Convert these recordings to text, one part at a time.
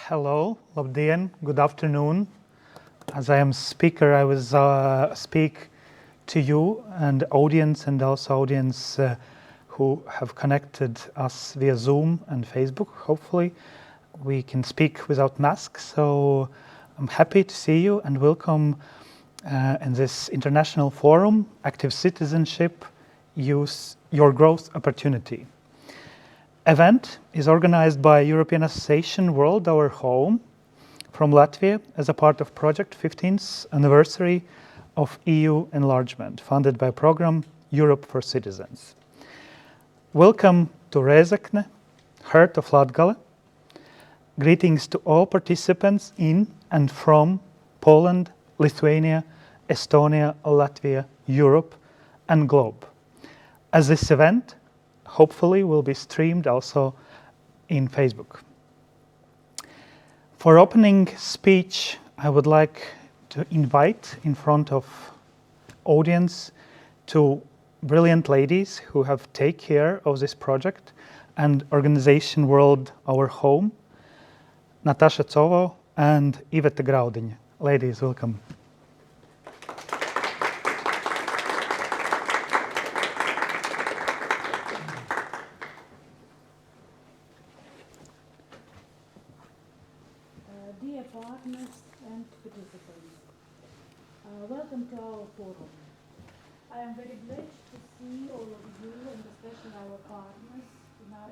Hello, labdien, good afternoon. As I am speaker, I will speak to you and audience and also audience who have connected us via Zoom and Facebook. Hopefully we can speak without masks. So I'm happy to see you and welcome in this international forum, Active Citizenship, Use Your Growth Opportunity. Event is organized by European Association World Our Home from Latvia as a part of project 15th anniversary of EU enlargement, funded by program Europe for Citizens. Welcome to Rezekne, heart of Latgale. Greetings to all participants in and from Poland, Lithuania, Estonia, Latvia, Europe, and globe. As this event hopefully will be streamed also in Facebook. For opening speech, I would like to invite in front of audience two brilliant ladies who have taken care of this project and organization World Our Home, Natasha Tsovo and Iveta Graudiņa. Ladies, welcome. Dear partners and participants, welcome to our forum. I am very glad to see all of you and especially our partners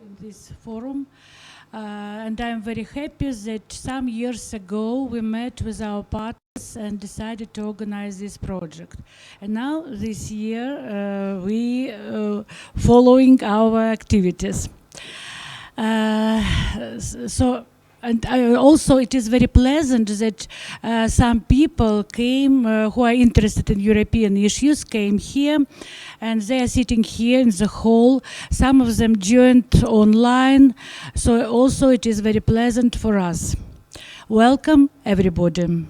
in this forum. And I am very happy that some years ago we met with our partners and decided to organize this project. And now this year we following our activities. And also it is very pleasant that some people came who are interested in European issues, came here, and they are sitting here in the hall. Some of them joined online, so also it is very pleasant for us. Welcome, everybody.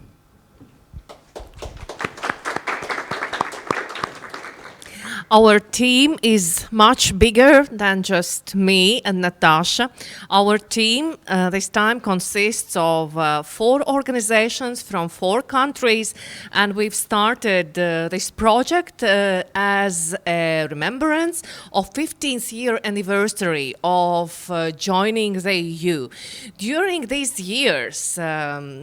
Our team is much bigger than just me and Natasha. Our team this time consists of 4 organizations from 4 countries, and we've started this project as a remembrance of 15th year anniversary of joining the EU. During these years,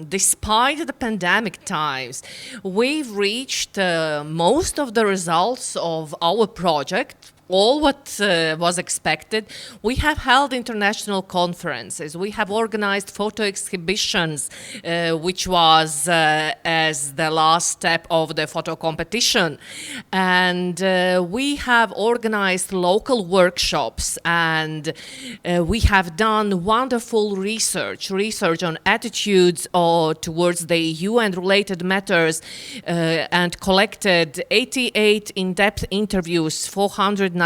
despite the pandemic times, we've reached most of the results of our project, all what was expected. We have held international conferences. We have organized photo exhibitions, which was as the last step of the photo competition. And we have organized local workshops, and we have done wonderful research on attitudes towards the EU and related matters, and collected 88 in-depth interviews, 497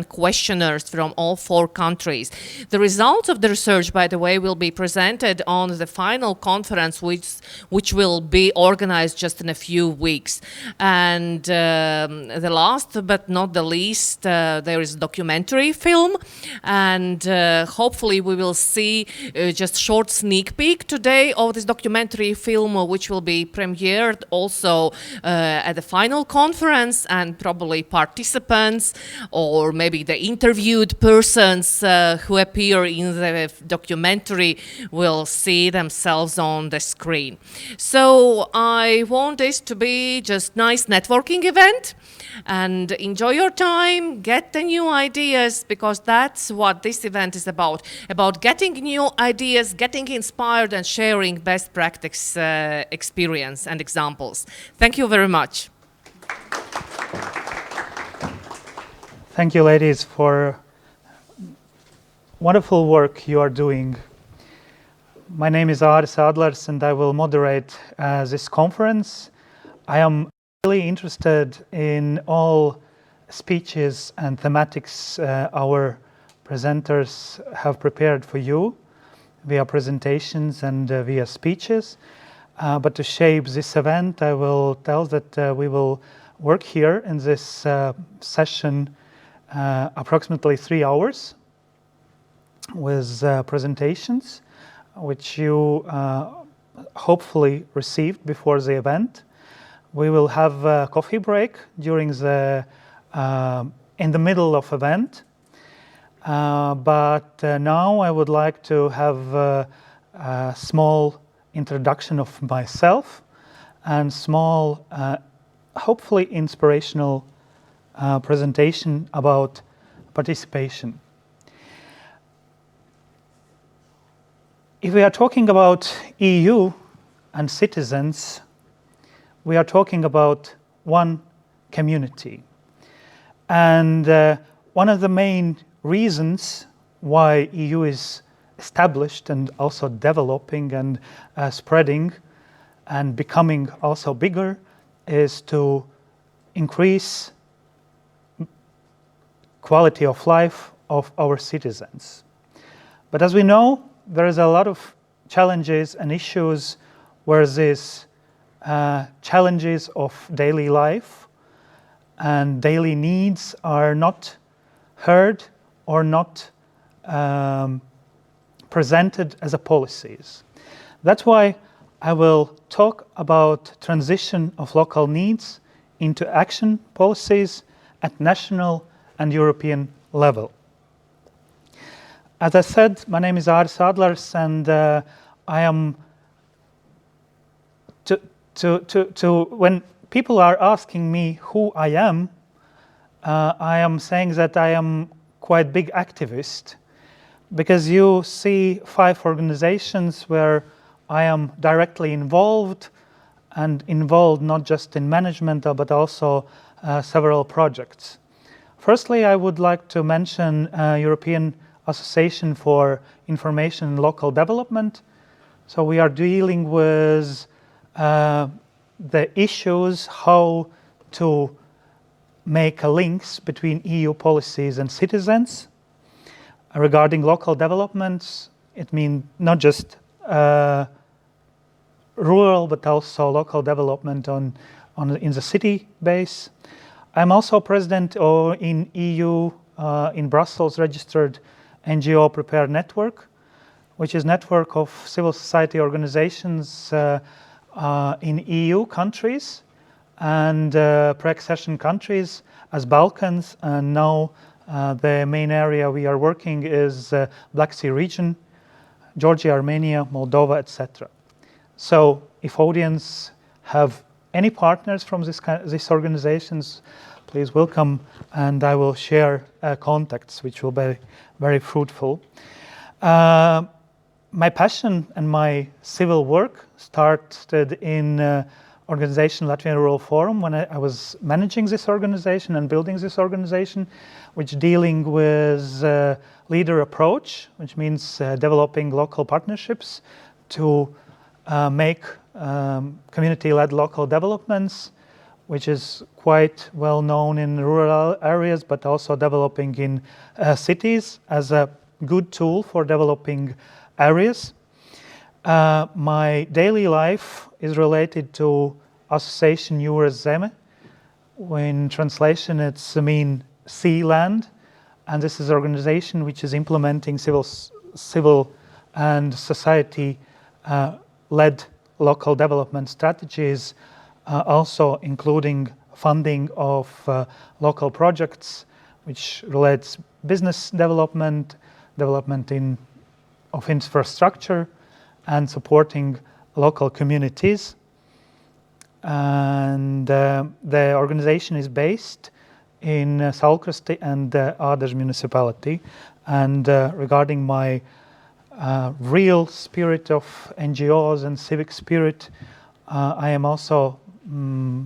questionnaires from all 4 countries. The results of the research, by the way, will be presented on the final conference, which will be organized just in a few weeks. And the last but not the least, there is a documentary film, and hopefully we will see just short sneak peek today of this documentary film, which will be premiered also at the final conference, and probably participants or maybe the interviewed persons who appear in the documentary will see themselves on the screen. So I want this to be just nice networking event, and enjoy your time, get the new ideas, because that's what this event is about getting new ideas, getting inspired, and sharing best practice experience and examples. Thank you very much. Thank you, ladies, for wonderful work you are doing. My name is Aris Adlers, and I will moderate this conference. I am really interested in all speeches and thematics our presenters have prepared for you via presentations and via speeches. But to shape this event, I will tell that we will work here in this session approximately 3 hours with presentations. which you hopefully received before the event. We will have a coffee break during the in the middle of event. But now I would like to have a small introduction of myself and small, hopefully inspirational presentation about participation. If we are talking about EU and citizens, we are talking about one community. And one of the main reasons why EU is established and also developing and spreading and becoming also bigger is to increase quality of life of our citizens. But as we know, there is a lot of challenges and issues where these challenges of daily life and daily needs are not heard or not presented as a policies. That's why I will talk about transition of local needs into action policies at national and European level. As I said, my name is Aris Adlers, and I am when people are asking me who I am saying that I am quite big activist, because you see 5 organizations where I am directly involved, and involved not just in management but also several projects. Firstly, I would like to mention European Association for Information and Local Development. So we are dealing with the issues how to make links between EU policies and citizens. Regarding local developments, it means not just rural but also local development in the city base. I'm also president in EU in Brussels registered NGO Prepare Network, which is a network of civil society organizations in EU countries and pre-accession countries as Balkans, and now the main area we are working is Black Sea region, Georgia, Armenia, Moldova, etc. So if audience have any partners from these organizations, please welcome, and I will share contacts which will be very fruitful. My passion and my civil work started in organization Latvian Rural Forum when I was managing this organization and building this organization, which dealing with leader approach, which means developing local partnerships to make community-led local developments, which is quite well known in rural areas, but also developing in cities as a good tool for developing areas. My daily life is related to association Rezekne. In translation, it's mean sea land, and this is an organization which is implementing civil and society led local development strategies, also including funding of local projects, which relates business development of infrastructure, and supporting local communities. And the organization is based in Salkrasti and Āders municipality. And regarding my real spirit of NGOs and civic spirit, I am also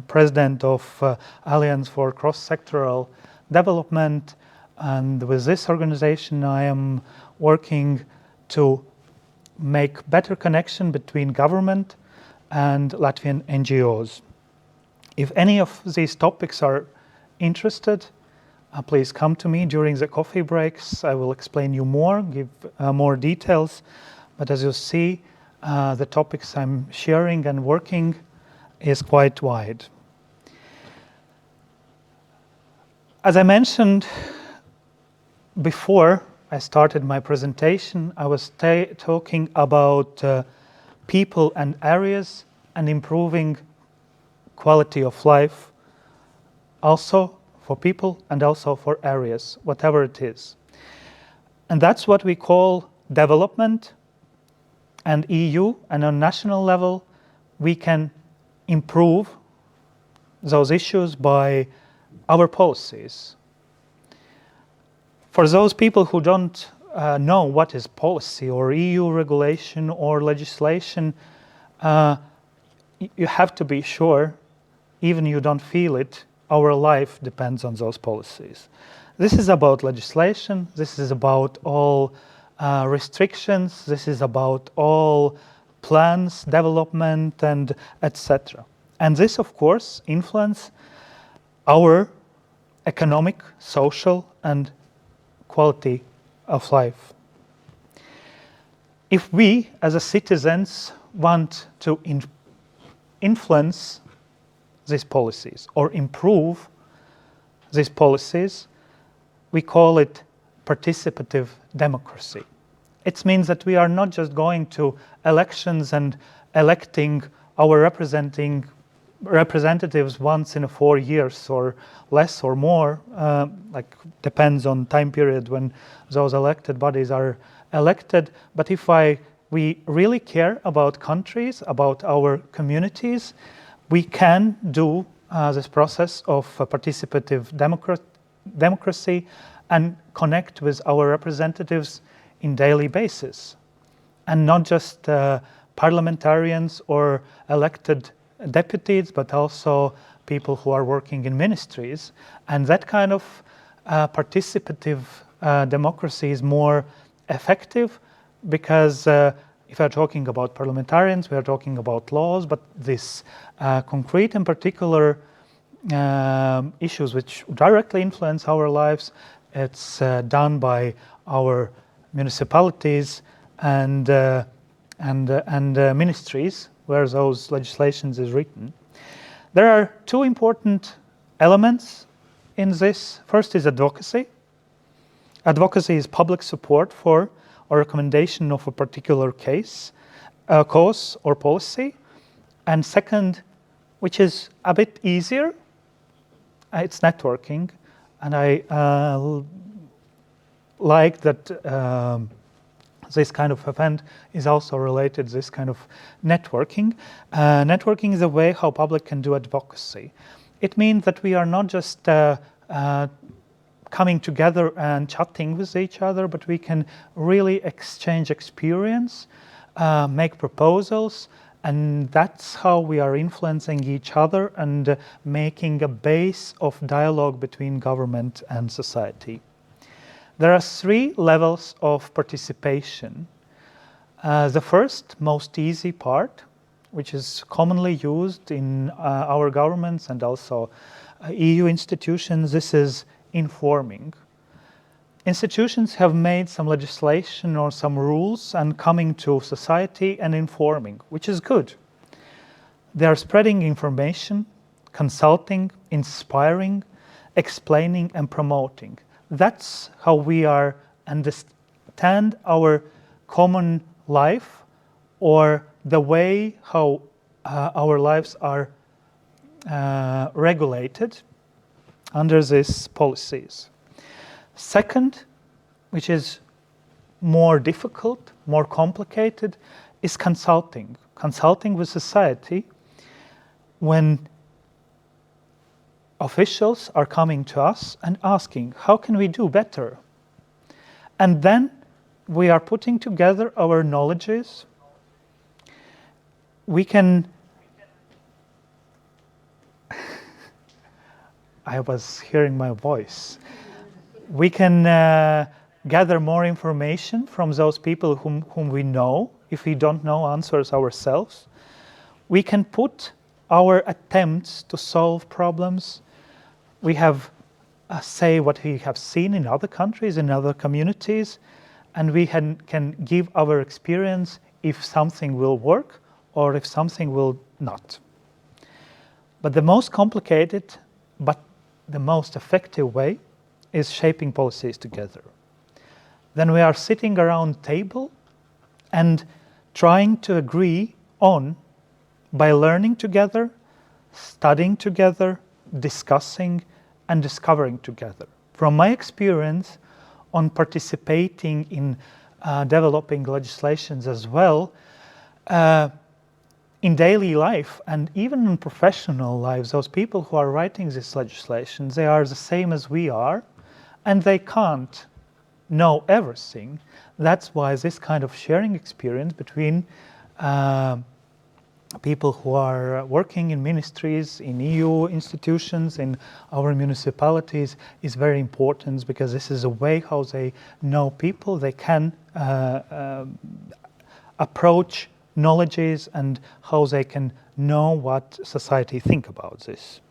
president of Alliance for Cross-Sectoral Development, and with this organization I am working to make better connection between government and Latvian NGOs. If any of these topics are interested, please come to me during the coffee breaks. I will explain you more, give more details. But as you see, the topics I'm sharing and working is quite wide. As I mentioned before, I started my presentation, I was talking about people and areas and improving quality of life, also for people and also for areas, whatever it is. And that's what we call development. And EU and on national level, we can improve those issues by our policies. For those people who don't know what is policy or EU regulation or legislation, you have to be sure, even you don't feel it, our life depends on those policies. This is about legislation, this is about all restrictions, this is about all plans, development, and etc. And this, of course, influences our economic, social, and quality of life. If we, as citizens, want to influence these policies or improve these policies, we call it participative democracy. It means that we are not just going to elections and electing our representatives once in 4 years or less or more, like depends on time period when those elected bodies are elected. But if we really care about countries, about our communities, we can do this process of participative democracy and connect with our representatives in daily basis, and not just parliamentarians or elected deputies, but also people who are working in ministries. And that kind of participative democracy is more effective because if we're talking about parliamentarians, we are talking about laws, but this concrete and particular issues which directly influence our lives, it's done by our municipalities and ministries where those legislations is written. There are two important elements in this. First is advocacy. Advocacy is public support for or recommendation of a particular case, cause or policy. And second, which is a bit easier, it's networking. And I like that this kind of event is also related to this kind of networking. Networking is a way how public can do advocacy. It means that we are not just coming together and chatting with each other, but we can really exchange experience, make proposals, and that's how we are influencing each other and making a base of dialogue between government and society. There are 3 levels of participation. The first, most easy part, which is commonly used in our governments and also EU institutions, this is informing. Institutions have made some legislation or some rules and coming to society and informing, which is good. They are spreading information, consulting, inspiring, explaining and promoting. That's how we are understand our common life or the way how our lives are regulated under these policies. Second, which is more difficult, more complicated, is consulting. Consulting with society when officials are coming to us and asking, how can we do better? And then we are putting together our knowledges. We can I was hearing my voice. We can gather more information from those people whom we know, if we don't know answers ourselves. We can put our attempts to solve problems. We have say what we have seen in other countries, in other communities, and we can give our experience if something will work or if something will not. But the most complicated, but the most effective way is shaping policies together. then we are sitting around table and trying to agree on, by learning together, studying together, discussing and discovering together. From my experience on participating in developing legislations as well, in daily life and even in professional lives, those people who are writing these legislations, they are the same as we are, and they can't know everything. That's why this kind of sharing experience between people who are working in ministries, in EU institutions, in our municipalities is very important, because this is a way how they know people. They can approach knowledges and how they can know what society think about this.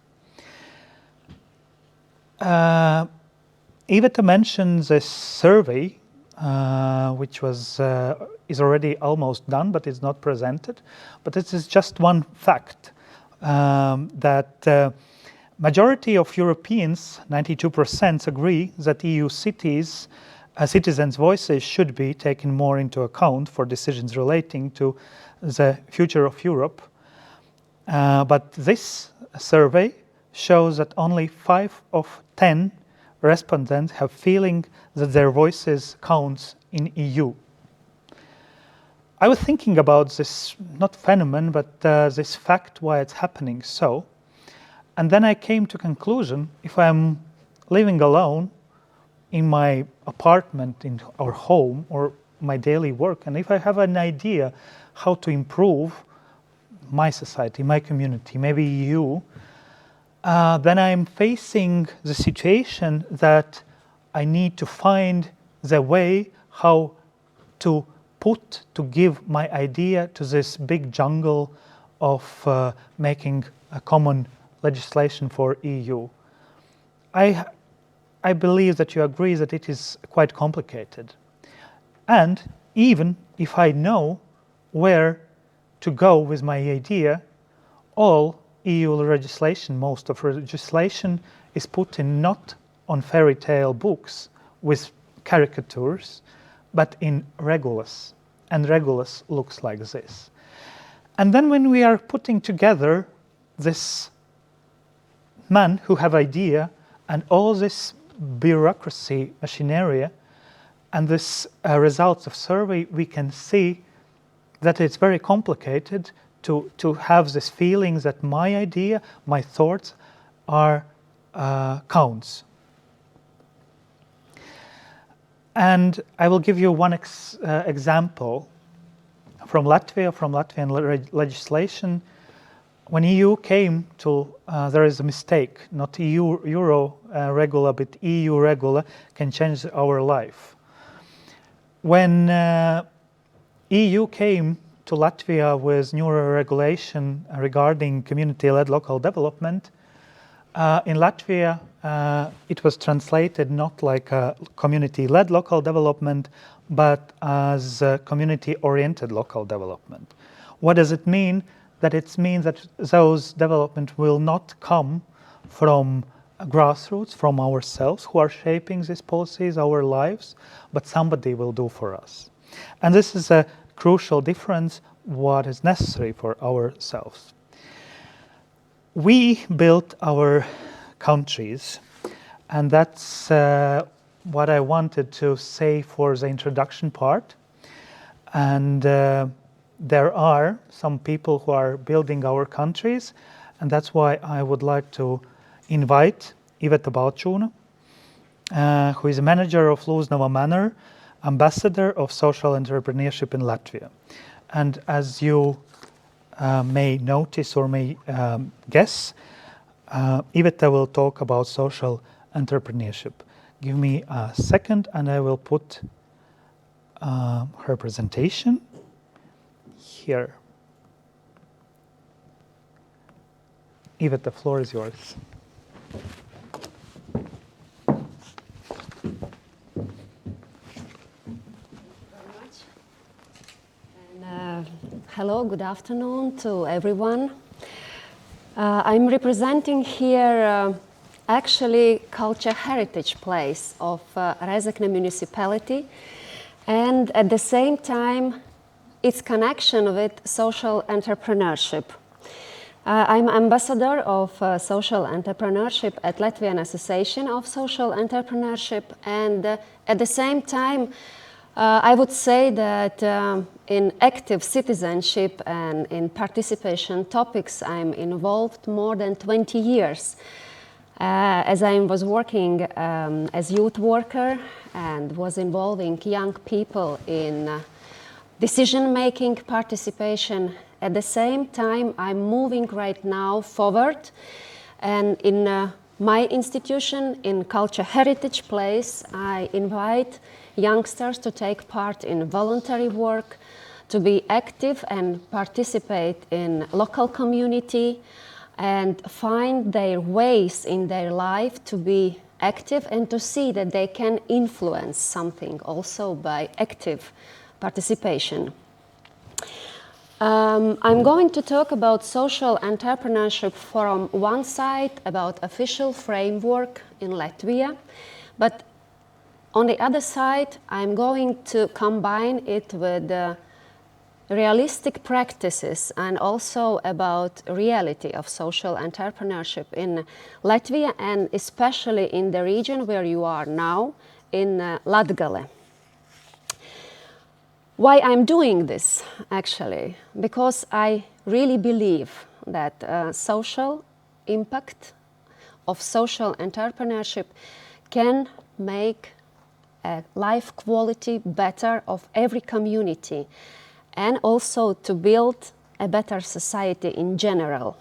Iveta mentioned this survey, which was is already almost done, but it's not presented. But this is just one fact, that majority of Europeans, 92%, agree that EU cities, citizens' voices should be taken more into account for decisions relating to the future of Europe. But this survey shows that only 5 of 10 respondents have feeling that their voices counts in EU. I was thinking about this, not phenomenon, but this fact, why it's happening so. And then I came to conclusion, if I'm living alone in my apartment, in our home, or my daily work, and if I have an idea how to improve my society, my community, maybe EU, then I'm facing the situation that I need to find the way how to give my idea to this big jungle of making a common legislation for EU. I believe that you agree that it is quite complicated. And even if I know where to go with my idea, all EU legislation, most of legislation is put in not on fairy tale books with caricatures, but in regulus. And regulus looks like this. And then when we are putting together this man who have idea and all this bureaucracy machinery and this results of survey, we can see that it's very complicated to have this feeling that my idea, my thoughts are counts. And I will give you one example from Latvia, from Latvian legislation. When EU came to, there is a mistake, not Euro regula, but EU regula can change our life. When EU came to Latvia with new regulation regarding community-led local development, in Latvia it was translated not like a community-led local development, but as community-oriented local development. What does it mean? That it means that those development will not come from grassroots, from ourselves who are shaping these policies, our lives, but somebody will do for us. And this is a crucial difference, what is necessary for ourselves. We built our countries, and that's what I wanted to say for the introduction part. And there are some people who are building our countries, and that's why I would like to invite Iveta Balčūna, who is a manager of Lūznava Manor, ambassador of social entrepreneurship in Latvia. And as you may notice or may guess, Iveta will talk about social entrepreneurship. Give me a second and I will put her presentation here. Iveta, the floor is yours. Hello, good afternoon to everyone. I'm representing here actually culture heritage place of Rezekne municipality, and at the same time its connection with social entrepreneurship. I'm ambassador of social entrepreneurship at Latvian Association of Social Entrepreneurship, and at the same time I would say that in active citizenship and in participation topics I'm involved more than 20 years. As I was working as youth worker and was involving young people in decision-making participation. At the same time, I'm moving right now forward, and in my institution, in Culture Heritage Place, I invite youngsters to take part in voluntary work, to be active and participate in local community, and find their ways in their life to be active and to see that they can influence something also by active participation. I'm going to talk about social entrepreneurship from one side, about official framework in Latvia, but on the other side, I'm going to combine it with realistic practices and also about reality of social entrepreneurship in Latvia and especially in the region where you are now, in Latgale. Why I'm doing this, actually? Because I really believe that social impact of social entrepreneurship can make life quality better of every community and also to build a better society in general.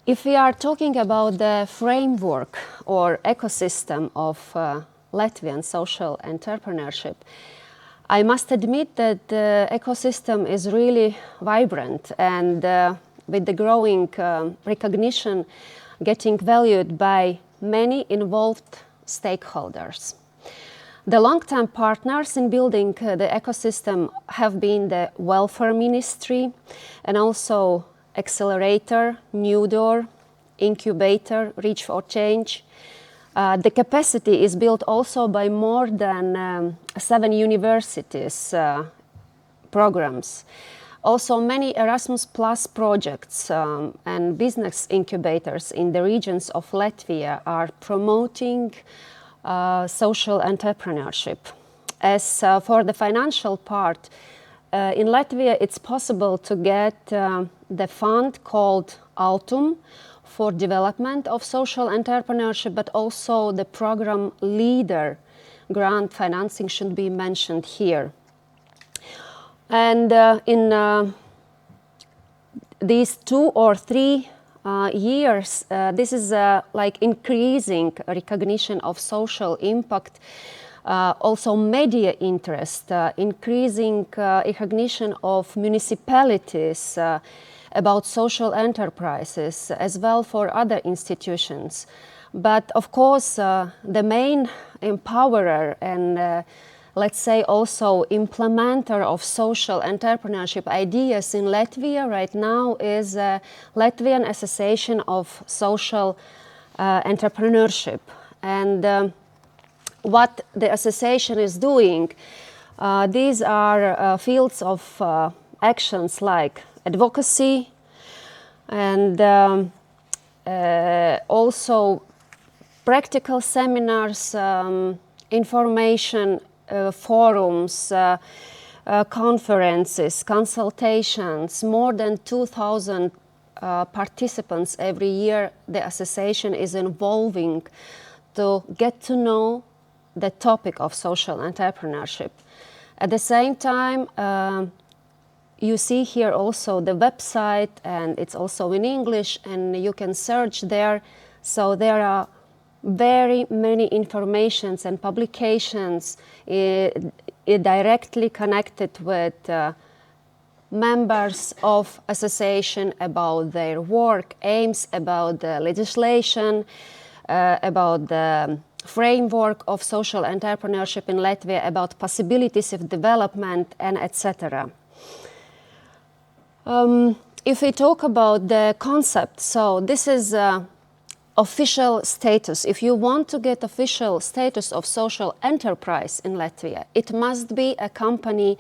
If we are talking about the framework or ecosystem of Latvian social entrepreneurship, I must admit that the ecosystem is really vibrant and with the growing recognition getting valued by many involved stakeholders. The long-term partners in building the ecosystem have been the Welfare Ministry and also Accelerator, New Door, Incubator, Reach for Change. The capacity is built also by more than 7 universities programs. Also many Erasmus Plus projects and business incubators in the regions of Latvia are promoting social entrepreneurship. As for the financial part, in Latvia it's possible to get the fund called Altum for development of social entrepreneurship, but also the program Leader grant financing should be mentioned here. And in these 2 or 3 years, this is like increasing recognition of social impact, also media interest, increasing recognition of municipalities about social enterprises as well for other institutions. But of course, the main empowerer and let's say also implementer of social entrepreneurship ideas in Latvia right now is Latvian Association of Social Entrepreneurship. And what the association is doing, these are fields of actions like advocacy and also practical seminars, information forums, conferences, consultations, more than 2,000 participants every year the association is involving to get to know the topic of social entrepreneurship. At the same time, you see here also the website, and it's also in English, and you can search there. So there are very many informations and publications directly connected with members of association about their work, aims, about the legislation, about the framework of social entrepreneurship in Latvia, about possibilities of development, and etc. If we talk about the concept, so this is official status, if you want to get official status of social enterprise in Latvia, it must be a company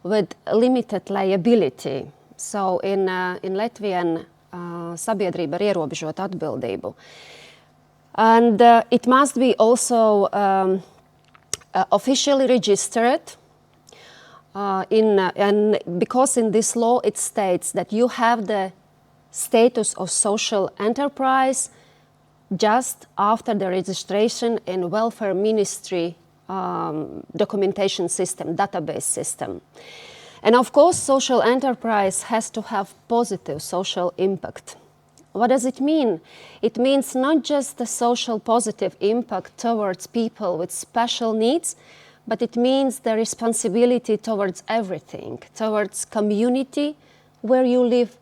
with limited liability. So in Latvian sabiedrība ar ierobežotu atbildību. And it must be also officially registered and because in this law it states that you have the status of social enterprise just after the registration in welfare ministry documentation system, database system. And of course, social enterprise has to have positive social impact. What does it mean? It means not just the social positive impact towards people with special needs, but it means the responsibility towards everything, towards community where you live,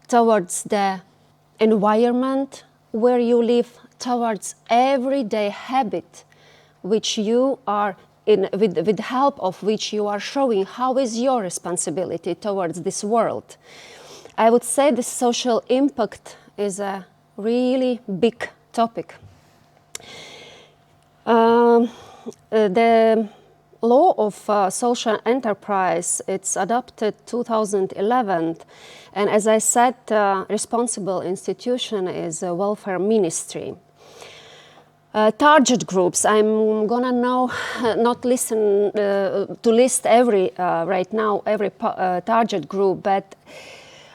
towards the environment where you live, towards everyday habit which you are with the help of which you are showing how is your responsibility towards this world. I would say the social impact is a really big topic. The law of social enterprise, it's adopted 2011, and as I said, responsible institution is a welfare ministry. Target groups, I'm gonna now not listen to list every right now every target group, but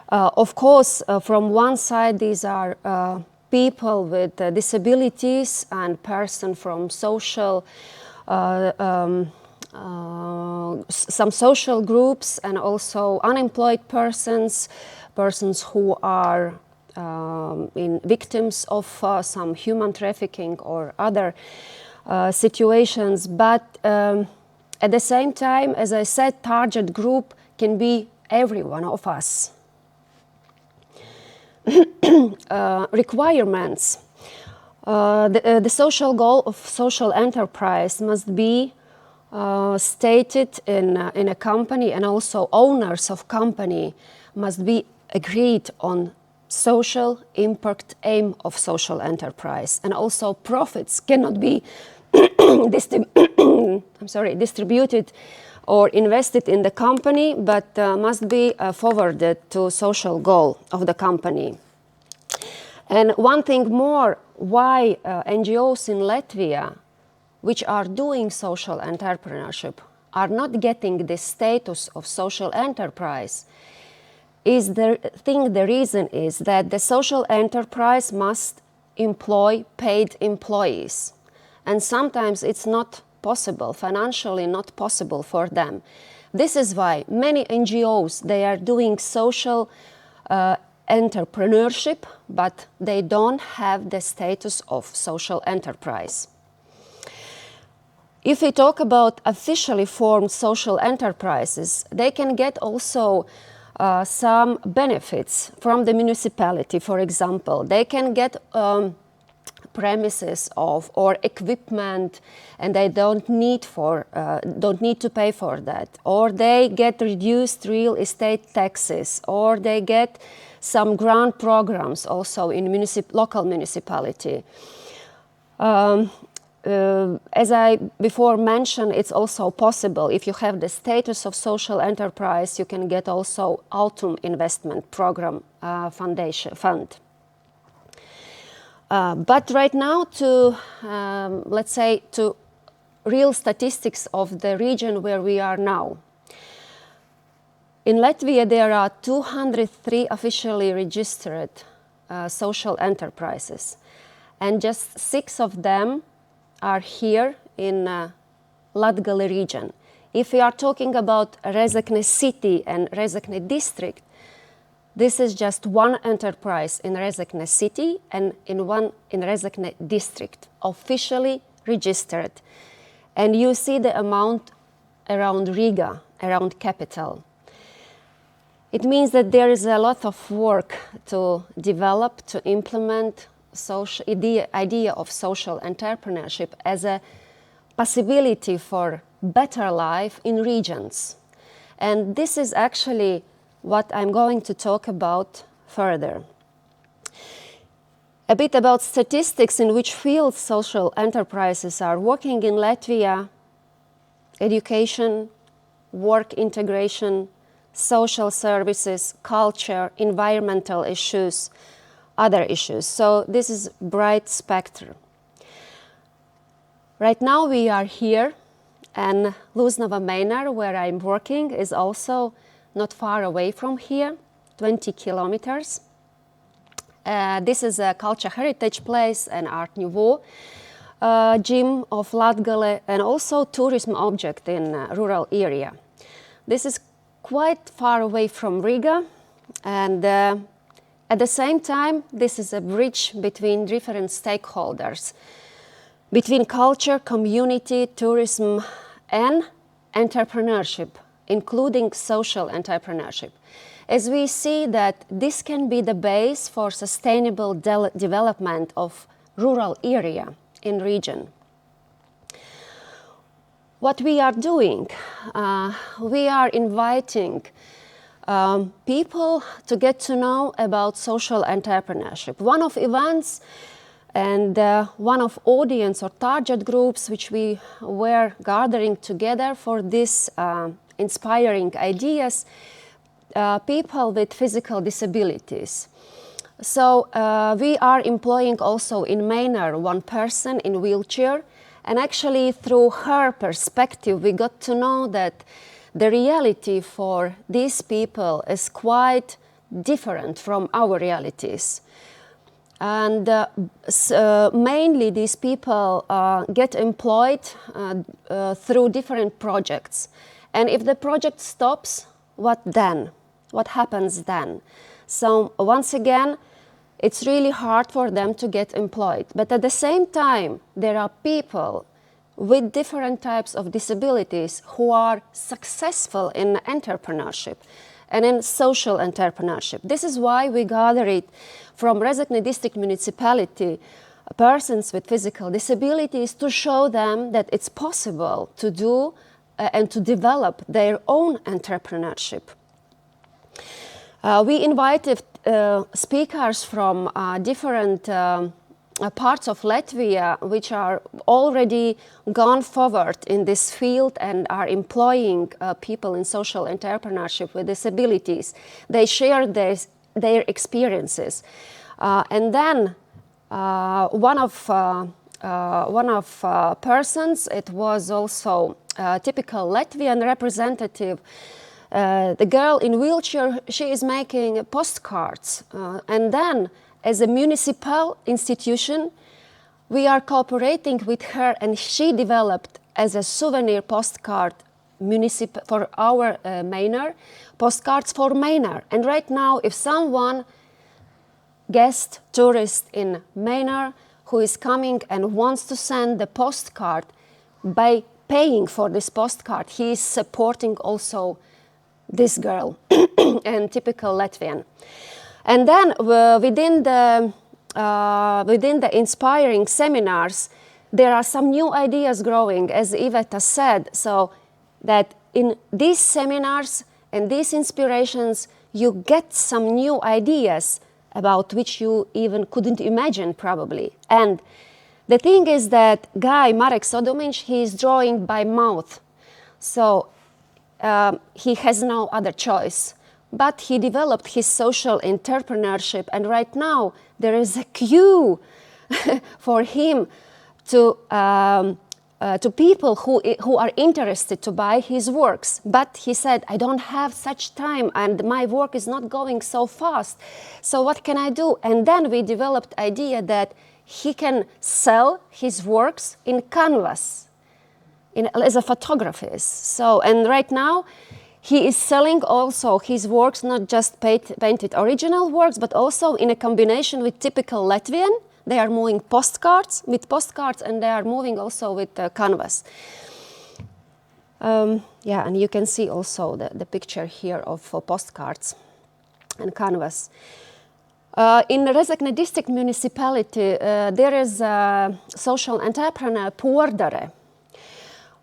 of course from one side these are people with disabilities and person from social some social groups, and also unemployed persons, persons who are in victims of some human trafficking or other situations. But at the same time, as I said, target group can be every one of us. Requirements. The social goal of social enterprise must be stated in a company, and also owners of company must be agreed on social impact aim of social enterprise, and also profits cannot be distributed or invested in the company, but must be forwarded to social goal of the company. And one thing more, why NGOs in Latvia which are doing social entrepreneurship are not getting the status of social enterprise is the reason is that the social enterprise must employ paid employees, and sometimes it's not possible, financially not possible for them. This is why many NGOs, they are doing social entrepreneurship, but they don't have the status of social enterprise. If we talk about officially formed social enterprises, they can get also some benefits from the municipality, for example. They can get premises or equipment, and they don't need to pay for that. Or they get reduced real estate taxes, or they get some grant programs also in local municipality. As I before mentioned, it's also possible if you have the status of social enterprise, you can get also Autumn Investment Program fund. But right now, to let's say to real statistics of the region where we are now. In Latvia, there are 203 officially registered social enterprises, and just 6 of them are here in Latgali region. If we are talking about Rezekne city and Rezekne district, this is just one enterprise in Rezekne city and one in Rezekne district, officially registered. And you see the amount around Riga, around capital. It means that there is a lot of work to develop, to implement the idea of social entrepreneurship as a possibility for better life in regions. And this is actually what I'm going to talk about further. A bit about statistics in which fields social enterprises are working in Latvia: education, work integration, social services, culture, environmental issues, other issues. So this is bright spectrum. Right now we are here, and Lūznava Manor, where I'm working, is also not far away from here, 20 kilometers. This is a culture heritage place, an Art Nouveau gym of Latgale, and also tourism object in rural area. This is quite far away from Riga, and at the same time, this is a bridge between different stakeholders, between culture, community, tourism, and entrepreneurship, including social entrepreneurship. As we see that this can be the base for sustainable development of rural area in region. What we are doing, we are inviting people to get to know about social entrepreneurship. One of events and one of audience or target groups which we were gathering together for this inspiring ideas, people with physical disabilities. So we are employing also in Manor one person in wheelchair, and actually through her perspective we got to know that the reality for these people is quite different from our realities. And mainly these people get employed through different projects. And if the project stops, what then? What happens then? So once again, it's really hard for them to get employed. But at the same time, there are people with different types of disabilities who are successful in entrepreneurship and in social entrepreneurship. This is why we gathered from Rezekne district municipality persons with physical disabilities to show them that it's possible to do and to develop their own entrepreneurship. We invited speakers from different parts of Latvia which are already gone forward in this field and are employing people in social entrepreneurship with disabilities. They share their experiences. And then one of persons, it was also a typical Latvian representative. The girl in wheelchair, she is making postcards. And then, as a municipal institution, we are cooperating with her, and she developed as a souvenir postcard for our manor, postcards for manor. And right now, if someone, guest, tourist in manor, who is coming and wants to send the postcard, by paying for this postcard, he is supporting also this girl, and typical Latvian. And then within the inspiring seminars, there are some new ideas growing, as Iveta said, so that in these seminars and these inspirations, you get some new ideas about which you even couldn't imagine probably. And the thing is that guy, Marek Sodominch, he is drawing by mouth. So he has no other choice. But he developed his social entrepreneurship, and right now there is a queue for him to people who are interested to buy his works. But he said, I don't have such time and my work is not going so fast. So what can I do? And then we developed idea that he can sell his works in canvas as a photographist. So, and right now he is selling also his works, not just painted original works, but also in a combination with typical Latvian. They are moving postcards, and they are moving also with canvas. Yeah, and you can see also the picture here of postcards and canvas. In the Rezekne district municipality, there is a social entrepreneur, Puordare.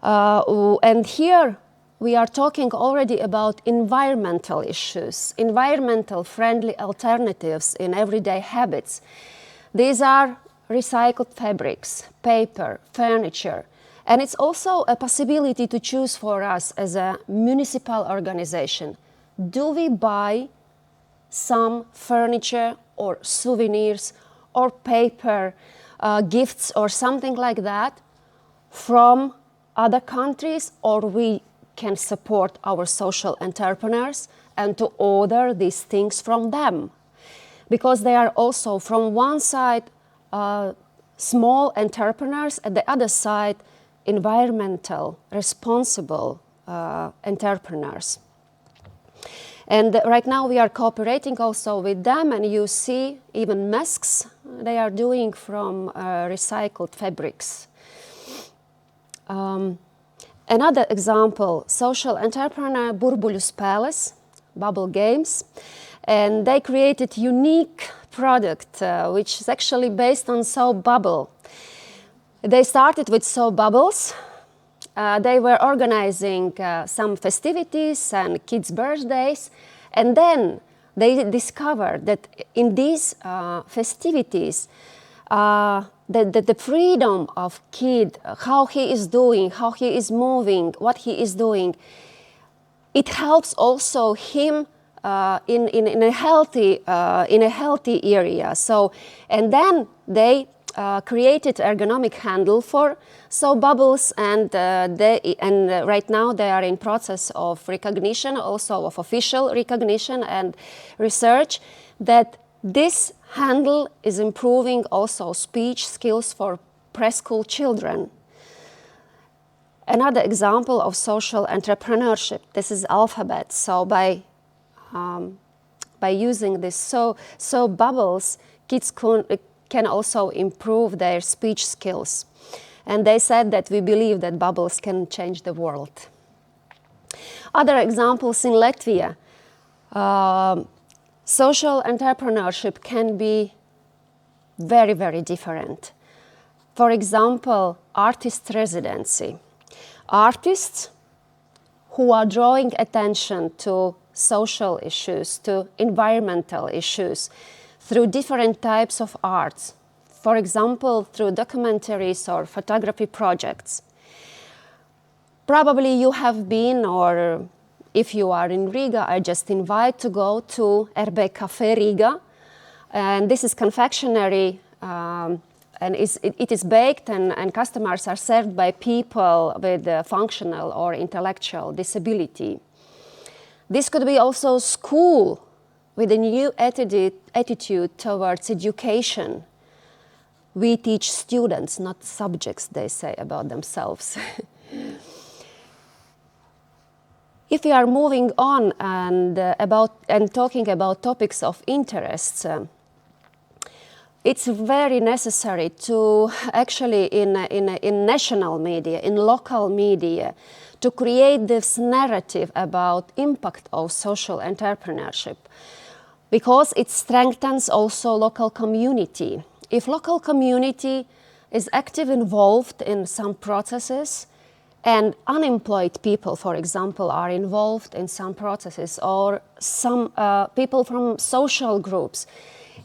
And here we are talking already about environmental issues, environmental friendly alternatives in everyday habits. These are recycled fabrics, paper, furniture, and it's also a possibility to choose for us as a municipal organization. Do we buy some furniture or souvenirs or paper gifts or something like that from other countries, or we can support our social entrepreneurs and to order these things from them? Because they are also, from one side, small entrepreneurs, at the other side, environmental, responsible entrepreneurs. And right now we are cooperating also with them, and you see even masks they are doing from recycled fabrics. Another example, social entrepreneur Burbuļu Spēles, bubble games, and they created unique product which is actually based on soap bubble. They started with soap bubbles. They were organizing some festivities and kids' birthdays, and then they discovered that in these festivities, the freedom of kid, how he is doing, how he is moving, what he is doing, it helps also him in a healthy area. So, and then they created ergonomic handle for soap bubbles, and right now they are in process of recognition, also of official recognition and research, that this handle is improving also speech skills for preschool children. Another example of social entrepreneurship, this is alphabet. So by using this soap bubbles, kids can also improve their speech skills. And they said that we believe that bubbles can change the world. Other examples in Latvia, social entrepreneurship can be very, very different. For example, artist residency. Artists who are drawing attention to social issues, to environmental issues, through different types of arts. For example, through documentaries or photography projects. Probably you have been, or if you are in Riga, I just invite to go to RB Cafe Riga. And this is confectionery, and it is baked, and customers are served by people with functional or intellectual disability. This could be also school with a new attitude towards education. We teach students, not subjects, they say about themselves. If we are moving on and talking about topics of interest, it's very necessary to actually in national media, in local media, to create this narrative about impact of social entrepreneurship, because it strengthens also local community. If local community is actively involved in some processes, and unemployed people, for example, are involved in some processes, or some people from social groups,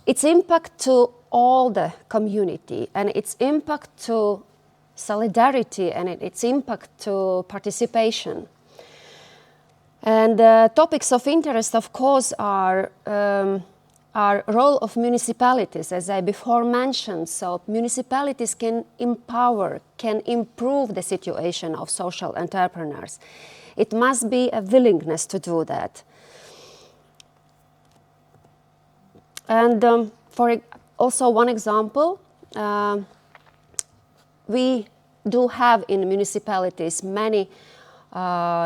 its impact to all the community, and its impact to solidarity, and its impact to participation. And topics of interest, of course, are role of municipalities, as I before mentioned. So municipalities can empower, can improve the situation of social entrepreneurs. It must be a willingness to do that. And for also one example, we do have in municipalities many,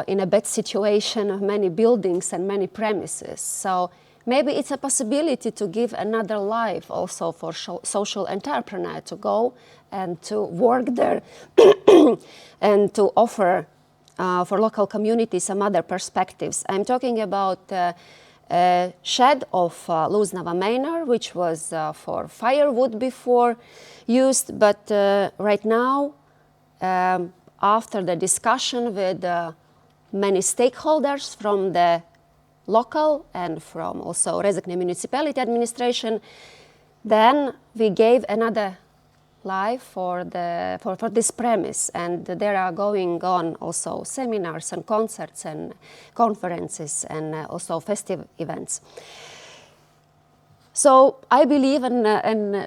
in a bad situation, many buildings and many premises. So maybe it's a possibility to give another life also for social entrepreneur to go and to work there and to offer for local communities some other perspectives. I'm talking about a shed of Lūznava Manor, which was for firewood before used, but right now, after the discussion with many stakeholders from the local and from also Rezekne municipality administration, Then we gave another life for this premise, and there are going on also seminars and concerts and conferences and also festive events. So I believe, and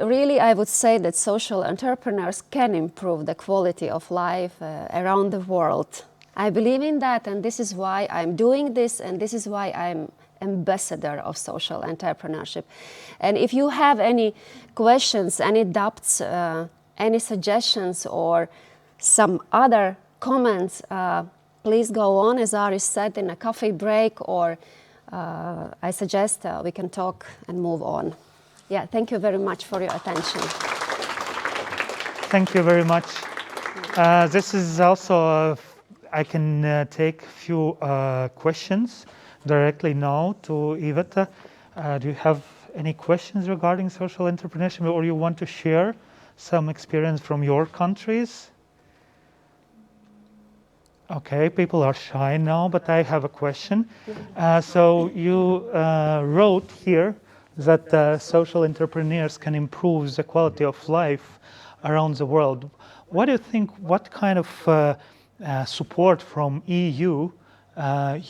really I would say that social entrepreneurs can improve the quality of life around the world. I believe in that, and this is why I'm doing this, and this is why I'm ambassador of social entrepreneurship. And if you have any questions, any doubts, any suggestions, or some other comments, please go on, as Aris said, in a coffee break, or I suggest we can talk and move on. Yeah, thank you very much for your attention. Thank you very much. This is also, I can take a few questions directly now to Iveta. Do you have any questions regarding social entrepreneurship, or you want to share some experience from your countries? Okay, people are shy now, but I have a question. So you wrote here that social entrepreneurs can improve the quality of life around the world. What do you think, what kind of support from EU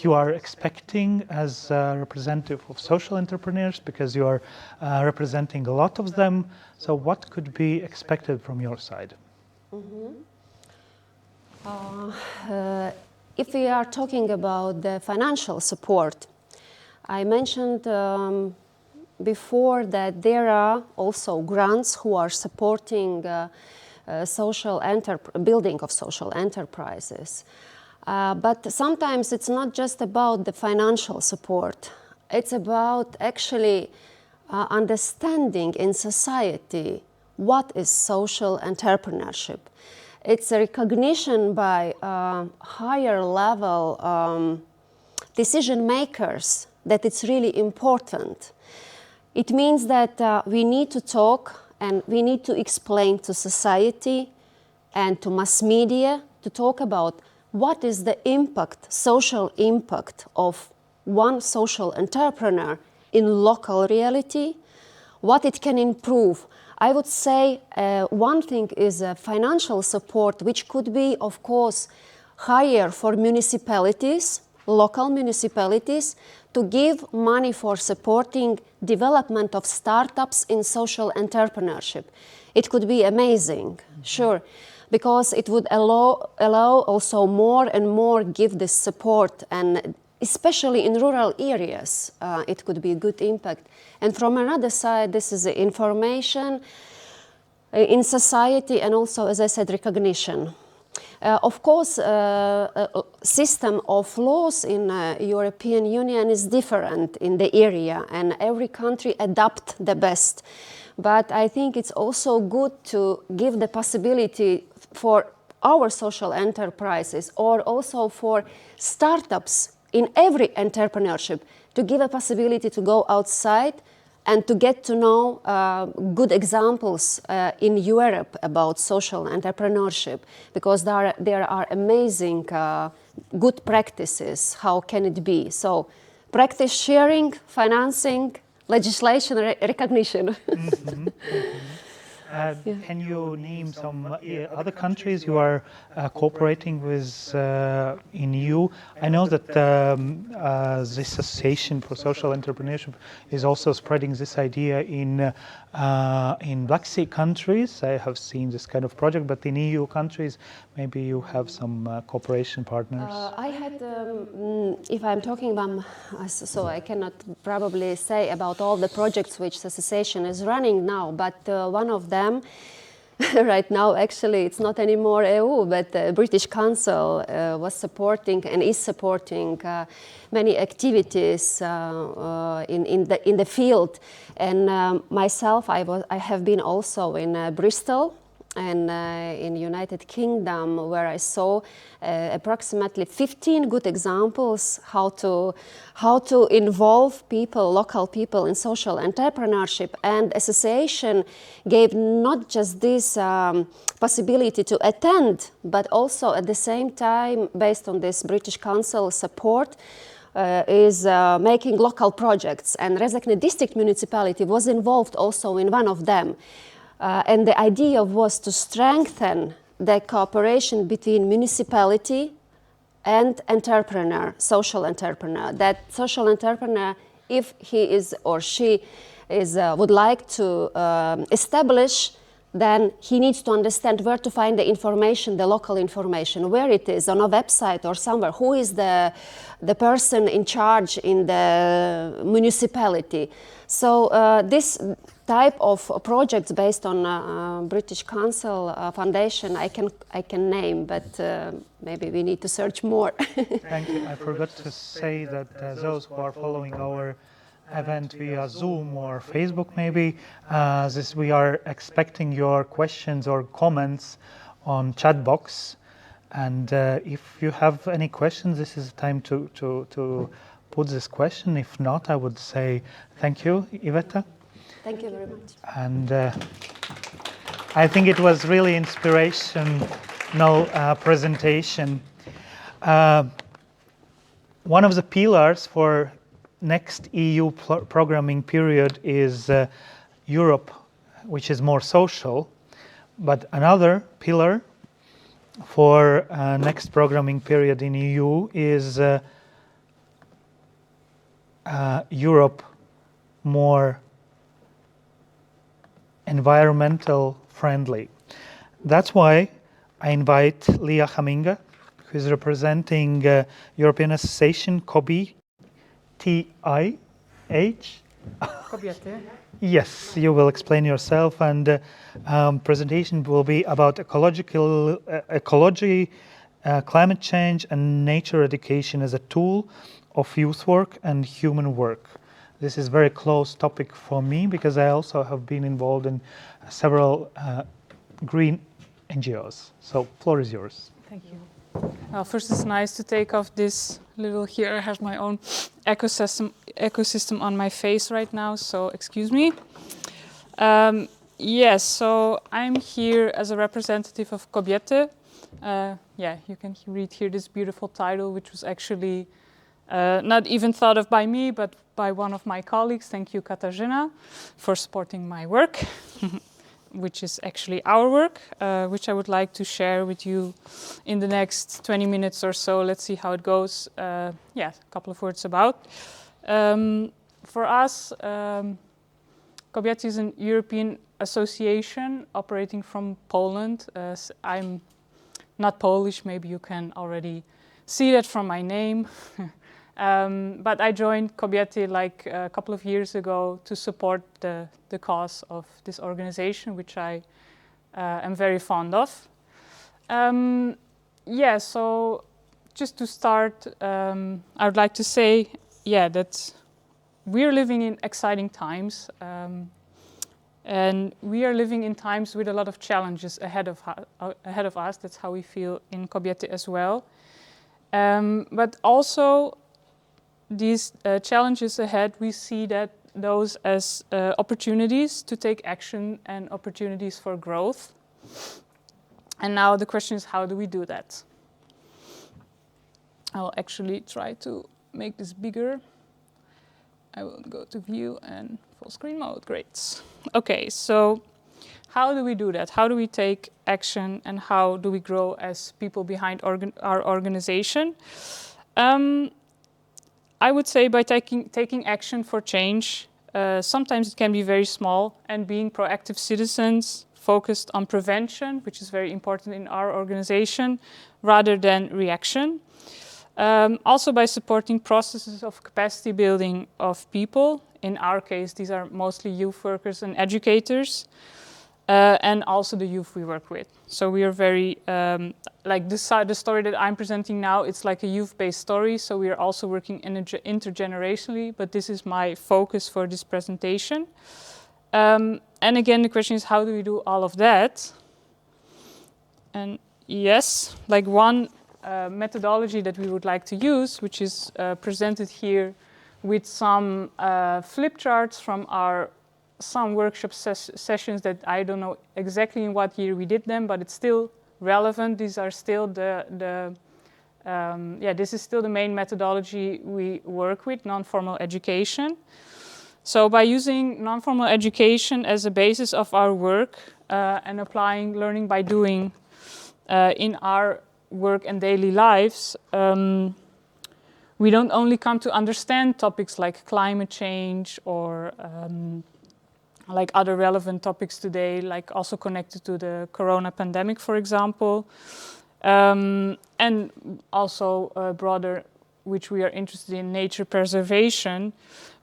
you are expecting as a representative of social entrepreneurs, because you are representing a lot of them? So what could be expected from your side? If we are talking about the financial support, I mentioned before that there are also grants who are supporting building of social enterprises. But sometimes it's not just about the financial support. It's about actually understanding in society what is social entrepreneurship. It's a recognition by higher level decision makers that it's really important. It means that we need to talk and we need to explain to society and to mass media to talk about what is the impact, social impact of one social entrepreneur in local reality, what it can improve. I would say one thing is financial support, which could be, of course, higher for municipalities, local municipalities, to give money for supporting development of startups in social entrepreneurship. It could be amazing, sure, because it would allow also more and more give this support, and especially in rural areas, it could be a good impact. And from another side, this is information in society and also, as I said, recognition. Of course, system of laws in European Union is different in the area, and every country adapt the best. But I think it's also good to give the possibility for our social enterprises, or also for startups in every entrepreneurship, to give a possibility to go outside and to get to know good examples in Europe about social entrepreneurship, because there are amazing good practices. How can it be? So practice sharing, financing, legislation, recognition. Mm-hmm. Can you name some other countries you are cooperating with in EU? I know that this Association for Social Entrepreneurship is also spreading this idea in Black Sea countries. I have seen this kind of project, but in EU countries, maybe you have some cooperation partners. I had, if I'm talking about, so I cannot probably say about all the projects which the association is running now, but one of them right now, actually, it's not anymore EU, but the British Council was supporting and is supporting many activities in the field. And myself, I have been also in Bristol and in United Kingdom, where I saw approximately 15 good examples how to involve people, local people, in social entrepreneurship. And association gave not just this possibility to attend, but also at the same time, based on this British Council support, is making local projects, and Rezekne district municipality was involved also in one of them. And the idea was to strengthen the cooperation between municipality and entrepreneur, social entrepreneur. That social entrepreneur, if he is or she is, would like to establish, then he needs to understand where to find the information, the local information, where it is, on a website or somewhere, who is the person in charge in the municipality. So this type of projects based on British Council Foundation I can name, but maybe we need to search more. Thank you. I forgot to say that those who are following our event via Zoom or Facebook maybe, we are expecting your questions or comments on chat box. And if you have any questions, this is the time to put this question. If not, I would say thank you, Iveta. Thank you very much. And I think it was really inspirational presentation. One of the pillars for next EU programming period is Europe, which is more social. But another pillar for next programming period in EU is Europe more environmental friendly. That's why I invite Leah Haminga, who is representing European Association COBI, TIH. Yes, you will explain yourself, and presentation will be about ecology, climate change, and nature education as a tool of youth work and human work. This is a very close topic for me because I also have been involved in several green NGOs. So, floor is yours. Thank you. Well, first it's nice to take off this little, here I have my own ecosystem on my face right now, so excuse me. Yes, so I'm here as a representative of Kobiety. Yeah, you can read here this beautiful title, which was actually not even thought of by me, but by one of my colleagues. Thank you, Katarzyna, for supporting my work, which is actually our work, which I would like to share with you in the next 20 minutes or so. Let's see how it goes. Yeah, a couple of words about. For us, Kobiety is an European association operating from Poland. I'm not Polish, maybe you can already see that from my name. But I joined Kobiety like a couple of years ago to support the cause of this organization, which I am very fond of. Yeah, so just to start, I would like to say, yeah, that we're living in exciting times. And we are living in times with a lot of challenges ahead of us. That's how we feel in Kobiety as well. But also, these challenges ahead, we see that those as opportunities to take action and opportunities for growth. And now the question is, how do we do that? I'll actually try to make this bigger. I will go to view and full screen mode. Great. Okay, so how do we do that? How do we take action and how do we grow as people behind our organization? I would say by taking action for change. Sometimes it can be very small, and being proactive citizens focused on prevention, which is very important in our organization, rather than reaction. Also by supporting processes of capacity building of people. In our case, these are mostly youth workers and educators, and also the youth we work with. So we are very, like the story that I'm presenting now, it's like a youth-based story, so we are also working intergenerationally, but this is my focus for this presentation. And again, the question is, how do we do all of that? And yes, like one methodology that we would like to use, which is presented here with some flip charts from some workshop sessions that I don't know exactly in what year we did them, but it's still relevant. These are still the this is still the main methodology we work with, non-formal education. So by using non-formal education as a basis of our work and applying learning by doing in our work and daily lives, we don't only come to understand topics like climate change or like other relevant topics today, like also connected to the corona pandemic, for example, and also broader, which we are interested in, nature preservation.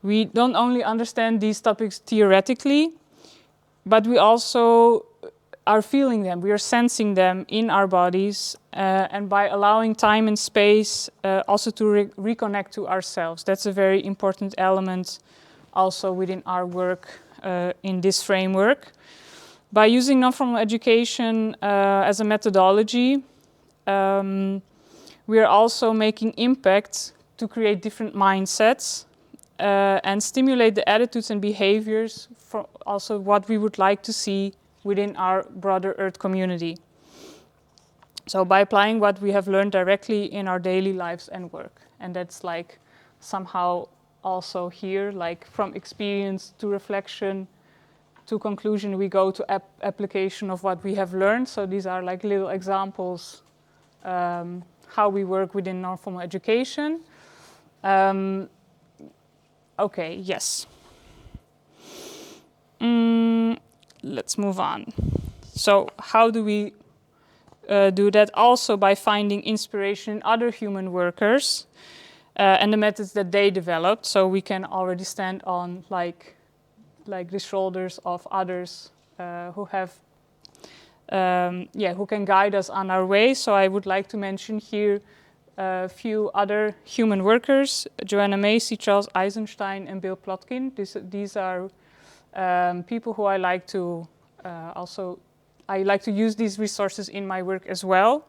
We don't only understand these topics theoretically, but we also are feeling them, we are sensing them in our bodies, and by allowing time and space also to reconnect to ourselves. That's a very important element also within our work in this framework. By using non-formal education as a methodology, we are also making impact to create different mindsets and stimulate the attitudes and behaviors for also what we would like to see within our broader Earth community. So by applying what we have learned directly in our daily lives and work. And that's like somehow also here, like from experience to reflection to conclusion, we go to application of what we have learned. So these are like little examples how we work within non-formal education. Okay, yes. Let's move on. So how do we do that? Also by finding inspiration in other human workers and the methods that they developed. So we can already stand on like the shoulders of others who have, who can guide us on our way. So I would like to mention here a few other human workers: Joanna Macy, Charles Eisenstein, and Bill Plotkin. These are people who I like to I like to use these resources in my work as well.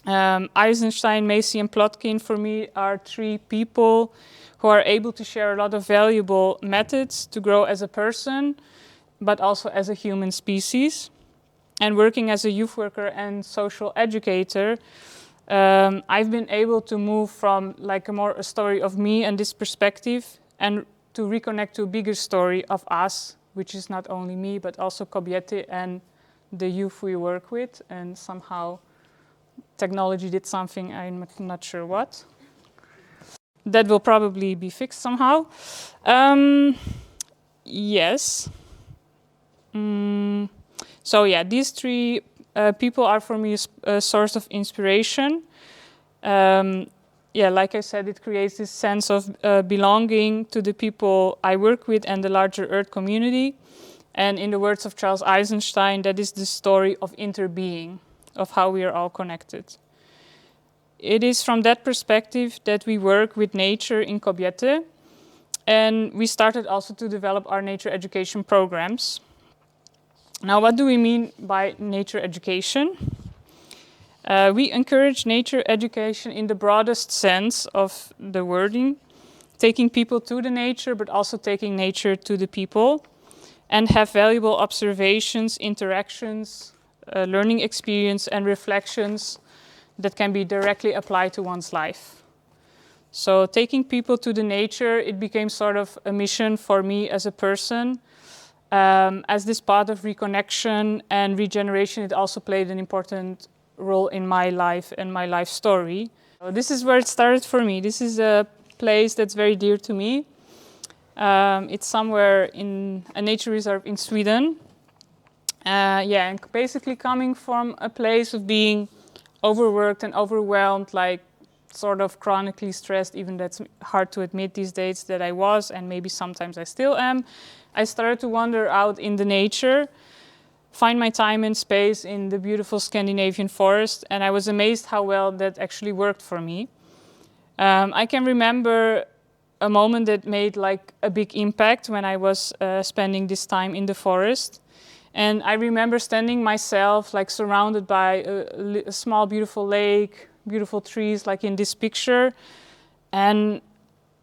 Eisenstein, Macy, and Plotkin for me are three people who are able to share a lot of valuable methods to grow as a person, but also as a human species. And working as a youth worker and social educator, I've been able to move from like a story of me and this perspective and to reconnect to a bigger story of us, which is not only me, but also Kobiety and the youth we work with. And somehow technology did something, I'm not sure what. That will probably be fixed somehow. Yes. So yeah, these three people are for me a source of inspiration. Like I said, it creates this sense of belonging to the people I work with and the larger Earth community. And in the words of Charles Eisenstein, that is the story of interbeing, of how we are all connected. It is from that perspective that we work with nature in Kobiety. And we started also to develop our nature education programs. Now, what do we mean by nature education? We encourage nature education in the broadest sense of the wording, taking people to the nature, but also taking nature to the people, and have valuable observations, interactions, learning experience, and reflections that can be directly applied to one's life. So taking people to the nature, it became sort of a mission for me as a person. As this part of reconnection and regeneration, it also played an important role in my life and my life story. So this is where it started for me. This is a place that's very dear to me. It's somewhere in a nature reserve in Sweden. And basically coming from a place of being overworked and overwhelmed, like sort of chronically stressed, even that's hard to admit these days that I was, and maybe sometimes I still am. I started to wander out in the nature, find my time and space in the beautiful Scandinavian forest, and I was amazed how well that actually worked for me. I can remember a moment that made like a big impact when I was spending this time in the forest. And I remember standing myself like surrounded by a small beautiful lake, beautiful trees like in this picture. And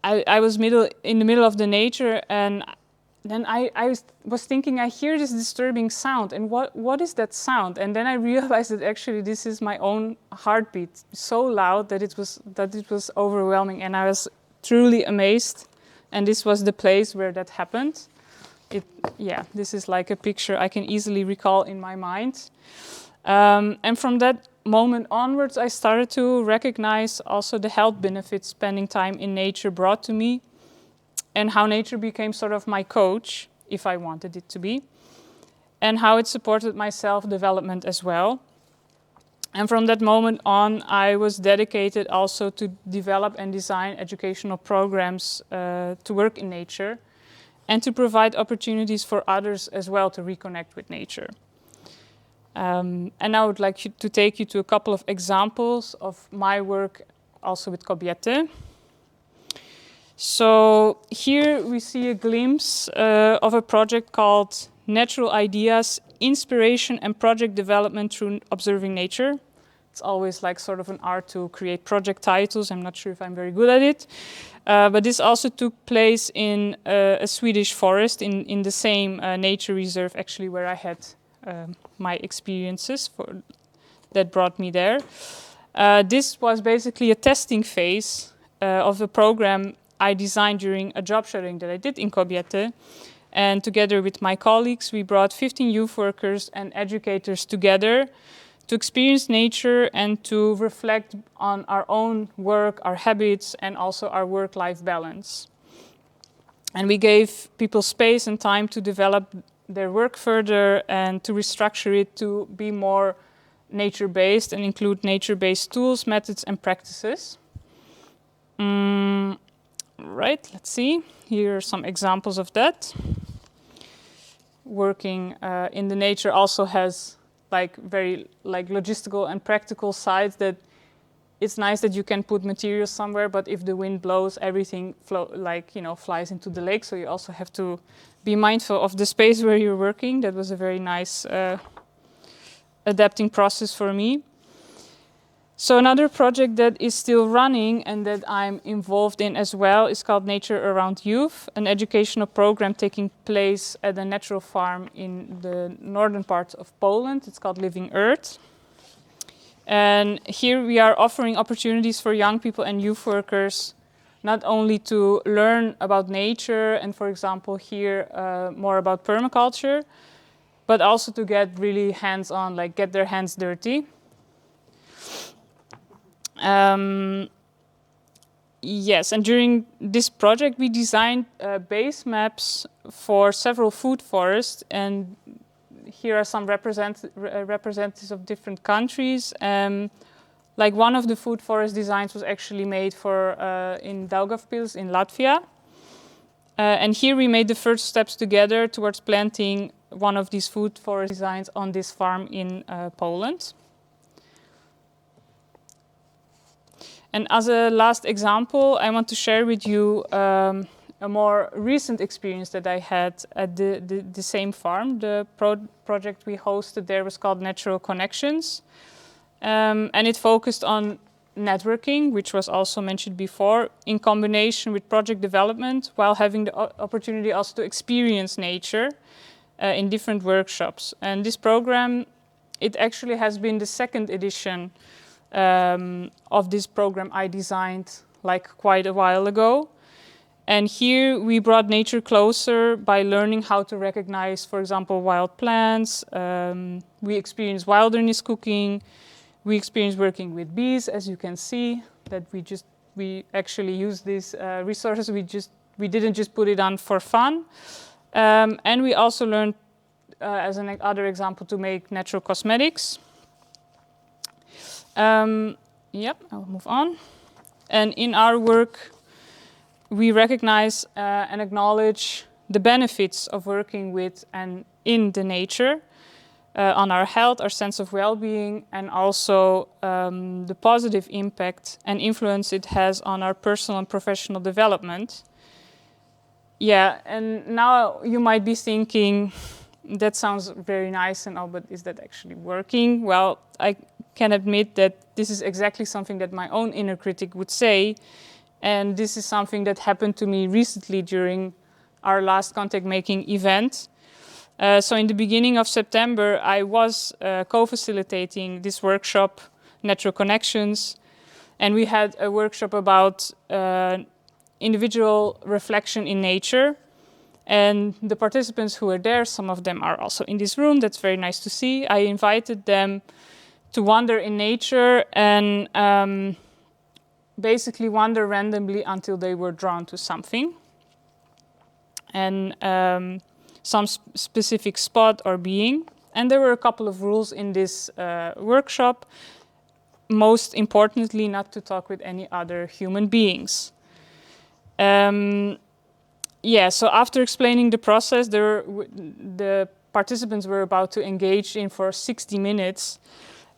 I was in the middle of the nature, and then I was thinking, I hear this disturbing sound, and what is that sound? And then I realized that actually this is my own heartbeat, so loud that it was overwhelming, and I was truly amazed. And this was the place where that happened. This is like a picture I can easily recall in my mind. And from that moment onwards, I started to recognize also the health benefits spending time in nature brought to me, and how nature became sort of my coach, if I wanted it to be, and how it supported my self-development as well. And from that moment on, I was dedicated also to develop and design educational programs to work in nature, and to provide opportunities for others as well to reconnect with nature. And I would like to take you to a couple of examples of my work also with Kobiety. So here we see a glimpse of a project called Natural Ideas, Inspiration and Project Development Through Observing Nature. It's always like sort of an art to create project titles. I'm not sure if I'm very good at it. But this also took place in a Swedish forest in the same nature reserve, actually, where I had my experiences that brought me there. This was basically a testing phase of a program I designed during a job shadowing that I did in Kobiety. And together with my colleagues, we brought 15 youth workers and educators together to experience nature and to reflect on our own work, our habits, and also our work-life balance. And we gave people space and time to develop their work further and to restructure it to be more nature-based and include nature-based tools, methods, and practices. Right, let's see. Here are some examples of that. Working in the nature also has very logistical and practical sides, that it's nice that you can put materials somewhere, but if the wind blows, everything flies into the lake. So you also have to be mindful of the space where you're working. That was a very nice adapting process for me. So another project that is still running and that I'm involved in as well is called Nature Around Youth, an educational program taking place at a natural farm in the northern part of Poland. It's called Living Earth. And here we are offering opportunities for young people and youth workers not only to learn about nature and, for example, hear more about permaculture, but also to get really hands-on, get their hands dirty. Yes, and during this project we designed base maps for several food forests, and here are some representatives of different countries. One of the food forest designs was actually made for in Daugavpils in Latvia. And here we made the first steps together towards planting one of these food forest designs on this farm in Poland. And as a last example, I want to share with you a more recent experience that I had at the same farm. The project we hosted there was called Natural Connections. And it focused on networking, which was also mentioned before, in combination with project development, while having the opportunity also to experience nature in different workshops. And this program, it actually has been the second edition of this program I designed quite a while ago. And here we brought nature closer by learning how to recognize, for example, wild plants. We experienced wilderness cooking. We experienced working with bees, as you can see, that we actually use these resources. We didn't just put it on for fun. And we also learned, as another example, to make natural cosmetics. I'll move on. And in our work, we recognize and acknowledge the benefits of working with and in the nature on our health, our sense of well-being, and also the positive impact and influence it has on our personal and professional development. Yeah, and now you might be thinking, that sounds very nice and all, but is that actually working? Well, I can admit that this is exactly something that my own inner critic would say. And this is something that happened to me recently during our last contact making event. So in the beginning of September, I was co-facilitating this workshop, Natural Connections, and we had a workshop about individual reflection in nature. And the participants who were there, some of them are also in this room, that's very nice to see. I invited them to wander in nature and basically wander randomly until they were drawn to something. And some specific spot or being. And there were a couple of rules in this workshop. Most importantly, not to talk with any other human beings. So after explaining the process, the participants were about to engage in for 60 minutes.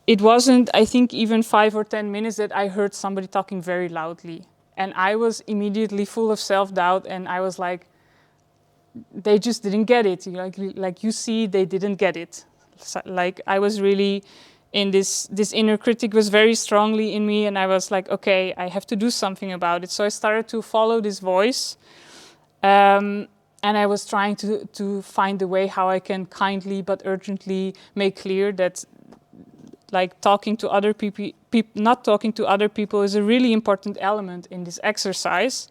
It wasn't, I think, even 5 or 10 minutes that I heard somebody talking very loudly. And I was immediately full of self-doubt, and I was like, they just didn't get it. Like you see, they didn't get it. So, like I was really in this inner critic was very strongly in me, and I was like, okay, I have to do something about it. So I started to follow this voice. And I was trying to find a way how I can kindly but urgently make clear that like talking to other people, not talking to other people is a really important element in this exercise.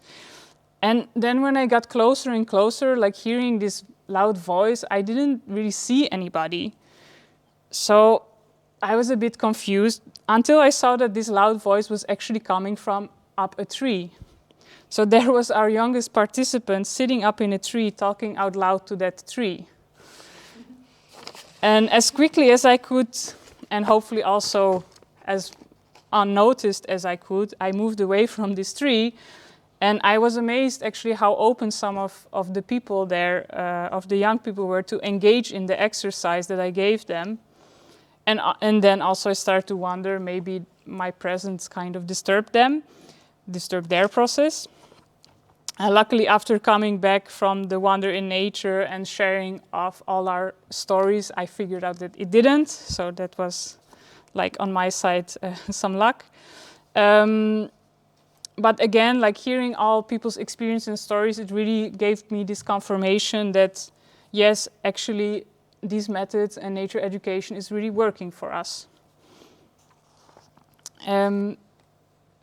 And then when I got closer and closer, like hearing this loud voice, I didn't really see anybody. So I was a bit confused until I saw that this loud voice was actually coming from up a tree. So there was our youngest participant sitting up in a tree talking out loud to that tree. And as quickly as I could, and hopefully also as unnoticed as I could, I moved away from this tree. And I was amazed actually how open some of the people there, of the young people were to engage in the exercise that I gave them. And then also I started to wonder maybe my presence kind of disturbed their process. And luckily, after coming back from the wander in nature and sharing of all our stories, I figured out that it didn't. So that was, like on my side, some luck. But again, like hearing all people's experience and stories, it really gave me this confirmation that, yes, actually, these methods and nature education is really working for us.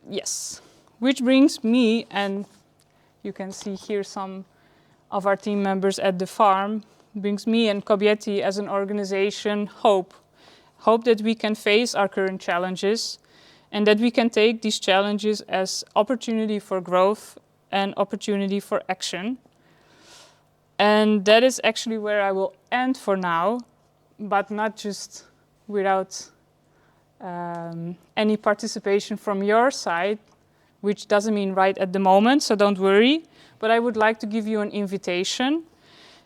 Yes, which brings me, and you can see here some of our team members at the farm, brings me and Kobiety as an organization hope. Hope that we can face our current challenges and that we can take these challenges as opportunity for growth and opportunity for action. And that is actually where I will end for now, but not just without any participation from your side, which doesn't mean right at the moment, so don't worry. But I would like to give you an invitation.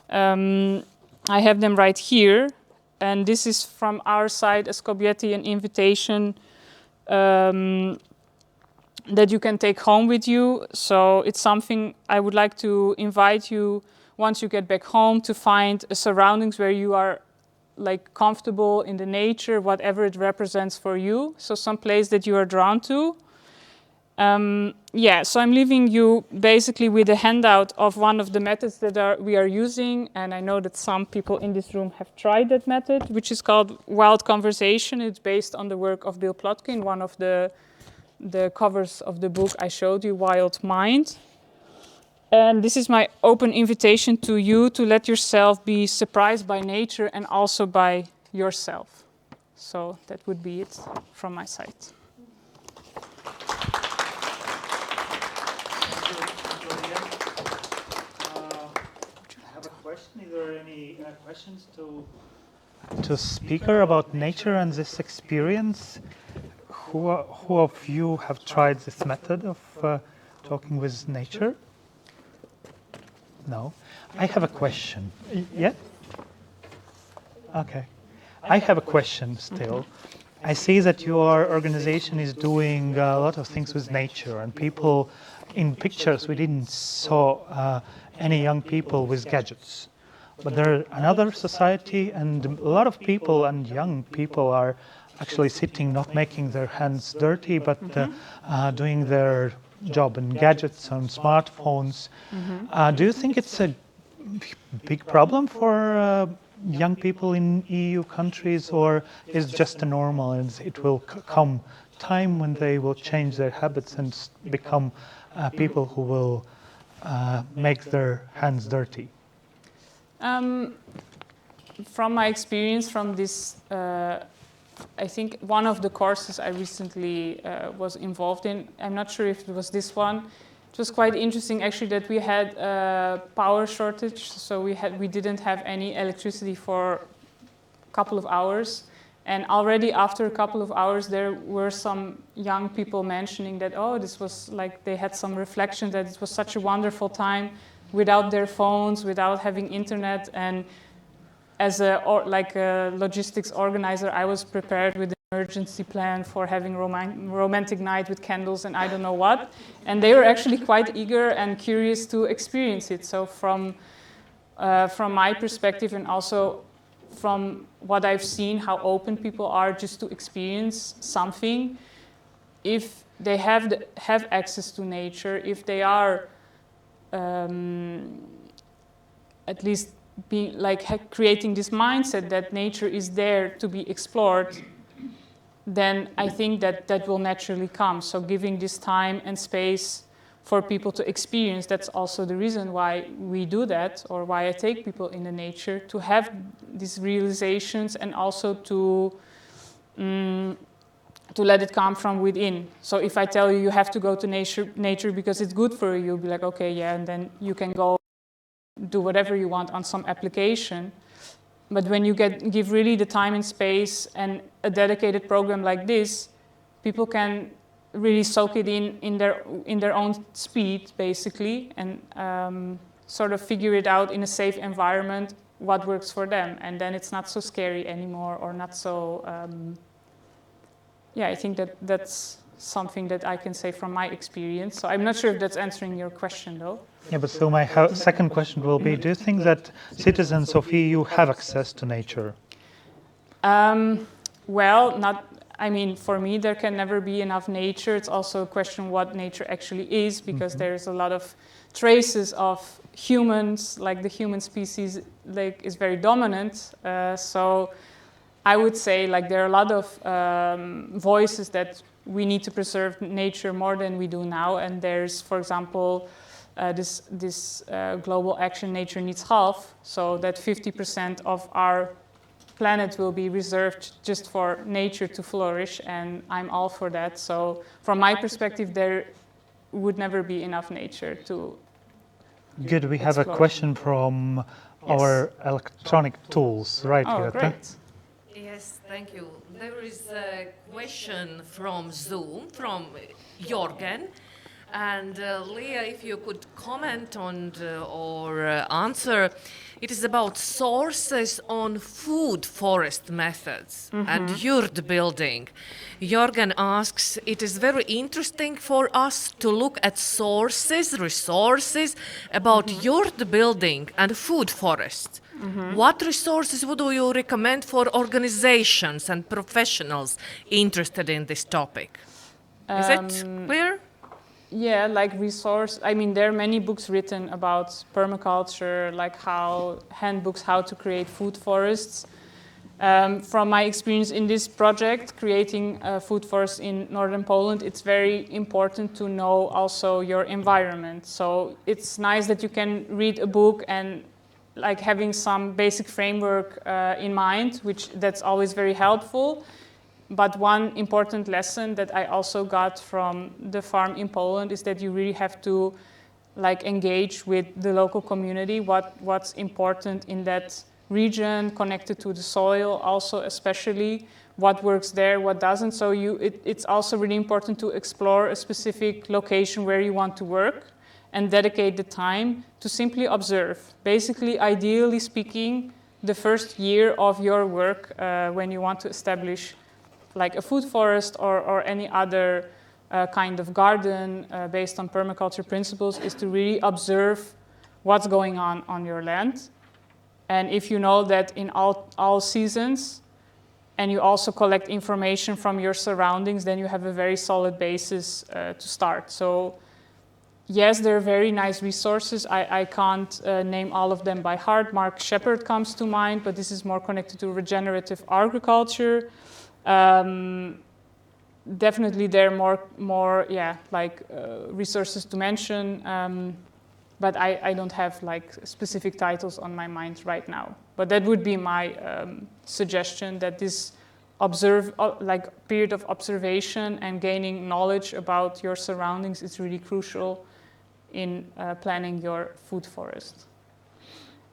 I have them right here. And this is from our side as Kobiety, an invitation that you can take home with you. So it's something I would like to invite you once you get back home to find surroundings where you are like comfortable in the nature, whatever it represents for you. So some place that you are drawn to. So I'm leaving you basically with a handout of one of the methods that we are using. And I know that some people in this room have tried that method, which is called Wild Conversation. It's based on the work of Bill Plotkin, one of the covers of the book I showed you, Wild Mind. And this is my open invitation to you to let yourself be surprised by nature and also by yourself. So that would be it from my side. I have a question. Is there any questions to speaker about nature and this experience? Who of you have tried this method of talking with nature? No. I have a question. Yeah? Okay. I have a question still. I see that your organization is doing a lot of things with nature, and people in pictures we didn't saw any young people with gadgets. But there are another society, and a lot of people and young people are actually sitting, not making their hands dirty, but doing their job in gadgets, on smartphones. Do you think it's a big problem for young people in EU countries, or is just a normal and it will come time when they will change their habits and become people who will make their hands dirty? From my experience from this, I think one of the courses I recently was involved in, I'm not sure if it was this one. It was quite interesting actually that we had a power shortage, so we didn't have any electricity for a couple of hours. And already after a couple of hours, there were some young people mentioning that, oh, this was like, they had some reflection that it was such a wonderful time without their phones, without having internet. And as a logistics organizer, I was prepared with an emergency plan for having romantic night with candles and I don't know what. And they were actually quite eager and curious to experience it. So from my perspective, and also from what I've seen, how open people are just to experience something, if they have access to nature, if they are at least creating this mindset that nature is there to be explored, then I think that will naturally come. So giving this time and space for people to experience, that's also the reason why we do that, or why I take people in the nature, to have these realizations and also to let it come from within. So if I tell you have to go to nature because it's good for you, you'll be like, okay, yeah, and then you can go do whatever you want on some application. But when you give really the time and space and a dedicated program like this, people can really soak it in their own speed, basically, and sort of figure it out in a safe environment what works for them. And then it's not so scary anymore, or not so... I think that's something that I can say from my experience. So I'm not sure if that's answering your question, though. Yeah, but so my second question will be, do you think that citizens of EU have access to nature? Well, I mean, for me, there can never be enough nature. It's also a question what nature actually is, because there's a lot of traces of humans, like the human species is very dominant. So I would say there are a lot of voices that we need to preserve nature more than we do now. And there's, for example, this global action, Nature Needs Half, so that 50% of our planet will be reserved just for nature to flourish, and I'm all for that. So from my perspective, there would never be enough nature to Good, we have explore. A question from our electronic tools, right, Oh, Jutta? great. Yes, thank you. There is a question from Zoom, from Jorgen. And Leah, if you could comment on or answer, it is about sources on food forest methods and yurt building. Jorgen asks, it is very interesting for us to look at resources about yurt building and food forest. What resources would you recommend for organizations and professionals interested in this topic? Is it clear? Yeah, I mean, there are many books written about permaculture, handbooks how to create food forests. From my experience in this project, creating a food forest in northern Poland, it's very important to know also your environment. So it's nice that you can read a book and having some basic framework in mind, that's always very helpful. But one important lesson that I also got from the farm in Poland is that you really have to engage with the local community, what's important in that region, connected to the soil, also especially what works there, what doesn't. So it's also really important to explore a specific location where you want to work and dedicate the time to simply observe. Basically, ideally speaking, the first year of your work when you want to establish a food forest or any other kind of garden based on permaculture principles is to really observe what's going on your land. And if you know that in all seasons, and you also collect information from your surroundings, then you have a very solid basis to start. So yes, there are very nice resources. I can't name all of them by heart. Mark Shepard comes to mind, but this is more connected to regenerative agriculture. Definitely there are more resources to mention, but I don't have like specific titles on my mind right now. But that would be my suggestion, that this period of observation and gaining knowledge about your surroundings is really crucial in planning your food forest.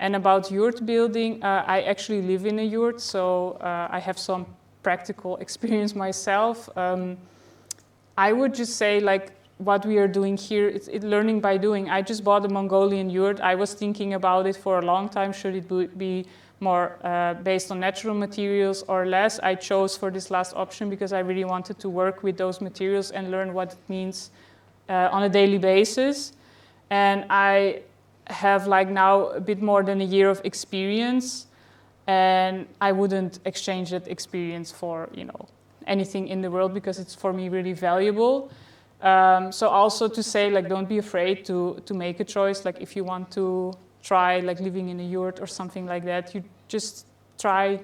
And about yurt building, I actually live in a yurt, so I have some practical experience myself. I would just say, like, what we are doing here, it's learning by doing. I just bought a Mongolian yurt. I was thinking about it for a long time. Should it be more based on natural materials or less? I chose for this last option because I really wanted to work with those materials and learn what it means on a daily basis. And I have like now a bit more than a year of experience, and I wouldn't exchange that experience for, you know, anything in the world, because it's for me really valuable. So also to say, like, don't be afraid to make a choice. Like, if you want to try like living in a yurt or something like that, you just try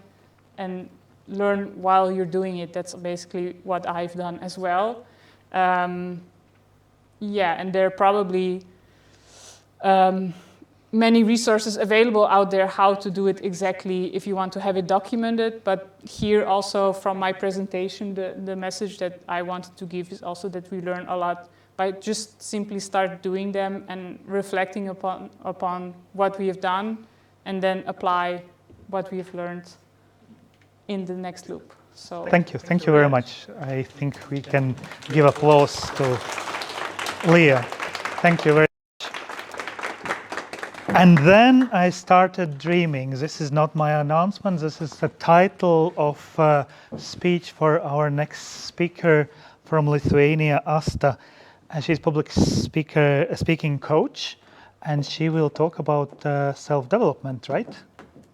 and learn while you're doing it. That's basically what I've done as well. Yeah, and there are probably many resources available out there how to do it exactly if you want to have it documented. But here also from my presentation, the message that I wanted to give is also that we learn a lot by just simply start doing them and reflecting upon what we have done, and then apply what we have learned in the next loop. So Thank you very much. I think we can give applause to Leah. Thank you very much. And then I started dreaming. This is not my announcement. This is the title of a speech for our next speaker from Lithuania, Asta. And she's public speaking coach, and she will talk about self-development, right?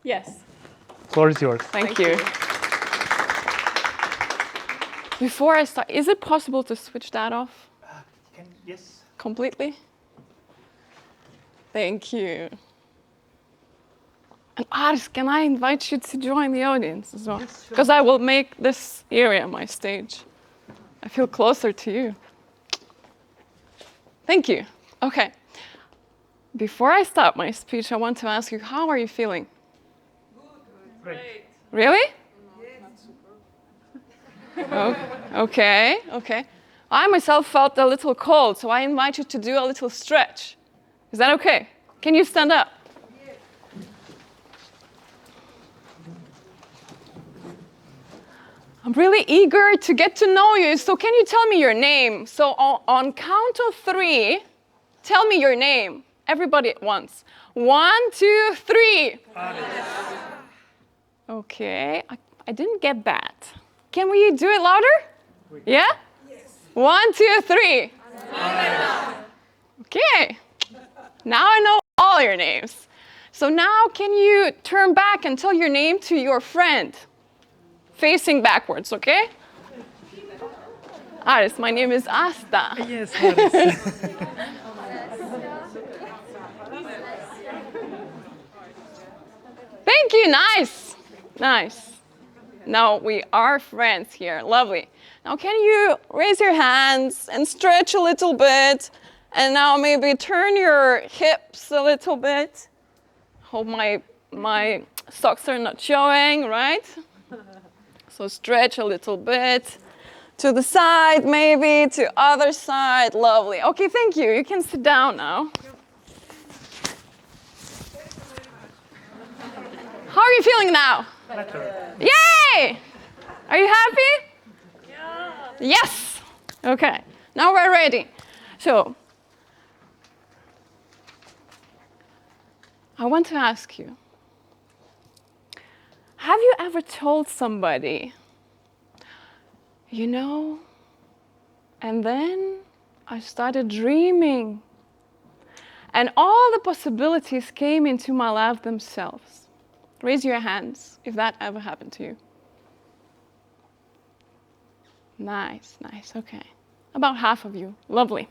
Yes. Floor is yours. Thank you. Before I start, is it possible to switch that off Yes. completely? Thank you. And Aris, can I invite you to join the audience as well? Yes, sure. Because I will make this area my stage. I feel closer to you. Thank you. Okay. Before I start my speech, I want to ask you, how are you feeling? Great. Really? Oh, okay, okay. I myself felt a little cold, so I invite you to do a little stretch. Is that okay? Can you stand up? I'm really eager to get to know you, so can you tell me your name? So on count of 3, tell me your name. Everybody at once. 1, 2, 3. Okay, I didn't get that. Can we do it louder? Yeah? Yes. 1, 2, 3. Okay. Now I know all your names. So now can you turn back and tell your name to your friend? Facing backwards, okay? Aris, my name is Asta. Yes, Aris. Thank you, nice. Nice. Now we are friends here, lovely. Now can you raise your hands and stretch a little bit? And now maybe turn your hips a little bit. Hope my socks are not showing, right? So stretch a little bit. To the side, maybe, to other side, lovely. Okay, thank you. You can sit down now. How are you feeling now? Better. Yay! Are you happy? Yeah. Yes. Okay. Now we're ready. So, I want to ask you, have you ever told somebody, you know, and then I started dreaming, and all the possibilities came into my life themselves? Raise your hands if that ever happened to you. Nice, nice, okay. About half of you, lovely.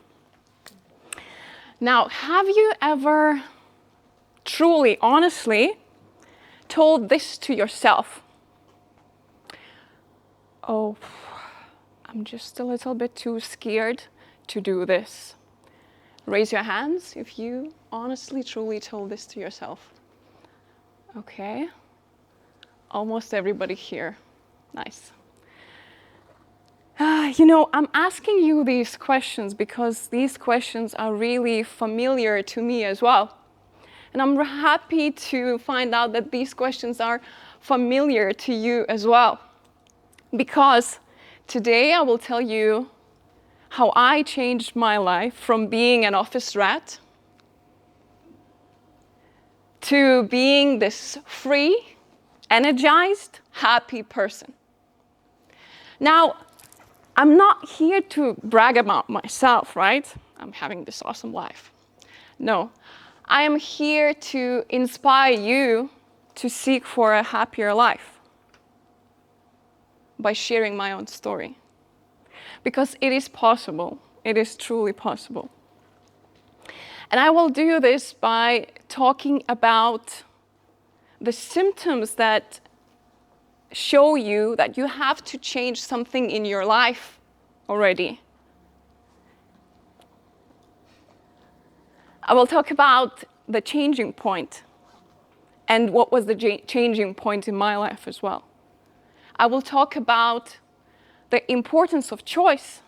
Now, have you ever truly, honestly, told this to yourself? Oh, I'm just a little bit too scared to do this. Raise your hands if you honestly, truly told this to yourself. Okay. Almost everybody here. Nice. You know, I'm asking you these questions because these questions are really familiar to me as well. And I'm happy to find out that these questions are familiar to you as well. Because today I will tell you how I changed my life from being an office rat to being this free, energized, happy person. Now, I'm not here to brag about myself, right? I'm having this awesome life. No, I am here to inspire you to seek for a happier life by sharing my own story. Because it is possible, it is truly possible. And I will do this by talking about the symptoms that show you that you have to change something in your life already. I will talk about the changing point and what was the changing point in my life as well. I will talk about the importance of choice,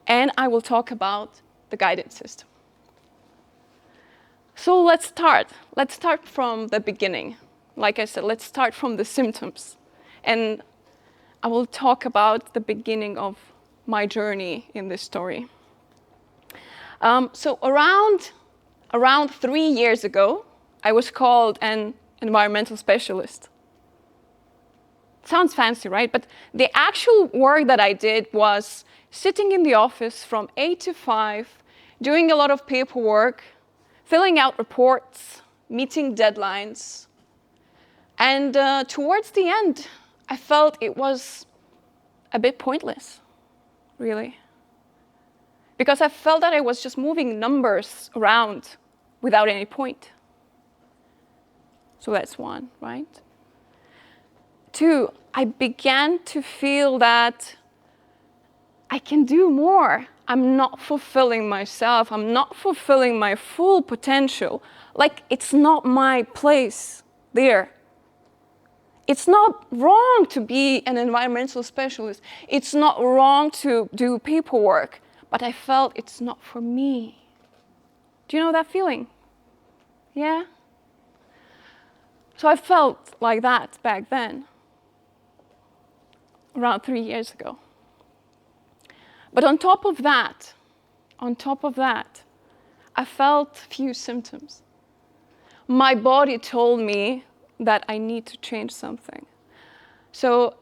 and I will talk about the guidance system. So let's start. Let's start from the beginning. Like I said, let's start from the symptoms. And I will talk about the beginning of my journey in this story. So around 3 years ago, I was called an environmental specialist. Sounds fancy, right? But the actual work that I did was sitting in the office from 8 to 5, doing a lot of paperwork, filling out reports, meeting deadlines. And towards the end, I felt it was a bit pointless, really. Because I felt that I was just moving numbers around without any point. So that's one, right? 2, I began to feel that I can do more. I'm not fulfilling myself. I'm not fulfilling my full potential. Like, it's not my place there. It's not wrong to be an environmental specialist. It's not wrong to do paperwork, but I felt it's not for me. Do you know that feeling? Yeah? So I felt like that back then, around 3 years ago. But on top of that, I felt few symptoms. My body told me that I need to change something. So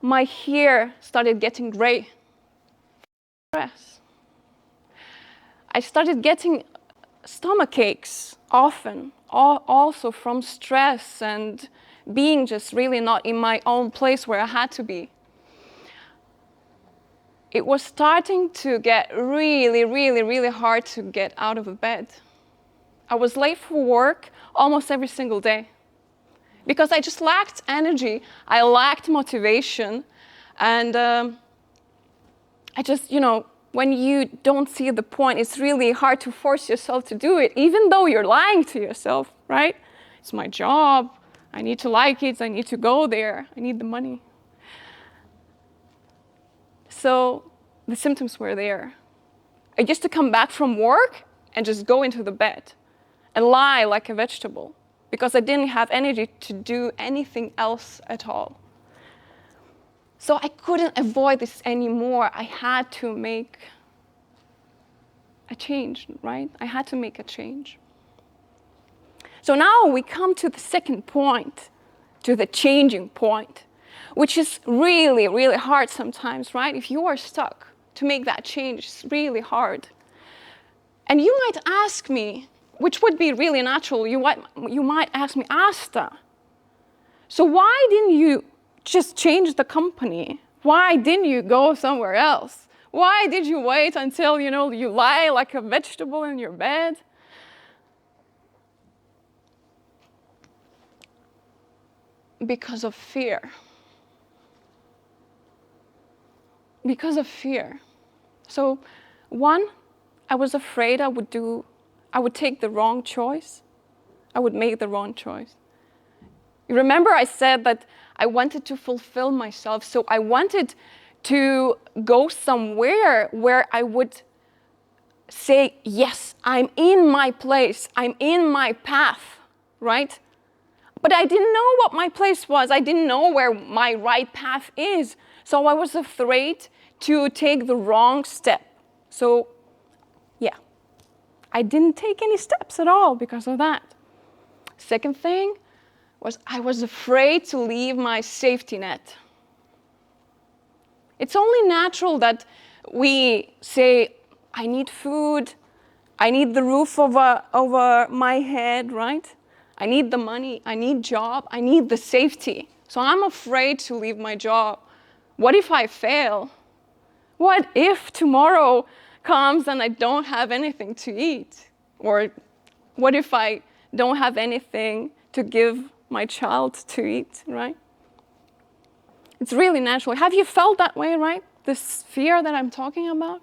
my hair started getting gray. Stress. I started getting stomach aches often, also from stress and being just really not in my own place where I had to be. It was starting to get really, really, really hard to get out of the bed. I was late for work almost every single day because I just lacked energy, I lacked motivation, and I just, you know, when you don't see the point, it's really hard to force yourself to do it, even though you're lying to yourself, right? It's my job, I need to like it, I need to go there, I need the money. So the symptoms were there. I used to come back from work and just go into the bed and lie like a vegetable because I didn't have energy to do anything else at all. So I couldn't avoid this anymore. I had to make a change, right? I had to make a change. So now we come to the second point, to the changing point, which is really, really hard sometimes, right? If you are stuck, to make that change is really hard. And you might ask me, which would be really natural, you might ask me, Asta, so why didn't you just change the company? Why didn't you go somewhere else? Why did you wait until, you lie like a vegetable in your bed? Because of fear. Because of fear. So, one, I was afraid I would take the wrong choice. I would make the wrong choice. You remember I said that I wanted to fulfill myself, so I wanted to go somewhere where I would say, yes, I'm in my place, I'm in my path, right? But I didn't know what my place was. I didn't know where my right path is. So I was afraid to take the wrong step. So, yeah, I didn't take any steps at all because of that. Second thing was I was afraid to leave my safety net. It's only natural that we say, I need food, I need the roof over my head, right? I need the money, I need job, I need the safety. So I'm afraid to leave my job. What if I fail? What if tomorrow comes and I don't have anything to eat? Or what if I don't have anything to give my child to eat, right? It's really natural. Have you felt that way, right? This fear that I'm talking about?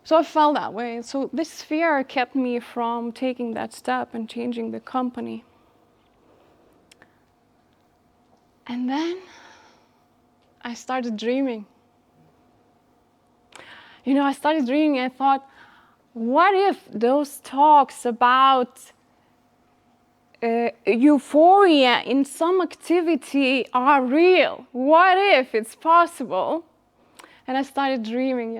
So I felt that way. So this fear kept me from taking that step and changing the company. And then I started dreaming. I started dreaming and I thought, what if those talks about euphoria in some activity are real? What if it's possible? And I started dreaming,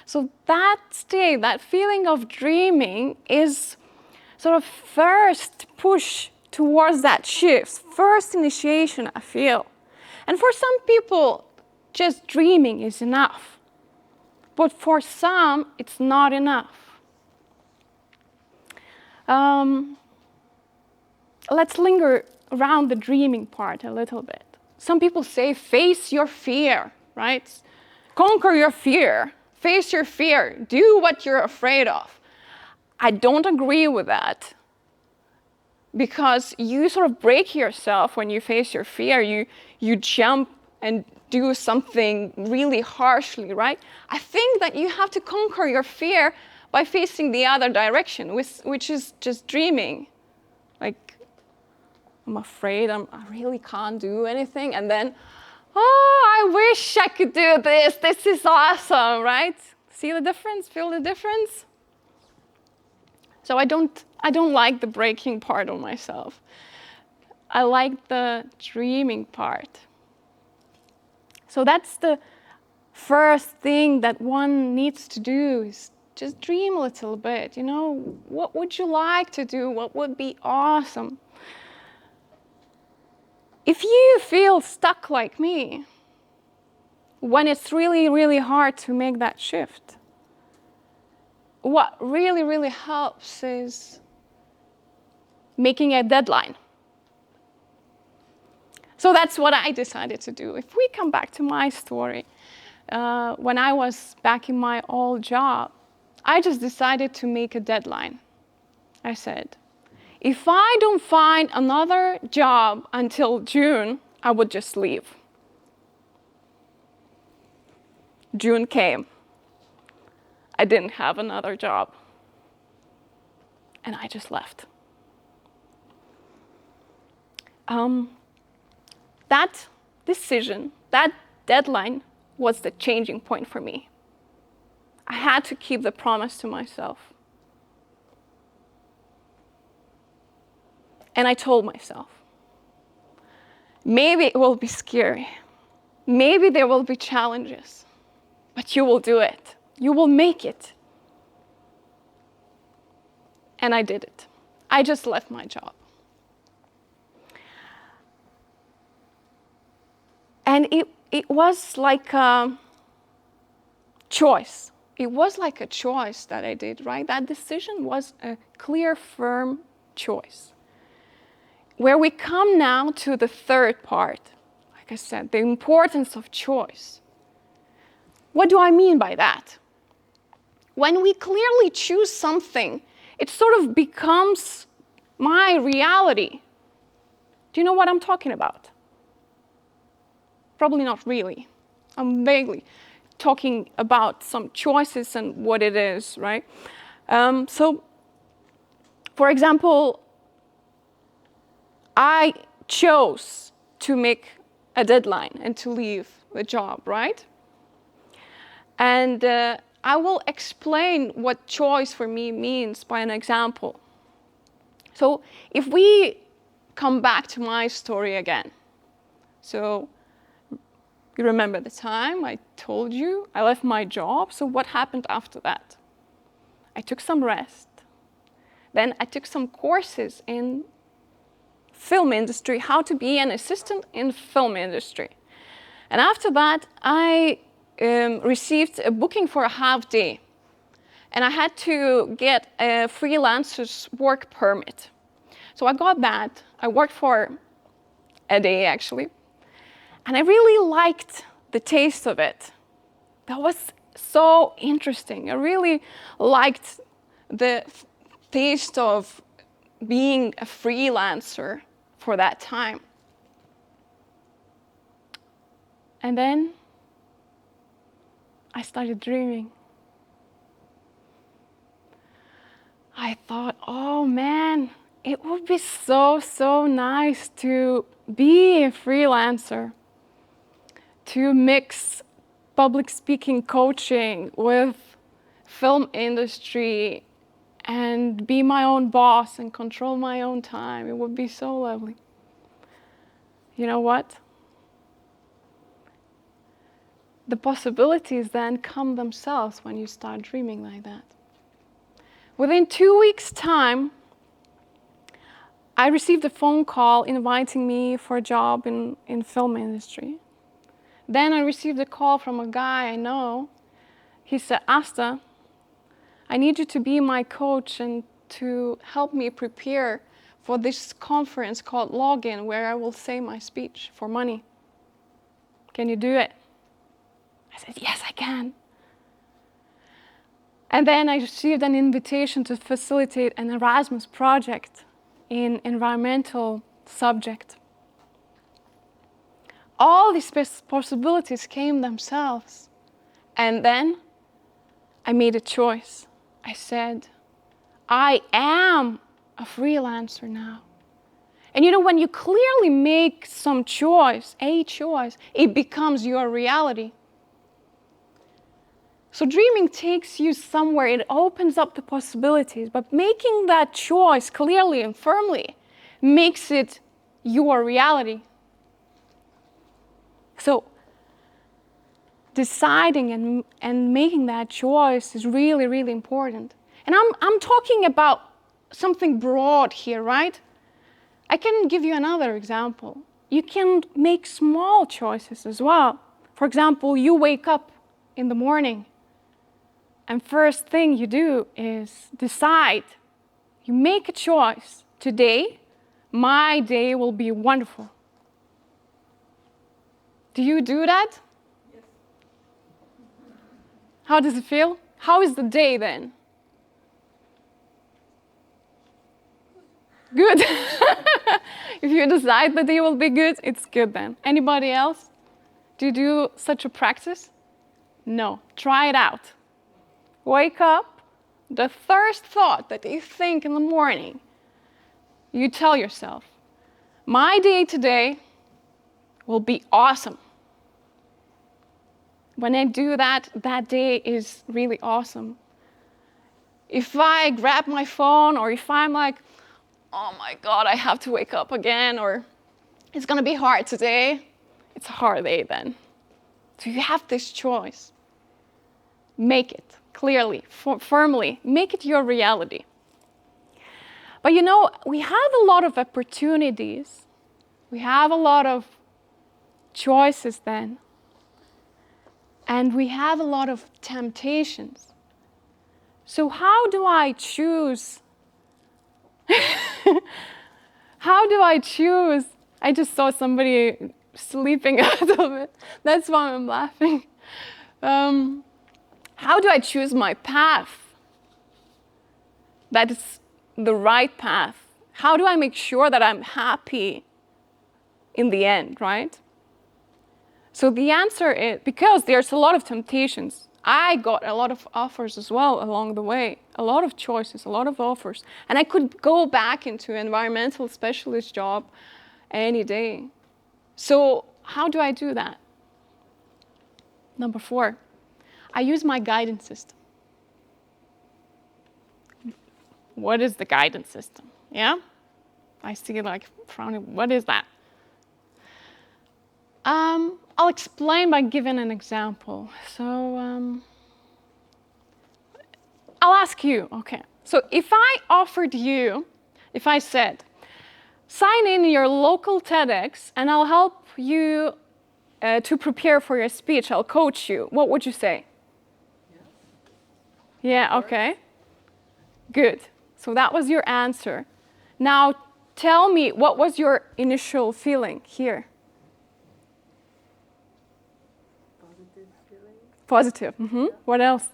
So that state, that feeling of dreaming is sort of first push towards that shift, first initiation, I feel. And for some people, just dreaming is enough. But for some, it's not enough. Let's linger around the dreaming part a little bit. Some people say, face your fear, right? Conquer your fear. Face your fear. Do what you're afraid of. I don't agree with that. Because you sort of break yourself when you face your fear. You jump and do something really harshly, right? I think that you have to conquer your fear by facing the other direction, which is just dreaming. Like, I'm afraid I really can't do anything. And then, I wish I could do this. This is awesome, right? See the difference? Feel the difference? So I don't like the breaking part of myself. I like the dreaming part. So that's the first thing that one needs to do is just dream a little bit. What would you like to do? What would be awesome? If you feel stuck like me, when it's really, really hard to make that shift, what really, really helps is making a deadline. So that's what I decided to do. If we come back to my story, when I was back in my old job, I just decided to make a deadline. I said, if I don't find another job until June, I would just leave. June came. I didn't have another job. And I just left. That decision, that deadline was the changing point for me. I had to keep the promise to myself. And I told myself, maybe it will be scary. Maybe there will be challenges, but you will do it. You will make it. And I did it. I just left my job. And it was like a choice. It was like a choice that I did, right? That decision was a clear, firm choice. Where we come now to the third part, like I said, the importance of choice. What do I mean by that? When we clearly choose something, it sort of becomes my reality. Do you know what I'm talking about? Probably not really. I'm vaguely talking about some choices and what it is, right? So, for example, I chose to make a deadline and to leave the job, right? And I will explain what choice for me means by an example. So if we come back to my story again. So you remember the time I told you I left my job. So what happened after that? I took some rest. Then I took some courses in film industry, how to be an assistant in film industry. And after that, I received a booking for a half day. And I had to get a freelancer's work permit. So I got that. I worked for a day, actually. And I really liked the taste of it. That was so interesting. I really liked the taste of being a freelancer for that time. And then I started dreaming. I thought, oh man, it would be so nice to be a freelancer, to mix public speaking coaching with film industry and be my own boss and control my own time. It would be so lovely. You know what? The possibilities then come themselves when you start dreaming like that. Within 2 weeks' time, I received a phone call inviting me for a job in film industry. Then I received a call from a guy I know. He said, Asta, I need you to be my coach and to help me prepare for this conference called Login, where I will say my speech for money. Can you do it? I said, yes, I can. And then I received an invitation to facilitate an Erasmus project in environmental subject. All these possibilities came themselves. And then I made a choice. I said, I am a freelancer now. And you know, when you clearly make some choice, a choice, it becomes your reality. So dreaming takes you somewhere, it opens up the possibilities, but making that choice clearly and firmly makes it your reality. So deciding and making that choice is really, really important. And I'm talking about something broad here, right? I can give you another example. You can make small choices as well. For example, you wake up in the morning and first thing you do is decide. You make a choice. Today, my day will be wonderful. Do you do that? Yes. How does it feel? How is the day then? Good. If you decide the day will be good, it's good then. Anybody else? Do you do such a practice? No. Try it out. Wake up, the first thought that you think in the morning, you tell yourself, my day today will be awesome. When I do that, that day is really awesome. If I grab my phone or if I'm like, oh my God, I have to wake up again, or it's gonna be hard today, it's a hard day then. So you have this choice. Make it clearly, firmly, make it your reality. But you know, we have a lot of opportunities. We have a lot of choices then. And we have a lot of temptations. So how do I choose? How do I choose? I just saw somebody sleeping a little bit. That's why I'm laughing. How do I choose my path? That is the right path. How do I make sure that I'm happy in the end, right? So the answer is, because there's a lot of temptations. I got a lot of offers as well along the way, a lot of choices, a lot of offers. And I could go back into environmental specialist job any day. So how do I do that? Number 4, I use my guidance system. What is the guidance system? Yeah? I see like frowning, what is that? I'll explain by giving an example. So I'll ask you, okay. So if I offered you, if I said, sign in your local TEDx and I'll help you to prepare for your speech, I'll coach you, what would you say? Yes. Yeah, okay. Good. So that was your answer. Now tell me, what was your initial feeling here? Positive feeling. Positive. Mm-hmm. Yeah. What else?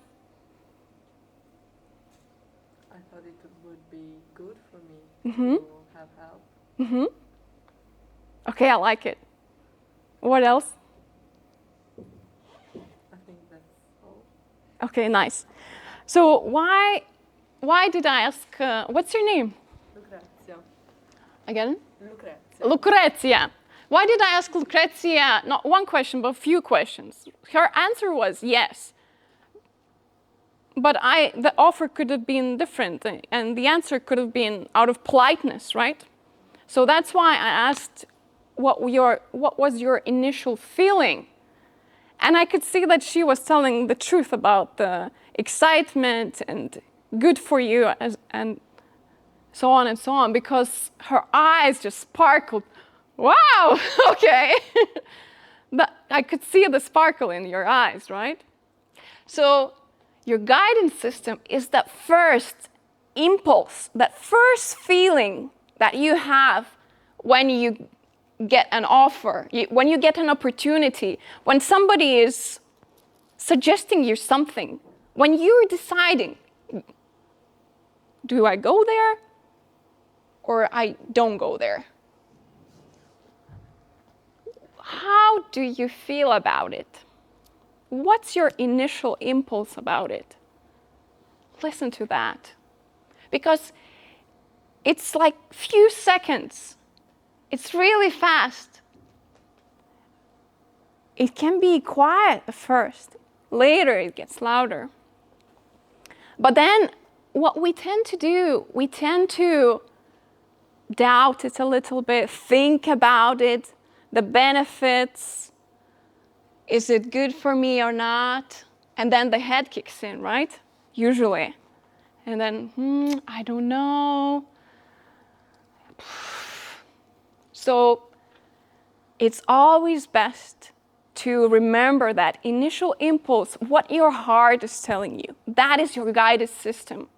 I thought it would be good for me Mm-hmm. to have help. Mm-hmm. Okay, I like it. What else? I think that's all. Okay, nice. So why did I ask, what's your name? Lucrezia. Again? Lucrezia. Lucrezia. Why did I ask Lucrezia not one question, but a few questions? Her answer was yes. But the offer could have been different, and the answer could have been out of politeness, right? So that's why I asked what was your initial feeling? And I could see that she was telling the truth about the excitement and good for you and so on and so on, because her eyes just sparkled. Wow, okay. I could see the sparkle in your eyes, right? So your guidance system is that first impulse, that first feeling that you have when you get an offer, when you get an opportunity, when somebody is suggesting you something, when you're deciding, do I go there or I don't go there? How do you feel about it? What's your initial impulse about it? Listen to that. Because it's like few seconds. It's really fast. It can be quiet at first. Later it gets louder. But then what we tend to do, we tend to doubt it a little bit, think about it, the benefits. Is it good for me or not? And then the head kicks in, right? Usually. And then, I don't know. So it's always best to remember that initial impulse, what your heart is telling you. That is your guided system.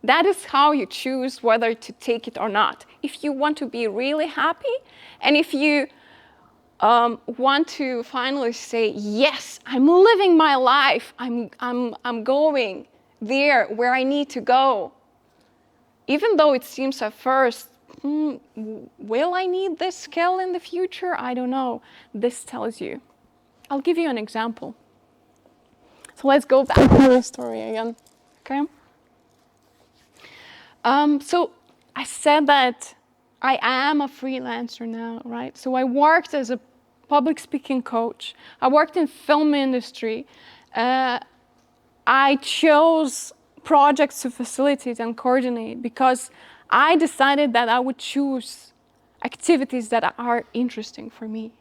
That is how you choose whether to take it or not. If you want to be really happy, and if you want to finally say, yes, I'm living my life, I'm going there where I need to go. Even though it seems at first, will I need this skill in the future? I don't know. This tells you. I'll give you an example. So let's go back to the story again, okay? So I said that I am a freelancer now, right? So I worked as a public speaking coach. I worked in film industry. I chose projects to facilitate and coordinate because I decided that I would choose activities that are interesting for me.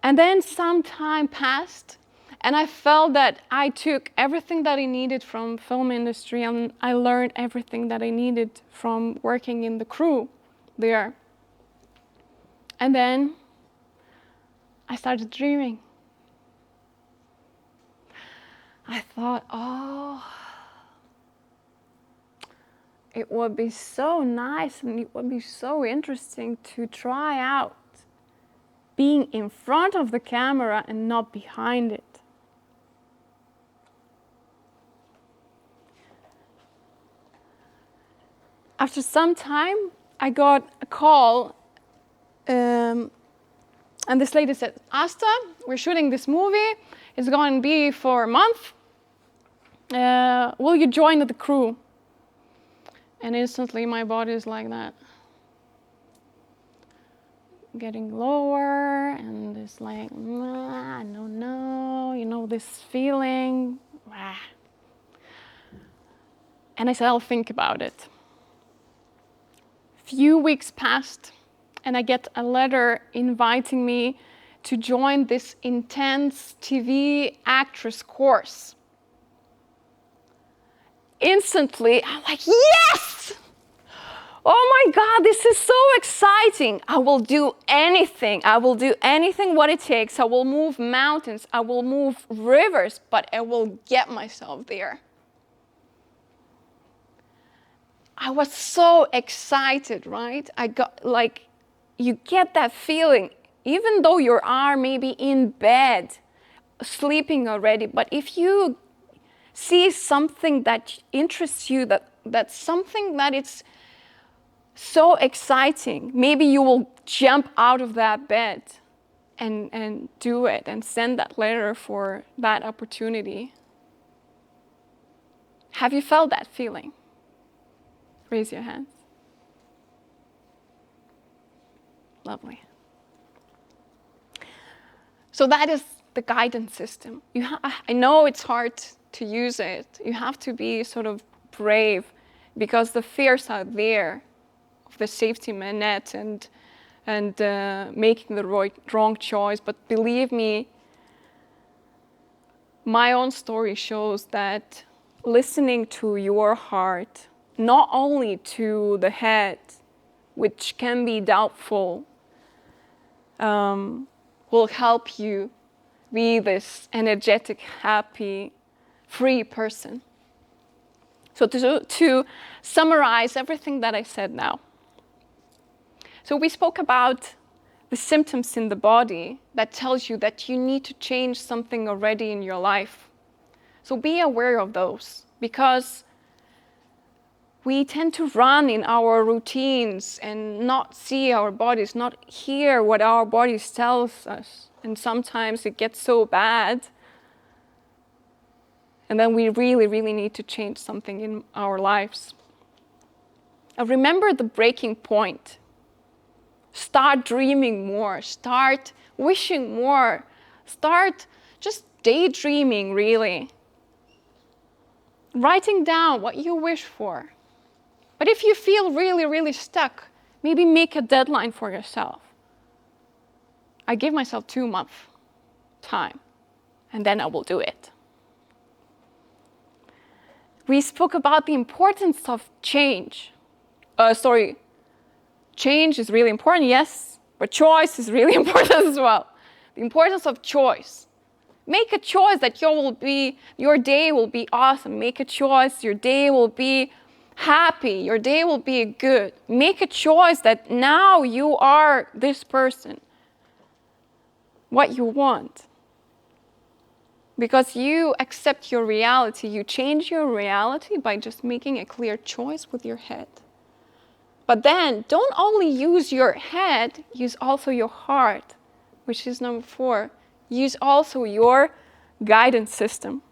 And then some time passed, and I felt that I took everything that I needed from film industry, and I learned everything that I needed from working in the crew there. And then I started dreaming. I thought, oh, it would be so nice and it would be so interesting to try out being in front of the camera and not behind it. after some time, I got a call, and this lady said, Asta, we're shooting this movie. It's going to be for a month. Will you join the crew? And instantly my body is like that. Getting lower, and it's like, I don't know, you know, this feeling. And I said, I'll think about it. Few weeks passed, and I get a letter inviting me to join this intense TV actress course. Instantly, I'm like, yes! Oh my God, this is so exciting. I will do anything. I will do anything what it takes. I will move mountains. I will move rivers, but I will get myself there. I was so excited, right? I got like, you get that feeling, even though you are maybe in bed, sleeping already, but if you see something that interests you, that's something that it's so exciting, maybe you will jump out of that bed and do it and send that letter for that opportunity. Have you felt that feeling? Raise your hands. Lovely. So that is the guidance system. I know it's hard to use it. You have to be sort of brave because the fears are there of the safety net and making the wrong choice. But believe me, my own story shows that listening to your heart, not only to the head, which can be doubtful, will help you be this energetic, happy, free person. So to summarize everything that I said now. So we spoke about the symptoms in the body that tells you that you need to change something already in your life. So be aware of those, because we tend to run in our routines and not see our bodies, not hear what our bodies tells us. And sometimes it gets so bad. And then we really, really need to change something in our lives. Remember the breaking point. Start dreaming more. Start wishing more. Start just daydreaming, really. Writing down what you wish for. But if you feel really, really stuck, maybe make a deadline for yourself. I give myself 2 months time, and then I will do it. We spoke about the importance of change. Change is really important, yes, but choice is really important as well. The importance of choice. Make a choice that your day will be awesome. Make a choice, your day will be happy, your day will be good. Make a choice that now you are this person, what you want. Because you accept your reality, you change your reality by just making a clear choice with your head. But then, don't only use your head, use also your heart, which is number 4. Use also your guidance system.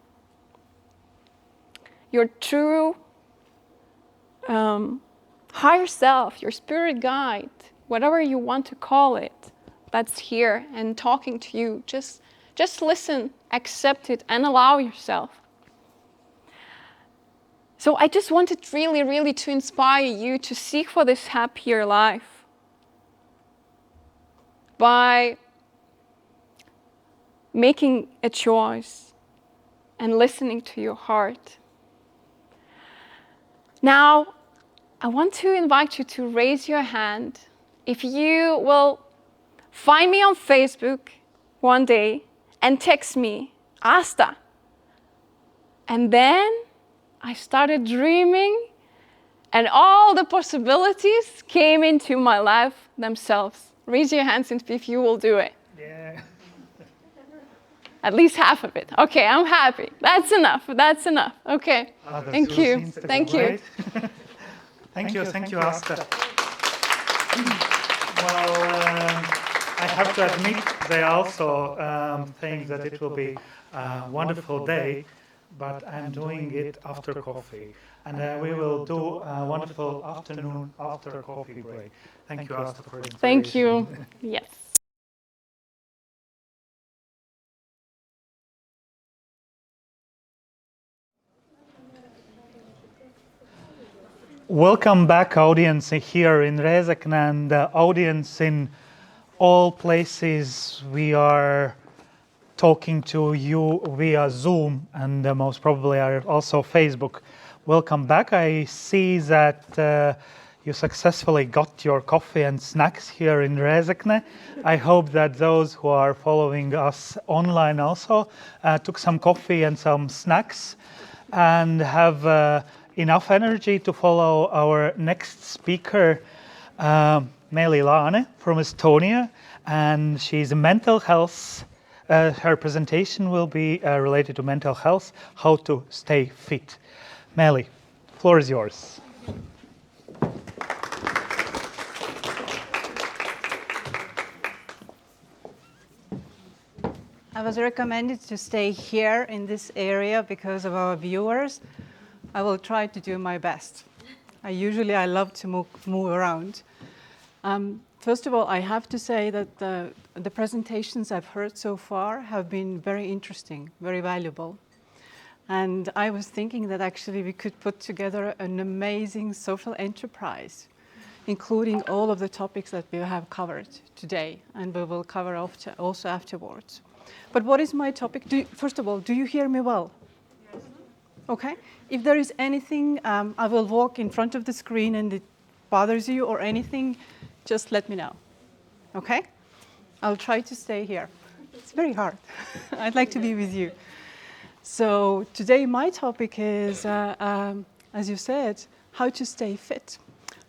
Your true higher self, your spirit guide, whatever you want to call it, that's here and talking to you. Just listen, accept it, and allow yourself. So I just wanted really, really to inspire you to seek for this happier life by making a choice and listening to your heart. Now, I want to invite you to raise your hand if you will find me on Facebook one day and text me, Asta. And then I started dreaming, and all the possibilities came into my life themselves. Raise your hands if you will do it. Yeah. At least half of it. Okay, I'm happy. That's enough. That's enough. Okay. That's Thank you. Instagram, Thank you. right? Thank you, Asta. Well, I have to admit, they also think that it will be a wonderful day, but I'm doing it after coffee. And we will do a wonderful afternoon after coffee break. Thank you, Asta, for the inspiration. Thank you. Yes. Welcome back, audience here in Rezekne and audience in all places. We are talking to you via Zoom and most probably also Facebook. Welcome back. I see that you successfully got your coffee and snacks here in Rezekne. I hope that those who are following us online also took some coffee and some snacks and have enough energy to follow our next speaker, Meeli Laane from Estonia, and she's a mental health. Her presentation will be related to mental health, how to stay fit. Meeli, floor is yours. I was recommended to stay here in this area because of our viewers. I will try to do my best. I love to move around. First of all, I have to say that the presentations I've heard so far have been very interesting, very valuable. And I was thinking that actually we could put together an amazing social enterprise, including all of the topics that we have covered today, and we will cover also afterwards. But what is my topic? First of all, do you hear me well? Yes. Okay. If there is anything, I will walk in front of the screen and it bothers you or anything, just let me know. Okay? I'll try to stay here. It's very hard. I'd like to be with you. So today my topic is, as you said, how to stay fit.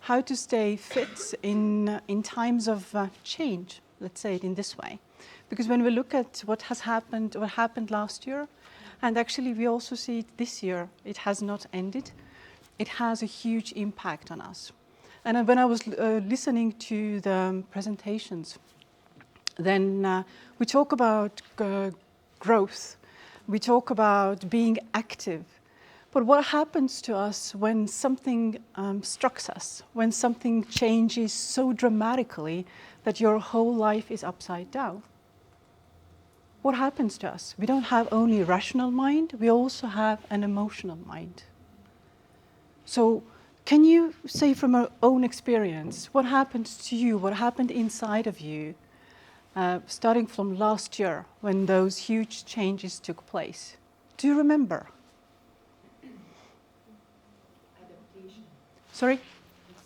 How to stay fit in times of change, let's say it in this way. Because when we look at what happened last year, and actually we also see it this year, it has not ended. It has a huge impact on us. And when I was listening to the presentations, then we talk about growth. We talk about being active. But what happens to us when something strikes us, when something changes so dramatically that your whole life is upside down? What happens to us? We don't have only a rational mind, we also have an emotional mind. So can you say from our own experience, what happened to you, what happened inside of you, starting from last year when those huge changes took place? Do you remember? Adaptation. Sorry? You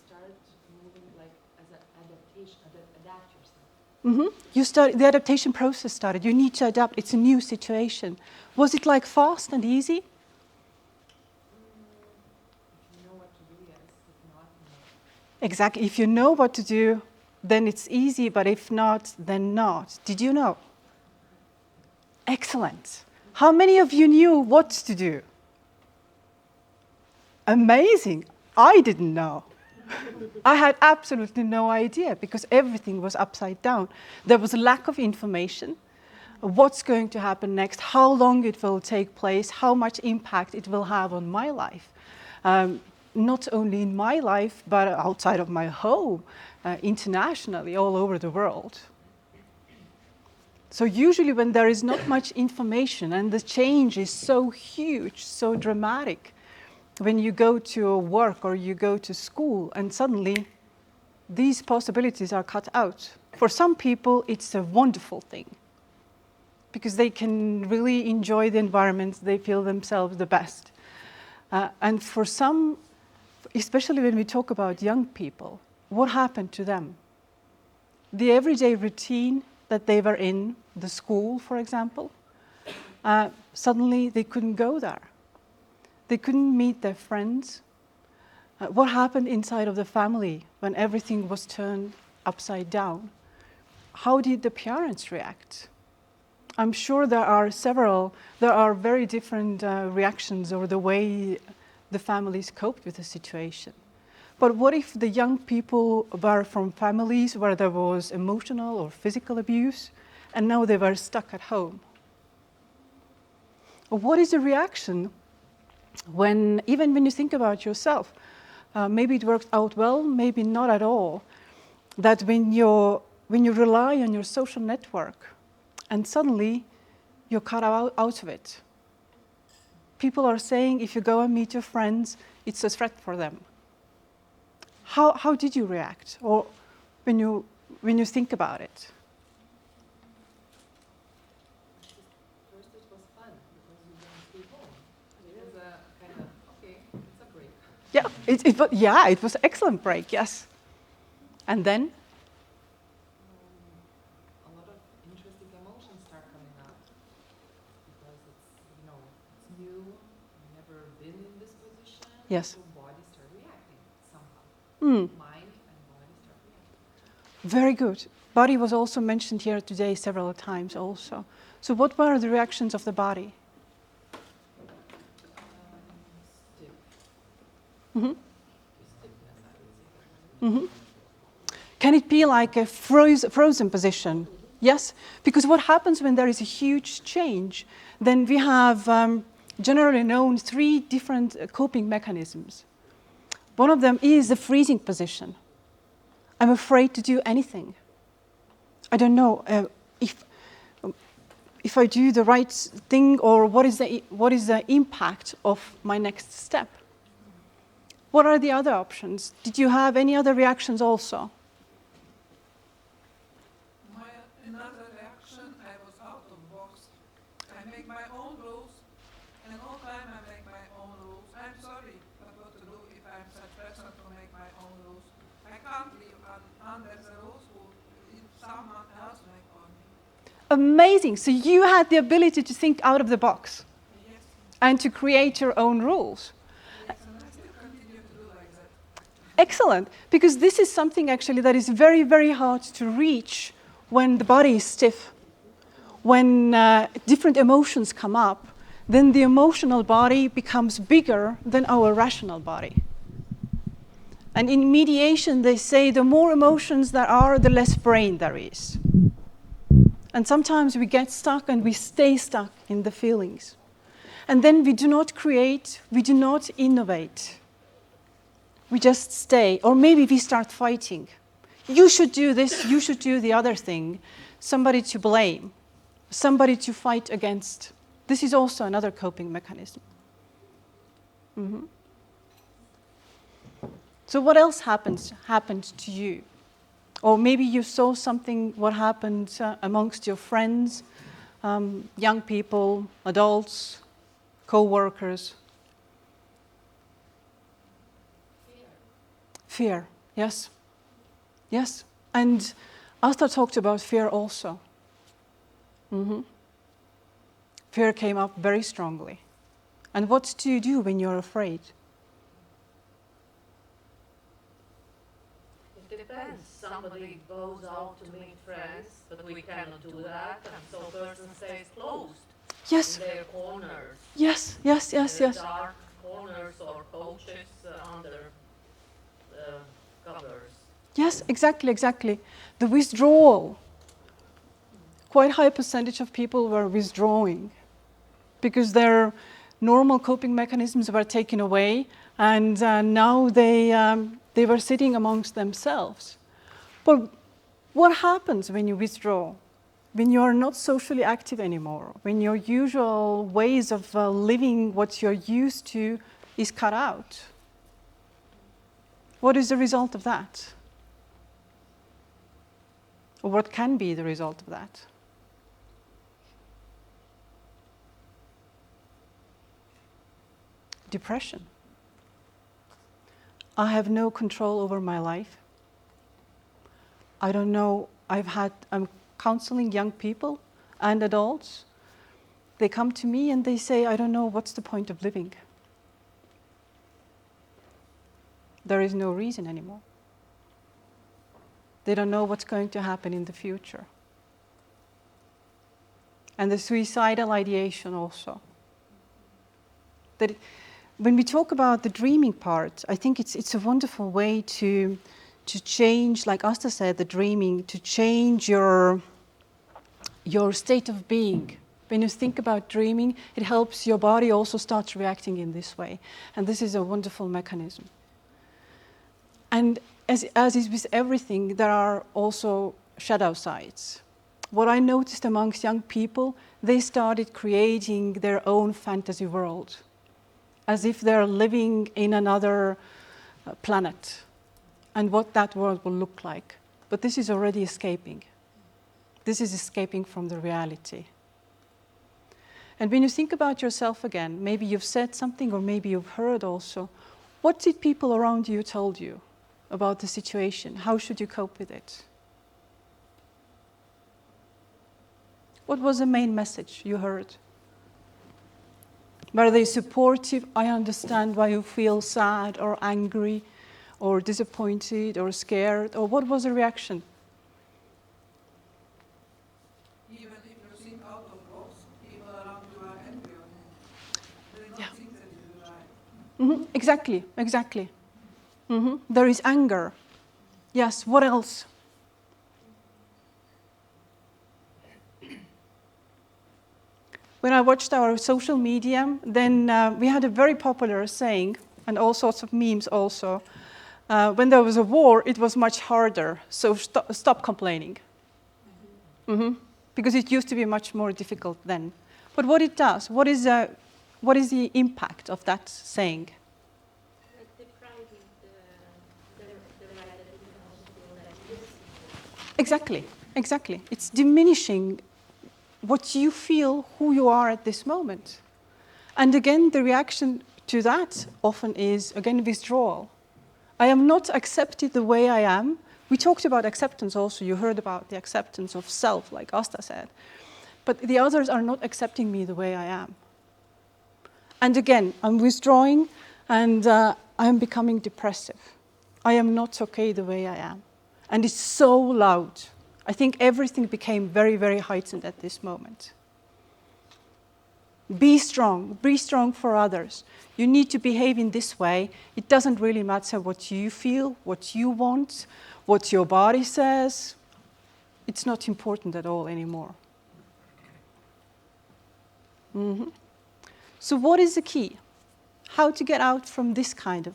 started moving like as an adaptation, adapt yourself. The adaptation process started. You need to adapt. It's a new situation. Was it like fast and easy? If you know what to do, yes. If not, no. Exactly. If you know what to do, then it's easy, but if not, then not. Did you know? Excellent. How many of you knew what to do? Amazing. I didn't know. I had absolutely no idea because everything was upside down. There was a lack of information. What's going to happen next? How long it will take place? How much impact it will have on my life? Not only in my life, but outside of my home, internationally, all over the world. So usually when there is not much information and the change is so huge, so dramatic, when you go to work or you go to school and suddenly these possibilities are cut out. For some people, it's a wonderful thing because they can really enjoy the environment, they feel themselves the best. And for some, especially when we talk about young people, what happened to them? The everyday routine that they were in, the school, for example, suddenly they couldn't go there. They couldn't meet their friends. What happened inside of the family when everything was turned upside down? How did the parents react? I'm sure there are very different reactions or the way the families coped with the situation. But what if the young people were from families where there was emotional or physical abuse, and now they were stuck at home? What is the reaction when, even when you think about yourself, maybe it worked out well, maybe not at all, that when you rely on your social network and suddenly you're cut out of it. People are saying if you go and meet your friends, it's a threat for them. How did you react, or when you think about it? First it was fun because you didn't stay home. It was a kind of, okay, it's a break. Yeah, it was an excellent break, yes. And then? A lot of interesting emotions start coming up because it's, it's new, you've never been in this position. Yes. So body start reacting somehow. Mm. Mind and body start reacting. Very good. Body was also mentioned here today several times also. So what were the reactions of the body? Stiff. Mm-hmm. Stiffness, I would say. Mm-hmm. Can it be like a frozen position? Yes, because what happens when there is a huge change, then we have generally known 3 different coping mechanisms. One of them is the freezing position. I'm afraid to do anything. I don't know if I do the right thing, or what is the impact of my next step. What are the other options? Did you have any other reactions also? Another reaction, I was out of box. I make my own rules, and all time I make my own rules. I'm sorry, but what to do if I'm such person to make my own rules? I can't live under the rules if someone else make on me. Amazing. So you had the ability to think out of the box. Yes. And to create your own rules. Yes, and I still continue to do like that. Excellent, because this is something actually that is very, very hard to reach when the body is stiff. When different emotions come up, then the emotional body becomes bigger than our rational body. And in mediation, they say the more emotions there are, the less brain there is. And sometimes we get stuck and we stay stuck in the feelings. And then we do not create, we do not innovate. We just stay, or maybe we start fighting. You should do this, you should do the other thing. Somebody to blame, somebody to fight against. This is also another coping mechanism. Mm-hmm. So what else happened to you? Or maybe you saw something, what happened amongst your friends, young people, adults, co-workers. Fear, yes. Yes, and Asta talked about fear also. Mm-hmm. Fear came up very strongly. And what do you do when you're afraid? It depends. Somebody goes out to meet friends, but we cannot do that, and so person stays closed. Yes. In their corners. Yes. Dark corners or couches under the covers. Yes, exactly. The withdrawal. Quite a high percentage of people were withdrawing because their normal coping mechanisms were taken away, and now they were sitting amongst themselves. But what happens when you withdraw? When you are not socially active anymore, when your usual ways of living what you're used to is cut out? What is the result of that? Or what can be the result of that? Depression. I have no control over my life. I don't know, I'm counseling young people and adults. They come to me and they say, I don't know, what's the point of living? There is no reason anymore. They don't know what's going to happen in the future. And the suicidal ideation also. That when we talk about the dreaming part, I think it's a wonderful way to change, like Asta said, the dreaming, to change your state of being. When you think about dreaming, it helps your body also start reacting in this way. And this is a wonderful mechanism. And as is with everything, there are also shadow sides. What I noticed amongst young people, they started creating their own fantasy world, as if they're living in another planet, and what that world will look like. But this is already escaping. This is escaping from the reality. And when you think about yourself again, maybe you've said something or maybe you've heard also, what did people around you told you about the situation? How should you cope with it? What was the main message you heard? Were they supportive? I understand why you feel sad or angry or disappointed or scared, or what was the reaction? Even if you think out of box, people around you are angry on you. They don't think that you are right. Exactly, exactly. There is anger. Yes, what else? When I watched our social media, then we had a very popular saying, and all sorts of memes also. When there was a war, it was much harder, so stop complaining. Because it used to be much more difficult then. But what it does, what is the impact of that saying? Exactly, exactly. It's diminishing what you feel, who you are at this moment. And again, the reaction to that often is, again, withdrawal. I am not accepted the way I am. We talked about acceptance also. You heard about the acceptance of self, like Asta said. But the others are not accepting me the way I am. And again, I'm withdrawing and I'm becoming depressive. I am not okay the way I am. And it's so loud. I think everything became very, very heightened at this moment. Be strong for others. You need to behave in this way. It doesn't really matter what you feel, what you want, what your body says. It's not important at all anymore. So what is the key? How to get out from this kind of